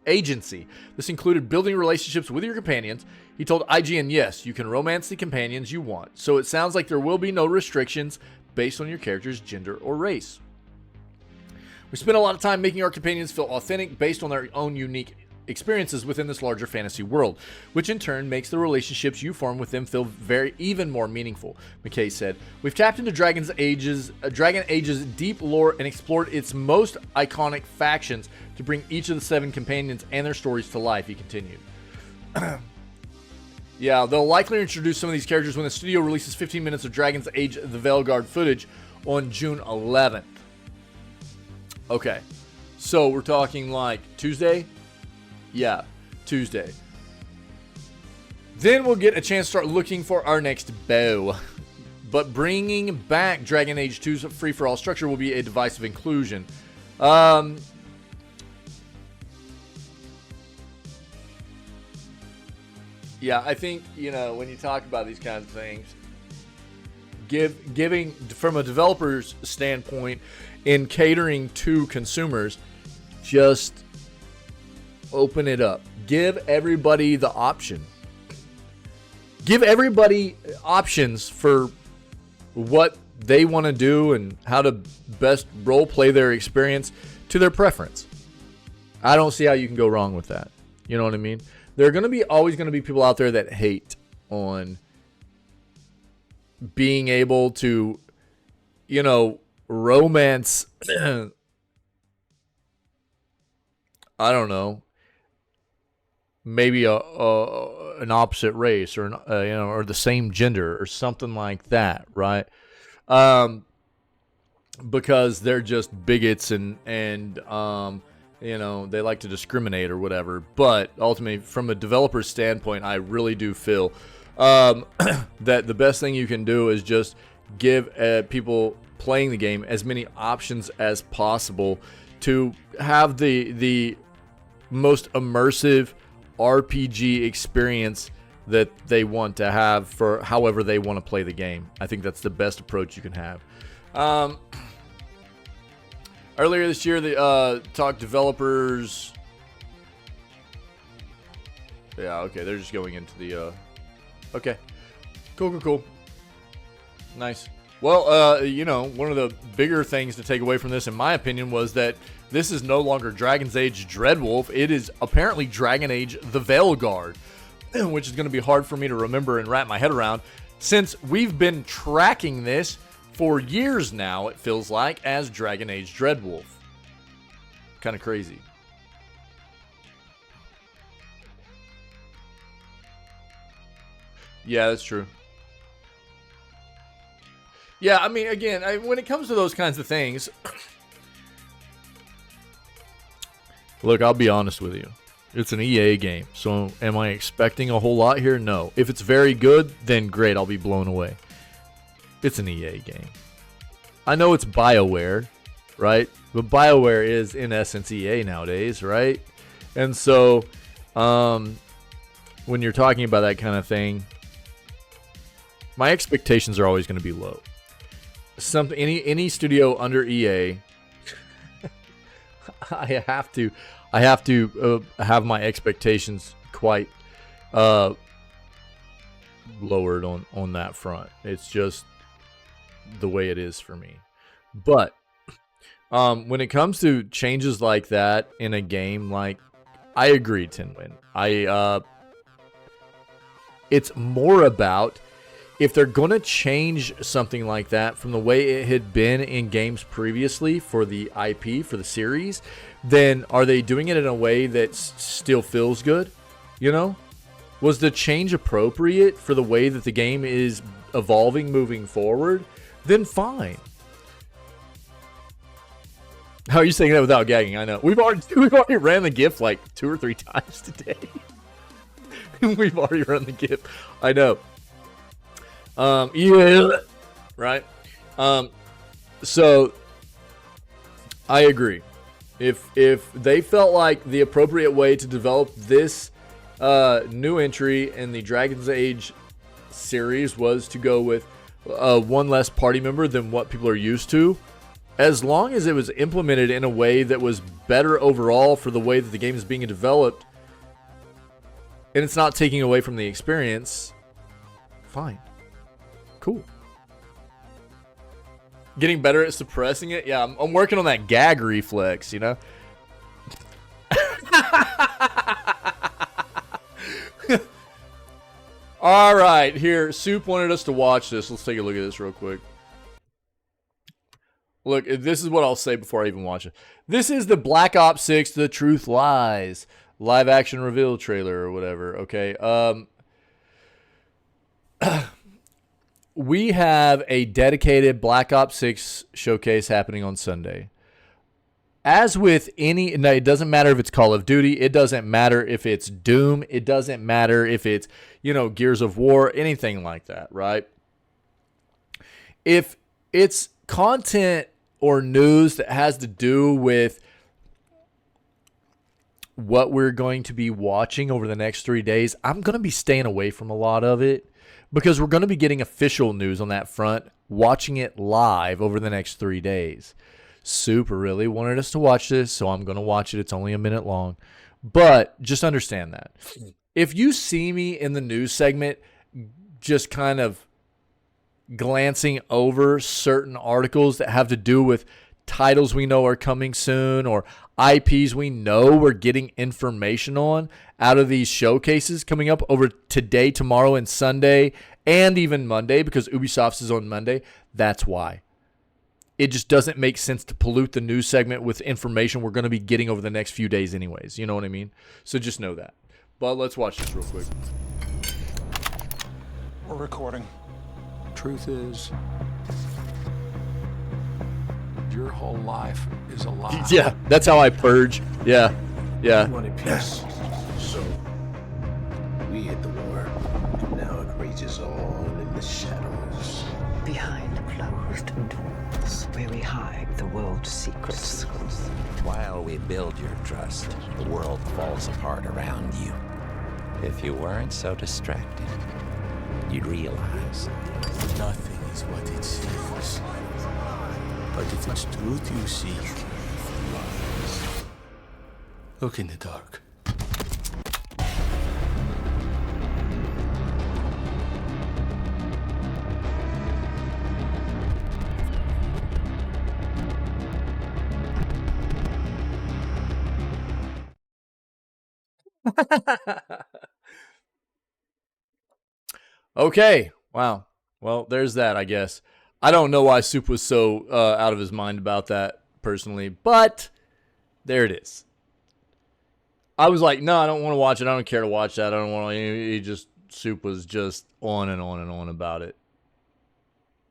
This included building relationships with your companions. He told IGN, yes, you can romance the companions you want, so it sounds like there will be no restrictions based on your character's gender or race. We spent a lot of time making our companions feel authentic based on their own unique experiences within this larger fantasy world, which in turn makes the relationships you form with them feel even more meaningful. McKay said, "We've tapped into Dragon Age's deep lore and explored its most iconic factions to bring each of the 7 companions and their stories to life," he continued. Yeah, they'll likely introduce some of these characters when the studio releases 15 minutes of Dragon's Age The Veilguard footage on June 11th. Okay, so we're talking like Tuesday? Yeah, Tuesday. Then we'll get a chance to start looking for our next bow. But bringing back Dragon Age 2's free-for-all structure will be a device of inclusion. Yeah, I think, you know, when you talk about these kinds of things, giving from a developer's standpoint in catering to consumers, just open it up. Give everybody the option. Give everybody options for what they want to do and how to best role play their experience to their preference. I don't see how you can go wrong with that. You know what I mean? There are going to be always going to be people out there that hate on being able to, you know, romance. I don't know. Maybe an opposite race, or you know, or the same gender, or something like that, right? Because they're just bigots and you know, they like to discriminate or whatever. But ultimately, from a developer's standpoint, I really do feel that the best thing you can do is just give people playing the game as many options as possible to have the most immersive RPG experience that they want to have for however they want to play the game. I think that's the best approach you can have. Earlier this year, the talk developers. Yeah, okay, they're just going into the. Okay, cool. Nice. Well, you know, one of the bigger things to take away from this, in my opinion, was that this is no longer Dragon's Age Dreadwolf. It is apparently Dragon Age The Veilguard, which is going to be hard for me to remember and wrap my head around, since we've been tracking this for years now, it feels like, as Dragon Age Dreadwolf. Kind of crazy. Yeah, that's true. Yeah, I mean, again, when it comes to those kinds of things, look, I'll be honest with you. It's an EA game, so am I expecting a whole lot here? No. If it's very good, then great, I'll be blown away. It's an EA game. I know it's BioWare, right? But BioWare is, in essence, EA nowadays, right? And so, when you're talking about that kind of thing, my expectations are always going to be low. Any studio under EA, I have to have my expectations quite lowered on that front. It's just the way it is for me. But when it comes to changes like that in a game, like, I agree, Tinwin. It's more about, if they're going to change something like that from the way it had been in games previously for the IP, for the series, then are they doing it in a way that still feels good? You know? Was the change appropriate for the way that the game is evolving moving forward? Then fine. How are you saying that without gagging? I know. We've already ran the GIF like 2 or 3 times today. We've already run the GIF. I know. Yeah. Right. So I agree. If they felt like the appropriate way to develop this new entry in the Dragon's Age series was to go with one less party member than what people are used to, as long as it was implemented in a way that was better overall for the way that the game is being developed, and it's not taking away from the experience, fine. Cool. Getting better at suppressing it? Yeah, I'm working on that gag reflex, you know? All right, here. Soup wanted us to watch this. Let's take a look at this real quick. Look, this is what I'll say before I even watch it. This is the Black Ops 6 The Truth Lies live action reveal trailer or whatever, okay? We have a dedicated Black Ops 6 showcase happening on Sunday. As with any, no, it doesn't matter if it's Call of Duty. It doesn't matter if it's Doom. It doesn't matter if it's, you know, Gears of War, anything like that, right? If it's content or news that has to do with what we're going to be watching over the next 3 days, I'm going to be staying away from a lot of it because we're going to be getting official news on that front, watching it live over the next 3 days. Super really wanted us to watch this, so I'm going to watch it. It's only a minute long. But just understand that. If you see me in the news segment just kind of glancing over certain articles that have to do with titles we know are coming soon or IPs we know we're getting information on out of these showcases coming up over today, tomorrow, and Sunday, and even Monday, because Ubisoft's is on Monday, that's why. It just doesn't make sense to pollute the news segment with information we're going to be getting over the next few days anyways. You know what I mean? So just know that. But let's watch this real quick. We're recording. Truth is, your whole life is a lie. Yeah, that's how I purge. Yeah, yeah. We wanted peace, so we hit the war, and now it rages on in the shadows. Behind closed doors, where we hide the world's secrets. While we build your trust, the world falls apart around you. If you weren't so distracted, you'd realize Nothing is what it seems. But if it's truth you seek, look in the dark. Okay. Wow. Well, there's that, I guess. I don't know why Soup was so out of his mind about that personally, but there it is. I was like, no, I don't want to watch it. I don't care to watch that. I don't want to. He just, Soup was just on and on and on about it.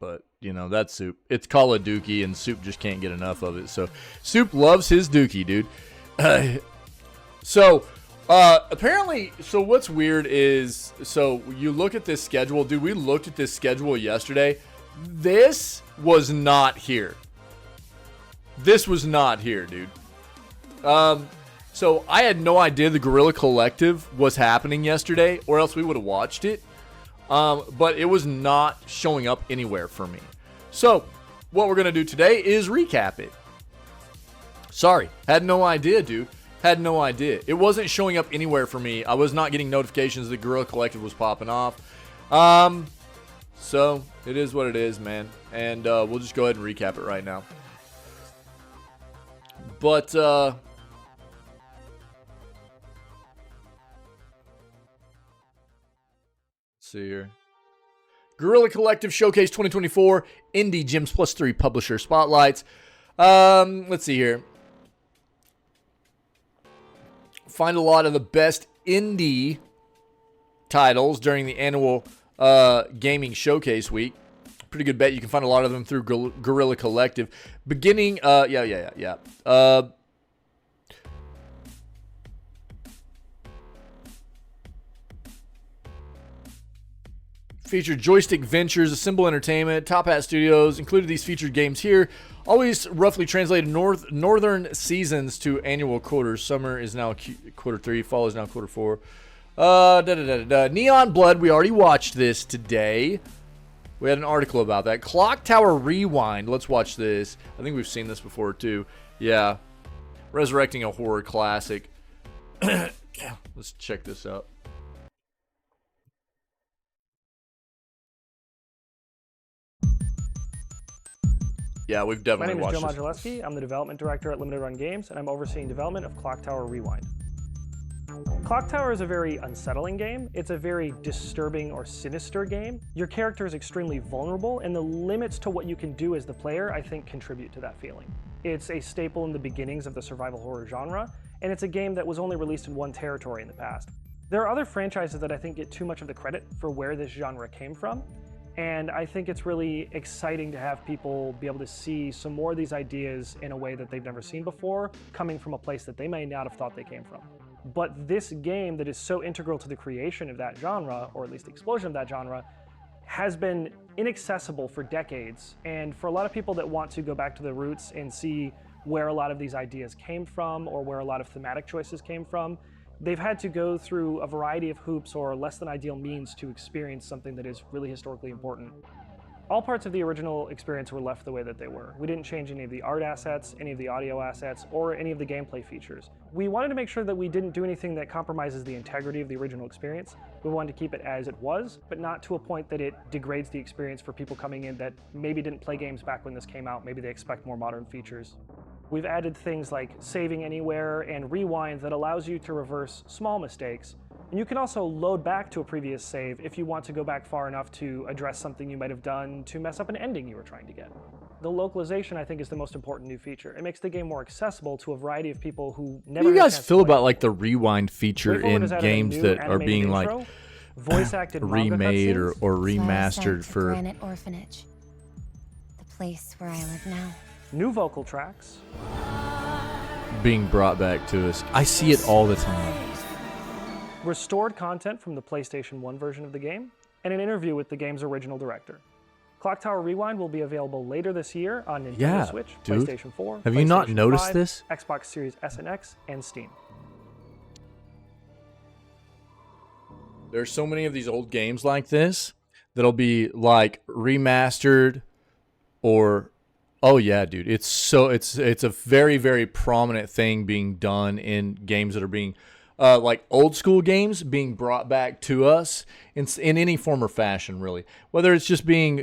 But, you know, that's Soup. It's Call of Dookie, and Soup just can't get enough of it. So, Soup loves his Dookie, dude. Apparently, so what's weird is, so you look at this schedule, dude, we looked at this schedule yesterday. This was not here. This was not here, dude. So I had no idea the Guerrilla Collective was happening yesterday, or else we would have watched it. But it was not showing up anywhere for me. So what we're going to do today is recap it. Sorry, had no idea, dude. Had no idea. It wasn't showing up anywhere for me. I was not getting notifications that Guerrilla Collective was popping off. So it is what it is, man. And we'll just go ahead and recap it right now. But let's see here. Guerrilla Collective Showcase 2024 Indie Gems +3 Publisher Spotlights. Let's see here. Find a lot of the best indie titles during the annual gaming showcase week. Pretty good bet you can find a lot of them through Guerrilla Collective. Beginning, featured Joystick Ventures, Assemble Entertainment, Top Hat Studios included these featured games here. Always roughly translated northern seasons to annual quarters. Summer is now quarter 3. Fall is now quarter 4. Neon Blood. We already watched this today. We had an article about that. Clock Tower Rewind. Let's watch this. I think we've seen this before too. Yeah. Resurrecting a horror classic. Let's check this out. Yeah, we've definitely watched this. My name is Joe Modulewski. I'm the development director at Limited Run Games, and I'm overseeing development of Clock Tower Rewind. Clock Tower is a very unsettling game. It's a very disturbing or sinister game. Your character is extremely vulnerable, and the limits to what you can do as the player, I think, contribute to that feeling. It's a staple in the beginnings of the survival horror genre, and it's a game that was only released in one territory in the past. There are other franchises that I think get too much of the credit for where this genre came from, and I think it's really exciting to have people be able to see some more of these ideas in a way that they've never seen before, coming from a place that they may not have thought they came from. But this game that is so integral to the creation of that genre, or at least the explosion of that genre, has been inaccessible for decades. And for a lot of people that want to go back to the roots and see where a lot of these ideas came from, or where a lot of thematic choices came from, they've had to go through a variety of hoops or less than ideal means to experience something that is really historically important. All parts of the original experience were left the way that they were. We didn't change any of the art assets, any of the audio assets, or any of the gameplay features. We wanted to make sure that we didn't do anything that compromises the integrity of the original experience. We wanted to keep it as it was, but not to a point that it degrades the experience for people coming in that maybe didn't play games back when this came out. Maybe they expect more modern features. We've added things like saving anywhere and rewind that allows you to reverse small mistakes. And you can also load back to a previous save if you want to go back far enough to address something you might have done to mess up an ending you were trying to get. The localization, I think, is the most important new feature. It makes the game more accessible to a variety of people who never. What do you guys feel about like the rewind rewind feature in games that are being like voice-acted remade or remastered So for Granite Orphanage, the place where I live now. New vocal tracks. being brought back to us? I see it all the time. Restored content from the PlayStation 1 version of the game, and an interview with the game's original director. Clock Tower Rewind will be available later this year on Nintendo Switch, dude. PlayStation 4, Have you not PlayStation noticed 5, this? Xbox Series S and X, and Steam. There's so many of these old games like this that'll be like remastered or oh yeah, dude. It's a very, very prominent thing being done in games that are being like old school games being brought back to us in any form or fashion, really. Whether it's just being,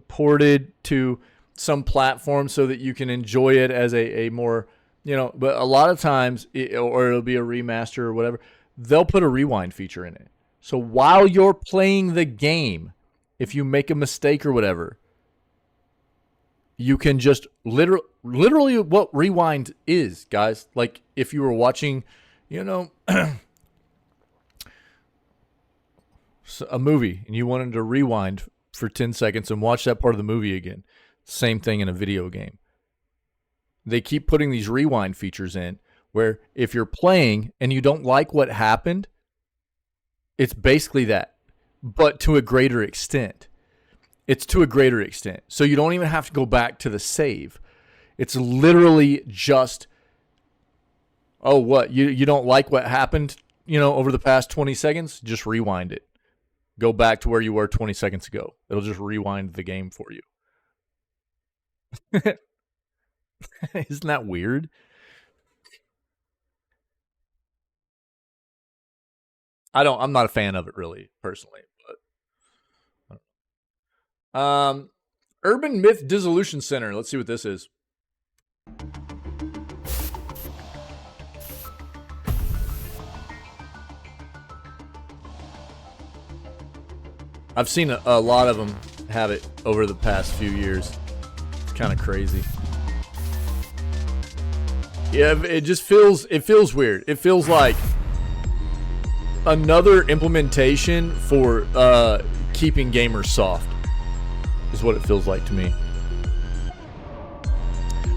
ported to some platform so that you can enjoy it as a more, but a lot of times, or it'll be a remaster or whatever, they'll put a rewind feature in it. So while you're playing the game, if you make a mistake or whatever, you can just literally what rewind is, guys. Like if you were watching, a movie and you wanted to rewind for 10 seconds and watch that part of the movie again. Same thing in a video game. They keep putting these rewind features in where if you're playing and you don't like what happened, it's basically that, but to a greater extent. It's to a greater extent. So you don't even have to go back to the save. It's literally just, oh, what? You don't like what happened, over the past 20 seconds? Just rewind it. Go back to where you were 20 seconds ago. It'll just rewind the game for you. Isn't that weird? I'm not a fan of it really, personally, but Urban Myth Dissolution Center. Let's see what this is. I've seen a lot of them have it over the past few years. It's kind of crazy. Yeah, it feels weird. It feels like another implementation for keeping gamers soft is what it feels like to me.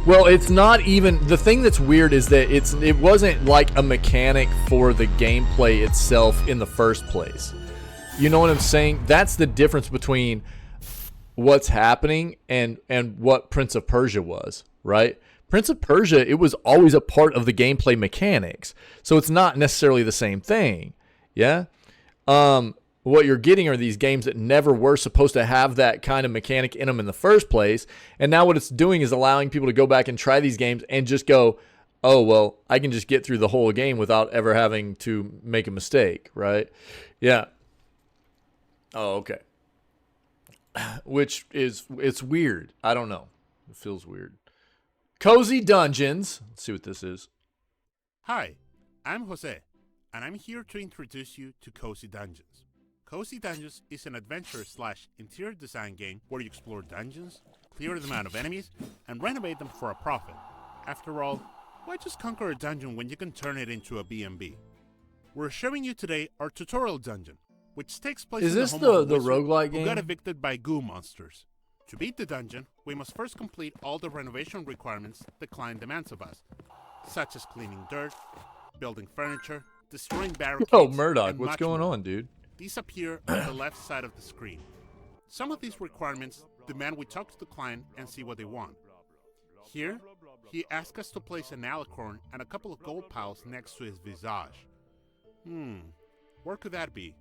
Well, it's not even, the thing that's weird is that it wasn't like a mechanic for the gameplay itself in the first place. You know what I'm saying? That's the difference between what's happening and what Prince of Persia was, right? Prince of Persia, it was always a part of the gameplay mechanics. So it's not necessarily the same thing. Yeah? What you're getting are these games that never were supposed to have that kind of mechanic in them in the first place. And now what it's doing is allowing people to go back and try these games and just go, oh, well, I can just get through the whole game without ever having to make a mistake, right? Yeah. Oh, okay. It's weird. I don't know. It feels weird. Cozy Dungeons. Let's see what this is. Hi, I'm Jose. and I'm here to introduce you to Cozy Dungeons. Cozy Dungeons is an adventure/interior design game where you explore dungeons, clear them out of enemies, and renovate them for a profit. After all, why just conquer a dungeon when you can turn it into a B&B? We're showing you today our tutorial dungeon, which takes place in the home of a wizard roguelike game? who got evicted by goo monsters. To beat the dungeon, we must first complete all the renovation requirements the client demands of us, such as cleaning dirt, building furniture, destroying barricades. Oh, Murdoch, and what's much going more. on, dude? These appear on the left side of the screen. Some of these requirements demand we talk to the client and see what they want. Here, he asks us to place an alicorn and a couple of gold piles next to his visage. Where could that be?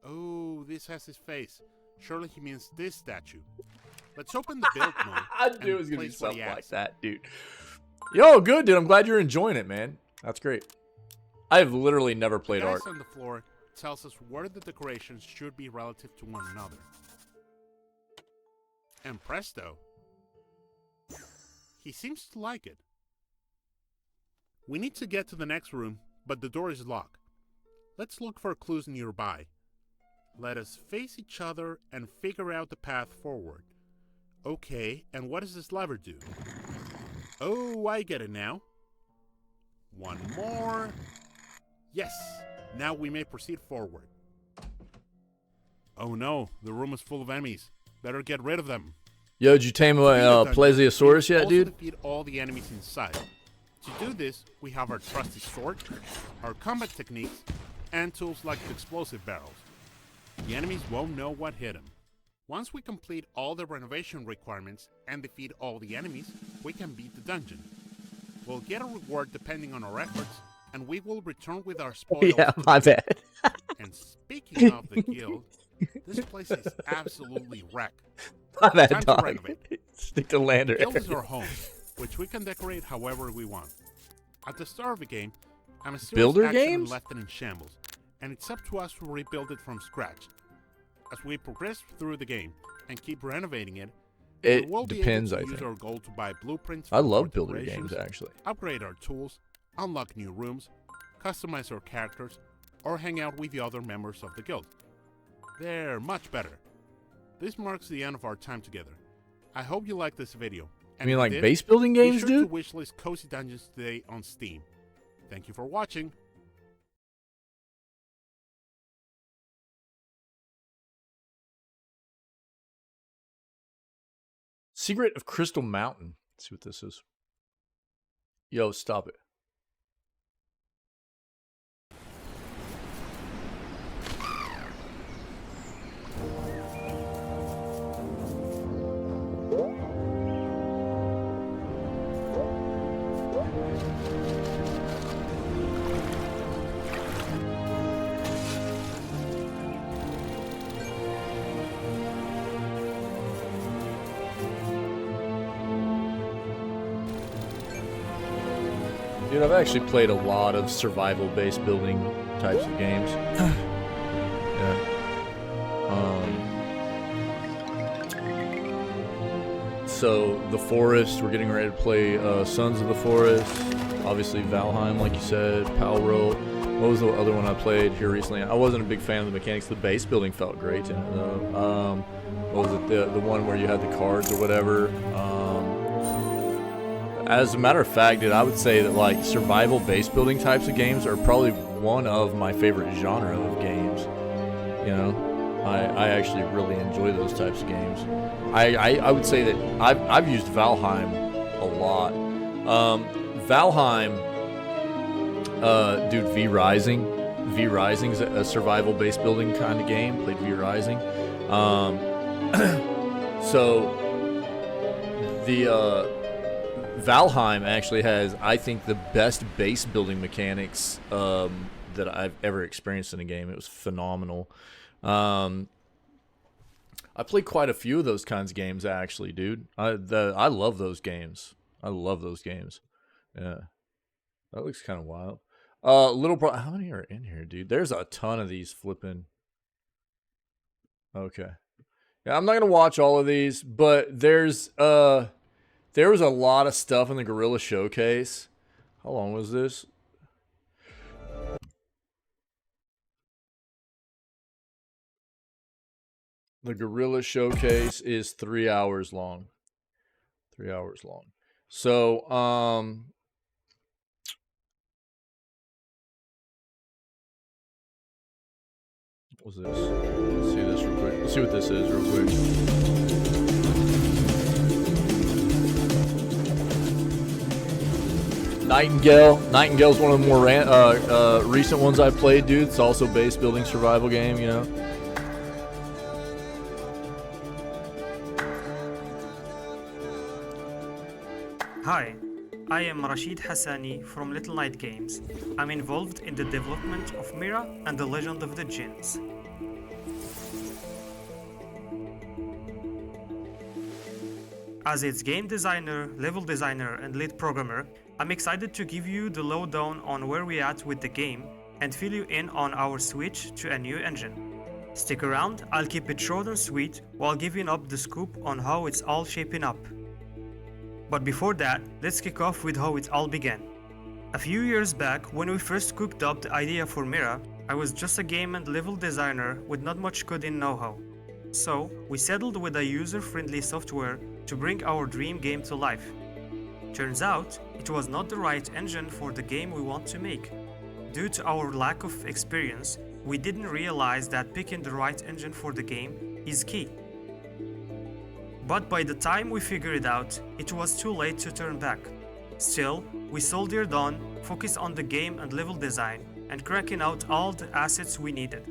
Oh, this has his face. Surely he means this statue. Let's open the build mode. I knew it was gonna be place what he something like asks. that, dude. Yo, good, dude. I'm glad you're enjoying it, man. That's great. I have literally never played The art. dice on the floor tells us where the decorations should be relative to one another. And presto, he seems to like it. We need to get to the next room, but the door is locked. Let's look for clues nearby. Let us face each other and figure out the path forward. Okay, and what does this lever do? Oh, I get it now. One more. Yes, now we may proceed forward. Oh no, the room is full of enemies. Better get rid of them. Yo, did you tame Plesiosaurus yet, dude? Defeat all the enemies inside. To do this, we have our trusty sword, our combat techniques, and tools like the explosive barrels. The enemies won't know what hit them. Once we complete all the renovation requirements and defeat all the enemies, we can beat the dungeon. We'll get a reward depending on our efforts, and we will return with our spoils. Yeah, my bad. And speaking of the guild, this place is absolutely wrecked. My bad, Time to dog. renovate. Stick to lander. The guild is our home, which we can decorate however we want. At the start of the game, a mysterious Builder accident games? left it in shambles, and it's up to us to rebuild it from scratch. As we progress through the game and keep renovating it, It we will depends, be I able to use think. our gold to buy blueprints. I for love more builder decorations, games, actually. Upgrade our tools, unlock new rooms, customize our characters, or hang out with the other members of the guild. They're much better. This marks the end of our time together. I hope you liked this video. You mean if like did, base building games, be sure dude? to wishlist Cozy Dungeons today on Steam. Thank you for watching. Secret of Crystal Mountain. Let's see what this is. Yo, stop it. Dude, I've actually played a lot of survival-based building types of games. Yeah. So, The Forest, we're getting ready to play Sons of the Forest. Obviously, Valheim, like you said, Palworld. What was the other one I played here recently? I wasn't a big fan of the mechanics. The base building felt great in it, though. What was it? The one where you had the cards or whatever. As a matter of fact, dude, I would say that like survival base building types of games are probably one of my favorite genre of games. You know, I actually really enjoy those types of games. I would say that I've used Valheim a lot. Valheim, dude, V Rising is a survival base building kind of game. Played V Rising. So the Valheim actually has, I think, the best base building mechanics that I've ever experienced in a game. It was phenomenal. I played quite a few of those kinds of games, actually, dude. I love those games. I love those games. Yeah, that looks kind of wild. How many are in here, dude? There's a ton of these flipping. Okay, yeah, I'm not gonna watch all of these, but there was a lot of stuff in the Gorilla Showcase. How long was this? The Gorilla Showcase is 3 hours long. 3 hours long. So, what was this? Let's see this real quick. Let's see what this is real quick. Nightingale. Nightingale's one of the more recent ones I played, dude. It's also a base building survival game, you know. Hi, I am Rashid Hassani from Little Night Games. I'm involved in the development of Mira and the Legend of the Jinns. As its game designer, level designer, and lead programmer, I'm excited to give you the lowdown on where we're at with the game and fill you in on our switch to a new engine. Stick around, I'll keep it short and sweet while giving up the scoop on how it's all shaping up. But before that, let's kick off with how it all began. A few years back, when we first cooked up the idea for Mira, I was just a game and level designer with not much coding know-how. So, we settled with a user-friendly software to bring our dream game to life. Turns out, it was not the right engine for the game we want to make. Due to our lack of experience, we didn't realize that picking the right engine for the game is key. But by the time we figured it out, it was too late to turn back. Still, we soldiered on, focused on the game and level design, and cracking out all the assets we needed.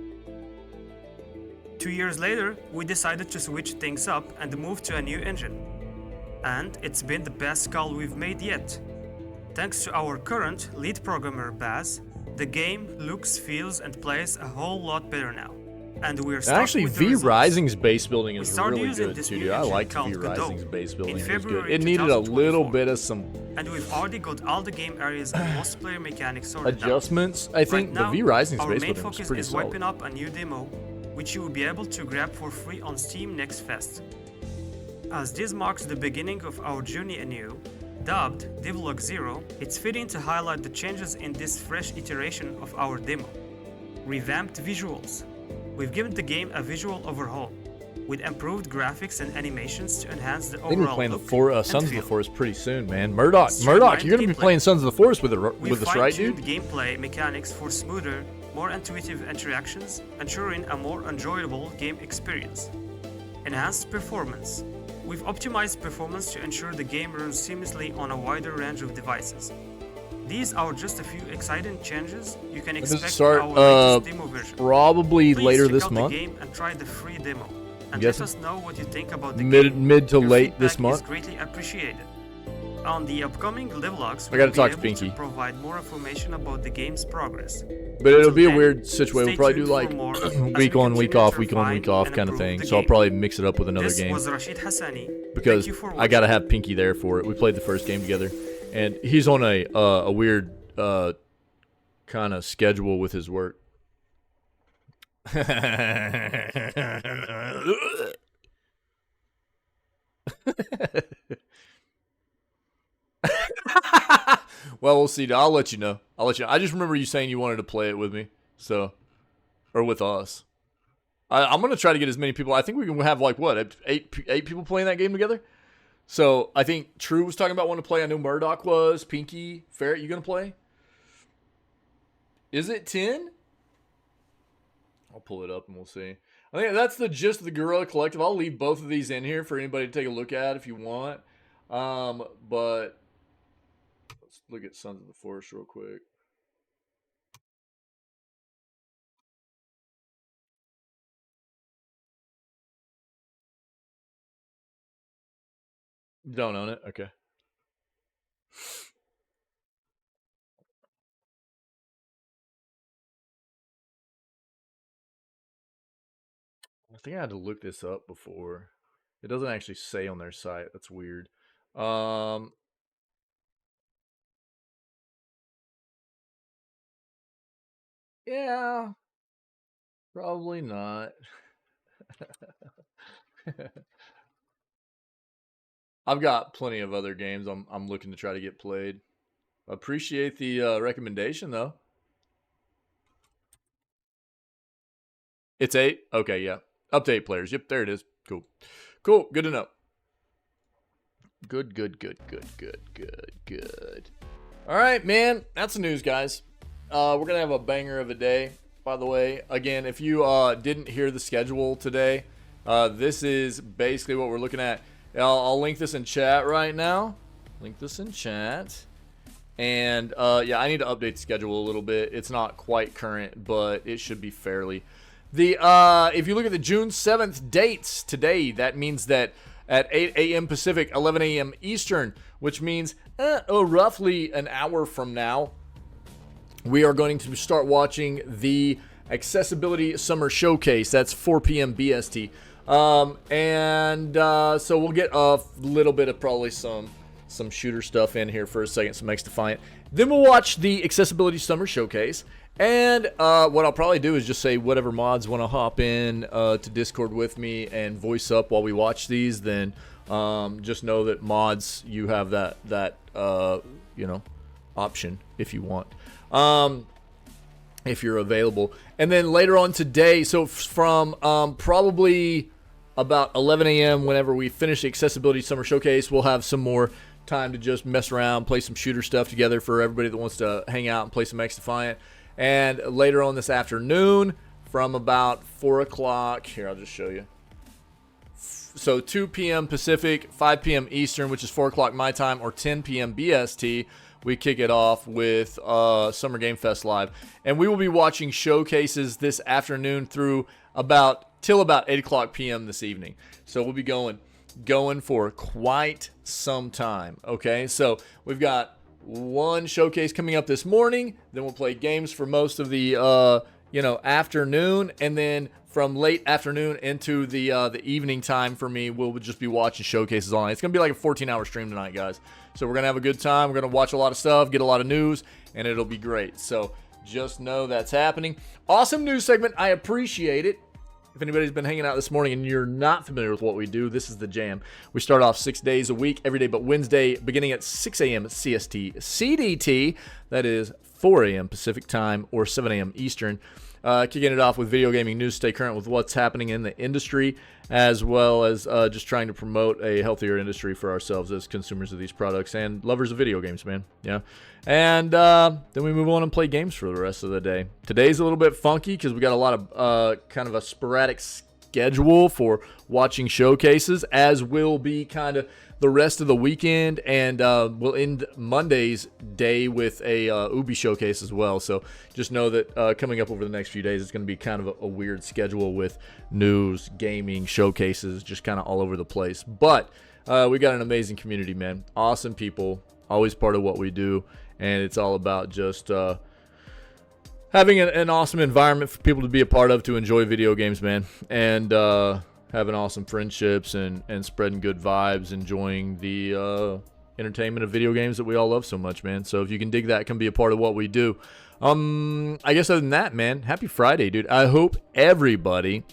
2 years later, we decided to switch things up and move to a new engine. And it's been the best call we've made yet. Thanks to our current lead programmer Baz, the game looks, feels, and plays a whole lot better now. And we're stuck actually, with the V results. Rising's base building is started really using good this too, new dude. I engine like called V Godot Rising's base building. in It was good. February It needed a little 2024. bit of some And we've already got all the game areas and multiplayer mechanics sorted out. adjustments. I think Right the now, V Rising's our base main building was focus pretty is solid. wiping up a new demo, which you will be able to grab for free on Steam next fest. As this marks the beginning of our journey anew, dubbed Devlog 0, it's fitting to highlight the changes in this fresh iteration of our demo. Revamped visuals. We've given the game a visual overhaul, with improved graphics and animations to enhance the I think we're overall playing look the and Sons of feel. the Forest pretty soon, man. Murdoch, Streamlined you're gonna be gameplay. playing Sons of the Forest with We've us, right, dude? fine-tuned gameplay mechanics for smoother, more intuitive interactions, ensuring a more enjoyable game experience. Enhanced performance. We've optimized performance to ensure the game runs seamlessly on a wider range of devices. These are just a few exciting changes you can Does it expect start in our latest demo version. probably Please later check this out month? the game and try the free demo. And let guessing us know what you think about the Mid game. to Your late this feedback month. is greatly appreciated. On the upcoming Devlogs, I gotta we'll talk be to able Pinky. to provide more information about the game's progress. But it'll Until be a then, weird situation. We'll stay probably do tuned for like more as week we on, week continue off, to week on, week refine off and kind of improve thing. the So I'll game. probably mix it up with another This game was Rashid Hassani. because Thank you for I gotta watching. have Pinky there for it. We played the first game together, and he's on a weird kind of schedule with his work. Well, we'll see. I'll let you know. I just remember you saying you wanted to play it with me, so or with us. I'm gonna try to get as many people. I think we can have like what eight people playing that game together. So I think True was talking about wanting to play. I know Murdoch was. Pinky, Ferret, you gonna play? Is it 10? I'll pull it up and we'll see. I think that's the gist of the Gorilla Collective. I'll leave both of these in here for anybody to take a look at if you want. But let's look at Sons of the Forest real quick. Don't own it? Okay. I think I had to look this up before. It doesn't actually say on their site. That's weird. Yeah. Probably not. I've got plenty of other games I'm looking to try to get played. Appreciate the recommendation though. It's 8? Okay, yeah. Update players. Yep, there it is. Cool. Cool. Good to know. Good. All right, man. That's the news, guys. We're going to have a banger of a day, by the way. Again, if you didn't hear the schedule today, this is basically what we're looking at. I'll link this in chat right now. Link this in chat. And, yeah, I need to update the schedule a little bit. It's not quite current, but it should be fairly. If you look at the June 7th dates today, that means that at 8 a.m. Pacific, 11 a.m. Eastern, which means roughly an hour from now, we are going to start watching the Accessibility Summer Showcase. That's 4 p.m. BST. So we'll get a little bit of probably some shooter stuff in here for a second, some X Defiant. Then we'll watch the Accessibility Summer Showcase. And what I'll probably do is just say whatever mods want to hop in to Discord with me and voice up while we watch these, then just know that mods, you have that option if you want, if you're available. And then later on today, so from probably about 11 a.m. whenever we finish the Accessibility Summer Showcase, we'll have some more time to just mess around, play some shooter stuff together for everybody that wants to hang out and play some X Defiant. And later on this afternoon, from about 4 o'clock, here, I'll just show you. So 2 p.m. Pacific, 5 p.m. Eastern, which is 4 o'clock my time, or 10 p.m. BST, we kick it off with Summer Game Fest Live. And we will be watching showcases this afternoon through till about 8 o'clock p.m. this evening. So we'll be going for quite some time, okay? So we've got one showcase coming up this morning, then we'll play games for most of the afternoon, and then from late afternoon into the evening time for me, we'll just be watching showcases all night. It's gonna be like a 14-hour stream tonight, guys. So we're gonna have a good time. We're gonna watch a lot of stuff, get a lot of news, and it'll be great. So just know that's happening. Awesome news segment. I appreciate it. If anybody's been hanging out this morning and you're not familiar with what we do, this is the jam. We start off 6 days a week, every day but Wednesday, beginning at 6 a.m. CST CDT. That is 4 a.m. Pacific time or 7 a.m. Eastern. Kicking it off with video gaming news, stay current with what's happening in the industry, as well as just trying to promote a healthier industry for ourselves as consumers of these products and lovers of video games, man. Yeah. And then we move on and play games for the rest of the day. Today's a little bit funky because we got a lot of kind of a sporadic schedule for watching showcases, as will be kind of the rest of the weekend, and we'll end Monday's day with a Ubi showcase as well. So just know that coming up over the next few days, it's going to be kind of a weird schedule with news, gaming, showcases, just kind of all over the place. But we got an amazing community, man. Awesome people, always part of what we do, and it's all about just having an awesome environment for people to be a part of, to enjoy video games, man, and having awesome friendships and spreading good vibes, enjoying the entertainment of video games that we all love so much, man. So if you can dig that, it can be a part of what we do. I guess other than that, man, happy Friday, dude. I hope everybody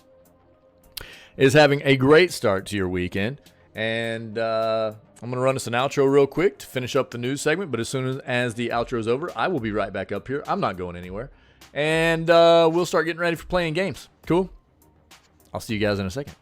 is having a great start to your weekend. And I'm going to run us an outro real quick to finish up the news segment. But as soon as the outro is over, I will be right back up here. I'm not going anywhere. And we'll start getting ready for playing games. Cool? I'll see you guys in a second.